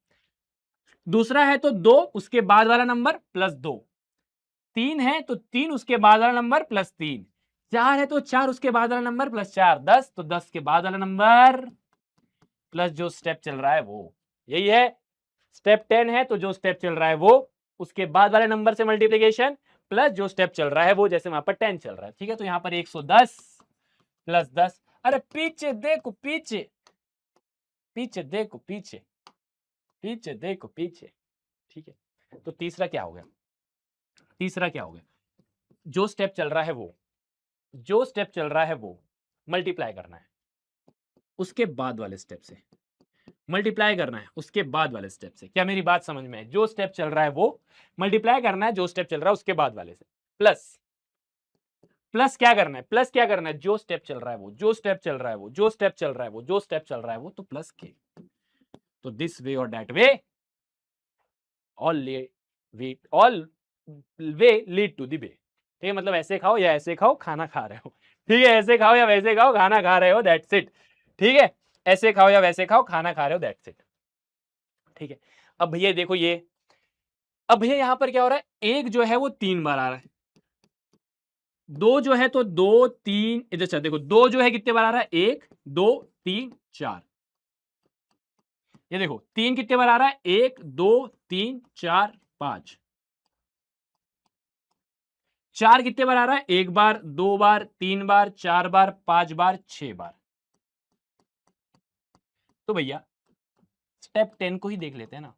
दूसरा है तो 2 उसके बाद वाला नंबर प्लस 2, 3 है तो 3 उसके बाद वाला नंबर प्लस 3, 4 है तो 4 उसके बाद वाला नंबर प्लस 4, 10 तो 10 के बाद वाला नंबर प्लस जो स्टेप चल रहा है वो, यही है स्टेप 10 है तो जो स्टेप चल रहा है वो, उसके बाद वाले नंबर से मल्टीप्लीकेशन प्लस जो स्टेप चल रहा है वो, जैसे वहां पर 10 चल रहा है, ठीक है। तो यहां पर 110 प्लस 10, अरे पीछे देखो, पीछे पीछे देखो, पीछे पीछे देखो, पीछे, ठीक है। तो तीसरा क्या हो गया, तीसरा क्या हो गया, जो स्टेप चल रहा है वो, जो स्टेप चल रहा है वो मल्टीप्लाई करना है उसके बाद वाले स्टेप से, मल्टीप्लाई करना है उसके बाद वाले स्टेप से, क्या मेरी बात समझ में है, जो स्टेप चल रहा है वो मल्टीप्लाई करना है जो स्टेप चल रहा है उसके बाद वाले से, प्लस प्लस क्या करना है, प्लस क्या करना है, जो स्टेप चल रहा है वो, जो स्टेप चल रहा है वो, जो स्टेप चल रहा है वो, जो स्टेप चल रहा है वो, तो प्लस के, तो दिस वे और that way, all way, all way lead to the way, ठीक है। मतलब ऐसे खाओ या ऐसे खाओ, खाना खा रहे हो, ठीक है, ऐसे खाओ या वैसे खाओ, खाना खा रहे हो, दैट्स इट, ठीक है। ऐसे खाओ या वैसे खाओ, खाना खा रहे हो, दैट्स इट, ठीक है। अब भैया देखो ये, अब भैया यहां पर क्या हो रहा है, एक जो है वो 3 बार आ रहा है, दो जो है तो 2 3, अच्छा देखो दो जो है कितने बार आ रहा है, 1 2 3 4, ये देखो 3 कितने बार आ रहा है, 1 2 3 4 5, 4 कितने बार आ रहा है, 1 बार 2 बार 3 बार 4 बार 5 बार 6 बार। तो भैया स्टेप 10 को ही देख लेते हैं ना,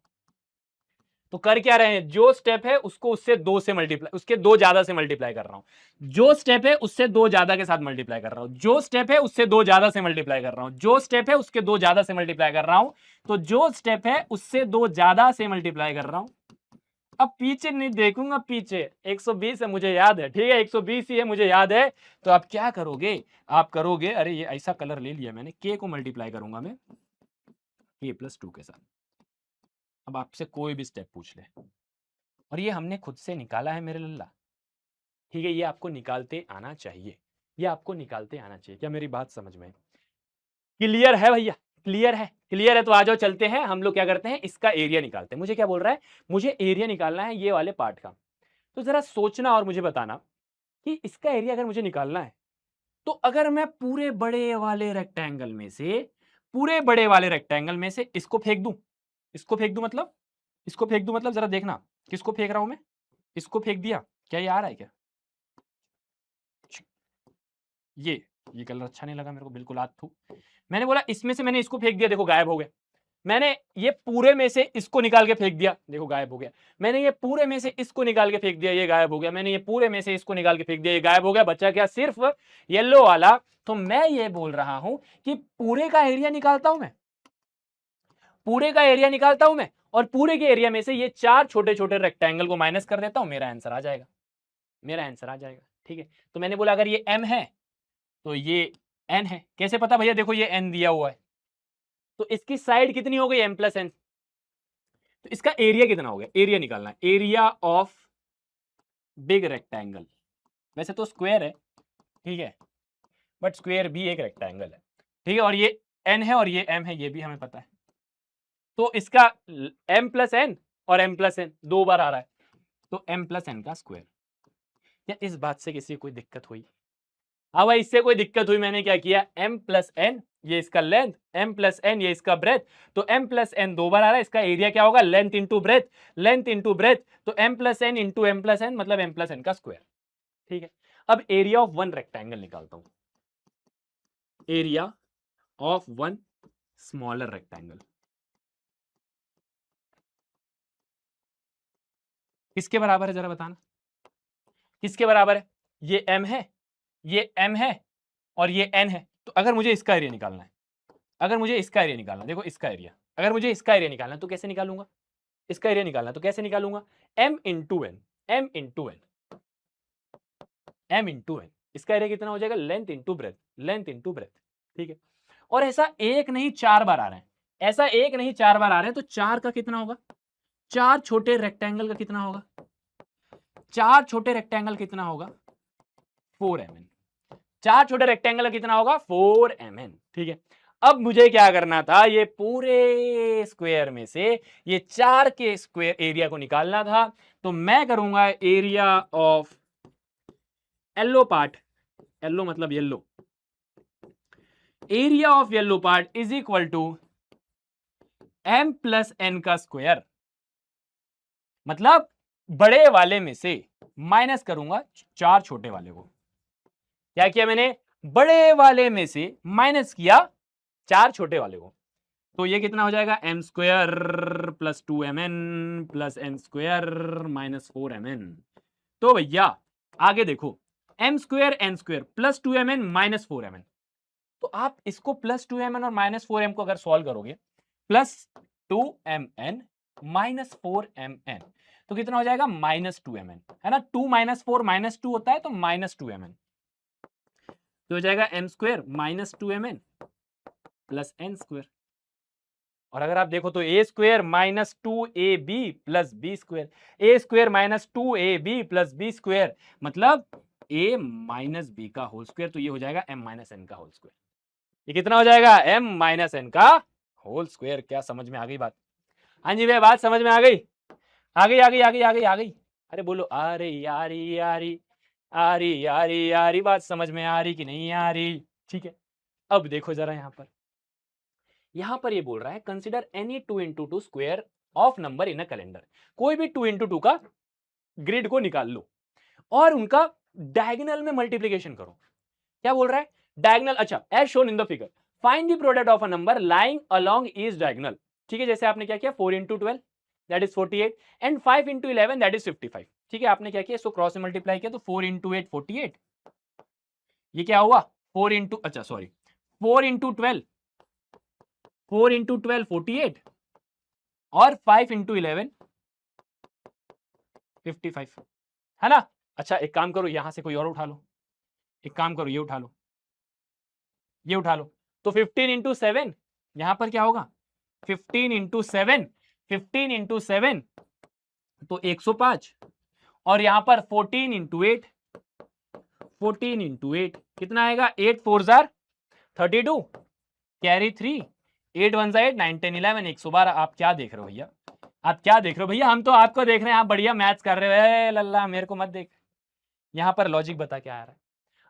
तो कर क्या रहे हैं, जो स्टेप है उसको उससे दो से मल्टीप्लाई, उसके दो ज्यादा से मल्टीप्लाई कर रहा हूं, जो स्टेप है उससे दो ज्यादा के साथ मल्टीप्लाई कर रहा हूं, जो स्टेप है उससे दो ज्यादा से मल्टीप्लाई कर रहा हूं, जो स्टेप है उसके दो ज्यादा से मल्टीप्लाई कर रहा हूं, तो जो स्टेप है उससे दो ज्यादा से मल्टीप्लाई कर रहा हूं। अब पीछे नहीं देखूंगा, पीछे 120 है मुझे याद है, ठीक है 120 ही है मुझे याद है। तो आप क्या करोगे, आप करोगे, अरे ये ऐसा कलर ले लिया मैंने, के को मल्टीप्लाई करूंगा मैं के प्लस 2 के साथ। अब आपसे कोई भी स्टेप पूछ ले, और ये हमने खुद से निकाला है मेरे लल्ला, ठीक है, ये आपको निकालते आना चाहिए, ये आपको निकालते आना चाहिए। क्या मेरी बात समझ में क्लियर है भैया, क्लियर है, क्लियर है। तो आ जाओ चलते हैं, हम लोग क्या करते हैं, इसका एरिया निकालते हैं। मुझे क्या बोल रहा है, मुझे एरिया निकालना है ये वाले पार्ट का। तो जरा सोचना और मुझे बताना कि इसका एरिया अगर मुझे निकालना है, तो अगर मैं पूरे बड़े वाले रेक्टेंगल में से, पूरे बड़े वाले रेक्टेंगल में से इसको फेंक दूं, इसको फेंक दूं मतलब, इसको फेंक दूं मतलब, जरा देखना किसको फेंक रहा हूं मैं, इसको फेंक दिया, क्या ये आ रहा है क्या, ये कलर अच्छा नहीं लगा मेरे को, बिल्कुल आग थू। मैंने बोला इसमें से मैंने इसको फेंक दिया, देखो गायब हो गया। मैंने ये पूरे में से इसको निकाल के फेंक दिया, देखो गायब हो गया। मैंने ये पूरे में से इसको निकाल के फेंक दिया, ये गायब हो गया। मैंने ये पूरे में से इसको निकाल के फेंक दिया, ये गायब हो गया। बचा क्या, सिर्फ येलो वाला। तो मैं ये बोल रहा हूं कि पूरे का एरिया निकालता हूं मैं, पूरे का एरिया निकालता हूं मैं, और पूरे के एरिया में से ये चार छोटे छोटे रेक्टेंगल को माइनस कर देता हूं, मेरा आंसर आ जाएगा, मेरा आंसर आ जाएगा। ठीक है, तो मैंने बोला अगर ये m है तो ये n है। कैसे पता भैया, देखो ये n दिया हुआ है, तो इसकी साइड कितनी हो गई, m प्लस n। तो इसका एरिया कितना हो गया, एरिया निकालना है, एरिया ऑफ बिग रेक्टेंगल। वैसे तो स्क्वायर है, ठीक है, बट स्क्वायर भी एक रेक्टेंगल है, ठीक है, और ये n है और ये m है, ये भी हमें पता है। तो इसका m प्लस n और m प्लस n दो बार आ रहा है, तो m प्लस n का स्क्वायर। या इस बात से किसी को कोई दिक्कत हुई, हाँ भाई इससे कोई दिक्कत हुई, मैंने क्या किया, m प्लस n ये इसका लेंथ, m प्लस n ये इसका ब्रेथ, तो m प्लस n दो बार आ रहा है, इसका एरिया क्या होगा, length into breadth, length into breath, तो m plus n into m plus n मतलब m प्लस n का स्क्वायर। ठीक है, अब एरिया ऑफ वन रेक्टेंगल निकालता हूं, area of one smaller rectangle किसके बराबर है, जरा बताना किसके बराबर है। ये m है, ये m है, और ये n है। तो अगर मुझे इसका एरिया निकालना है, अगर मुझे इसका एरिया निकालना, देखो इसका एरिया, अगर मुझे इसका एरिया निकालना तो कैसे निकालूंगा, इसका एरिया निकालना तो कैसे निकालूंगा, m into N, m into N, m into N. इसका एरिया कितना हो जाएगा, length into breadth, length into breadth. ठीक है, और ऐसा एक नहीं चार बार आ रहे हैं, ऐसा एक नहीं चार बार आ रहे हैं, तो चार का कितना होगा, चार छोटे रेक्टेंगल का कितना होगा, चार छोटे रेक्टेंगल कितना होगा, 4mn। चार छोटे रेक्टेंगल का कितना होगा, 4mn। ठीक है, अब मुझे क्या करना था, ये पूरे स्क्वायर में से ये चार के स्क्वायर एरिया को निकालना था। तो मैं करूंगा area of yellow part, yellow मतलब yellow, area of yellow part is equal to m plus n का स्क्वायर। मतलब बड़े वाले में से माइनस करूंगा चार छोटे वाले को। क्या किया मैंने, बड़े वाले में से माइनस किया चार छोटे वाले को, तो ये कितना हो जाएगा, m स्क्वायर प्लस 2mn प्लस n स्क्वायर माइनस 4mn। तो भैया आगे देखो, m square n square plus 2mn minus 4mn। तो आप इसको प्लस 2mn और माइनस 4m को अगर सॉल्व करोगे, प्लस 2mn माइनस 4mn, तो कितना हो जाएगा, माइनस 2mn, है ना, 2 माइनस 4 माइनस 2 होता है, तो माइनस 2mn। तो हो जाएगा m स्क्वायर माइनस 2mn प्लस n स्क्वायर। और अगर आप देखो तो a square minus 2ab plus B square, a square minus 2ab plus B square मतलब a माइनस बी का होल स्क्वायर। तो ये हो जाएगा m माइनस n का होल स्क्वायर। ये कितना हो जाएगा, m माइनस n का होल स्क्वायर। क्या समझ में आ गई बात, हाँ जी भैया बात समझ में आ गई, आ गई आ गई आ गई आ गई आ गई। अरे बोलो अरे यारी यारी, आ रही आ रही आ रही, बात समझ में आ रही कि नहीं आ रही। ठीक है, अब देखो जरा यहां पर ये बोल रहा है consider any 2 into 2 square of number in a calendar. कोई भी 2 इंटू 2 का ग्रिड को निकाल लो और उनका डायगोनल में मल्टीप्लीकेशन करो। क्या बोल रहा है, डायगोनल, अच्छा as shown in the figure find the product of a number lying along each diagonal. ठीक है, जैसे आपने क्या किया 4 into 12, that is 48 and 5 into 11 that is 55। ठीक है, आपने क्या किया, इसको क्रॉस में मल्टीप्लाई किया तो 4 इंटू 8 48, ये क्या हुआ 4 इंटू, अच्छा सॉरी 4 इंटू 12, 4 इंटू 12 48 और 5 इंटू 11 55, है ना। अच्छा एक काम करो, यहां से कोई और उठा लो, एक काम करो ये उठा लो, ये उठा लो, तो 15 इंटू 7 यहां पर क्या होगा 15 इंटू 7, 15 इंटू 7 तो 105 और यहां पर 14 इंटू 8, 14 इंटू 8 कितना आएगा 8 4 जार 32 कैरी 3 8 1 8 9 10 11 112। आप क्या देख रहे हो भैया, आप क्या देख रहे हो भैया, हम तो आपको देख रहे हैं, आप बढ़िया मैथ्स कर रहे हो, लल्ला मेरे को मत देख। यहां पर लॉजिक बता क्या आ रहा है,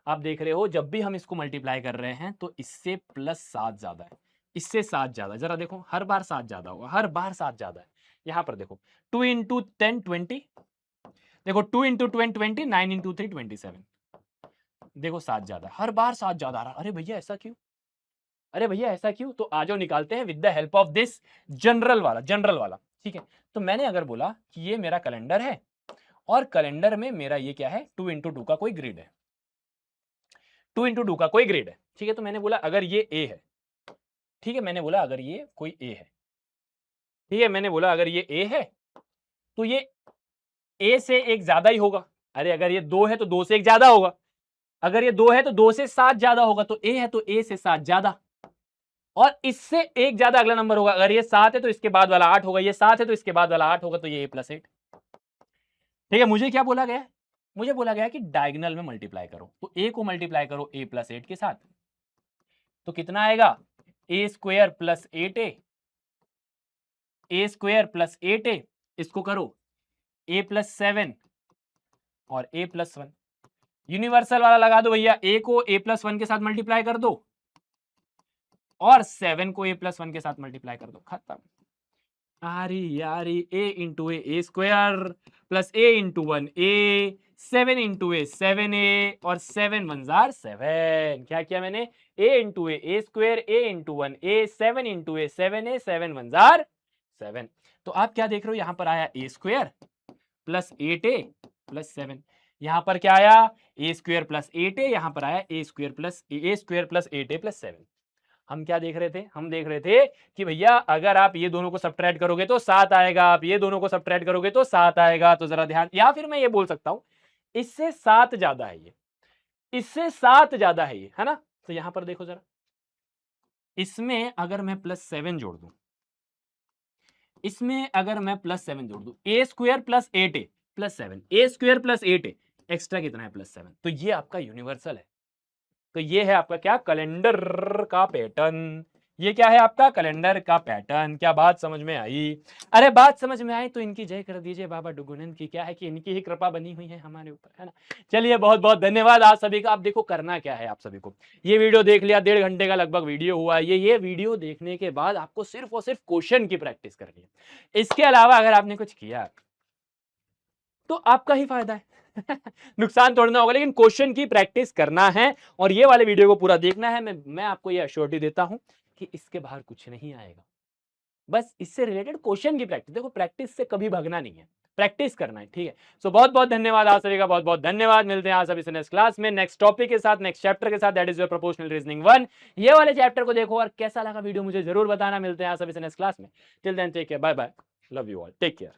आप देख रहे हो जब भी हम इसको मल्टीप्लाई कर रहे हैं तो इससे +7 ज्यादा है, इससे 7 ज्यादा, जरा देखो हर बार 7 ज्यादा होगा, हर बार 7 ज्यादा है। यहां पर देखो 2 इंटू 10 20, देखो 2 इंटू 10 20, 9 इंटू 3 27, देखो 7 ज्यादा, हर बार 7 ज्यादा आ रहा। अरे भैया ऐसा क्यों, अरे भैया ऐसा क्यों, तो आ जाओ निकालते हैं with the help of this general वाला, जनरल वाला। ठीक है, तो मैंने अगर बोला कि ये मेरा कैलेंडर है और कैलेंडर में मेरा ये क्या है 2 इंटू 2 का कोई ग्रिड है, 2 इंटू 2 का कोई ग्रिड है। ठीक है, तो मैंने बोला अगर ये ए है, ठीक है, मैंने बोला अगर ये कोई ए है, ठीक है, मैंने बोला अगर ये ए है तो ये ए से एक ज्यादा ही होगा। अरे अगर ये 2 है तो 2 से एक ज्यादा होगा, अगर ये 2 है तो 2 से 7 ज्यादा होगा, तो ए है तो ए से 7 ज्यादा, और इससे एक ज्यादा अगला नंबर होगा। अगर ये 7 है तो इसके बाद वाला 8 होगा, ये 7 है तो इसके बाद वाला 8 होगा, तो ये ए प्लस 8। ठीक है, मुझे क्या बोला गया है, मुझे बोला गया कि डायगोनल में मल्टीप्लाई करो, तो ए को मल्टीप्लाई करो ए प्लस 8 के साथ, तो कितना आएगा ए स्क्वायर प्लस 8a, ए स्क्वायर प्लस 8a, इसको करो ए प्लस 7 और ए प्लस 1, यूनिवर्सल वाला लगा दो भैया, ए को ए प्लस 1 के साथ मल्टीप्लाई कर दो और 7 को ए प्लस 1 के साथ मल्टीप्लाई कर दो, खत्म। आरी यारी ए into A square plus A into 1 A, 7 into A 7a और 7 1 जार 7। क्या किया मैंने, ए into A square, A into 1 A, 7 into A 7a, 7 1 jar 7। तो आप क्या देख रहे हो, यहां पर आया ए स्क्वायर प्लस 8a प्लस 7, यहां पर क्या आया ए स्क्वायर प्लस 8a, यहां पर आया ए स्क्वायर प्लस 8a प्लस 7। हम क्या देख रहे थे, हम देख रहे थे कि भैया अगर आप ये दोनों को सब्ट्रैक्ट करोगे तो 7 आएगा, आप ये दोनों को सब्ट्रैक्ट करोगे तो 7 आएगा। तो जरा ध्यान, या फिर मैं ये बोल सकता हूं इससे 7 ज्यादा है ये, इससे 7 ज्यादा है ये, है ना। तो यहां पर देखो जरा, इसमें अगर मैं +7 जोड़ दूं, इसमें अगर मैं +7 जोड़ दूं, ए स्क्वायर प्लस 8a प्लस 7, ए स्क्वायर प्लस 8a, एक्स्ट्रा कितना है +7, तो ये आपका यूनिवर्सल है। तो ये है आपका क्या, कैलेंडर का पैटर्न, ये क्या है आपका कैलेंडर का पैटर्न। क्या बात समझ में आई, अरे बात समझ में आई तो इनकी जय कर दीजिए बाबा डुगुनंद की, क्या है कि इनकी ही कृपा बनी हुई है हमारे ऊपर, है ना। चलिए बहुत बहुत धन्यवाद आप सभी का। आप देखो करना क्या है, आप सभी को ये वीडियो देख लिया, 1.5 घंटे का लगभग वीडियो हुआ, ये वीडियो देखने के बाद आपको सिर्फ और सिर्फ क्वेश्चन की प्रैक्टिस करनी है। इसके अलावा अगर आपने कुछ किया तो आपका ही फायदा है नुकसान तोड़ना होगा, लेकिन क्वेश्चन की प्रैक्टिस करना है और ये वाले वीडियो को पूरा देखना है। मैं आपको ये अश्योरिटी देता हूं कि इसके बाहर कुछ नहीं आएगा, बस इससे रिलेटेड क्वेश्चन की प्रैक्टिस। देखो प्रैक्टिस से कभी भागना नहीं है, प्रैक्टिस करना है, ठीक है। सो बहुत बहुत धन्यवाद आप सभी का, बहुत बहुत धन्यवाद। मिलते हैं आज सभी से नेक्स्ट क्लास में, नेक्स्ट टॉपिक के साथ, नेक्स्ट चैप्टर के साथ, that is your proportional reasoning 1। ये वाले चैप्टर को देखो और कैसा लगा वीडियो मुझे जरूर बताना। मिलते हैं आज सभी से नेक्स्ट क्लास में, till then take care, bye bye, love you all, take care.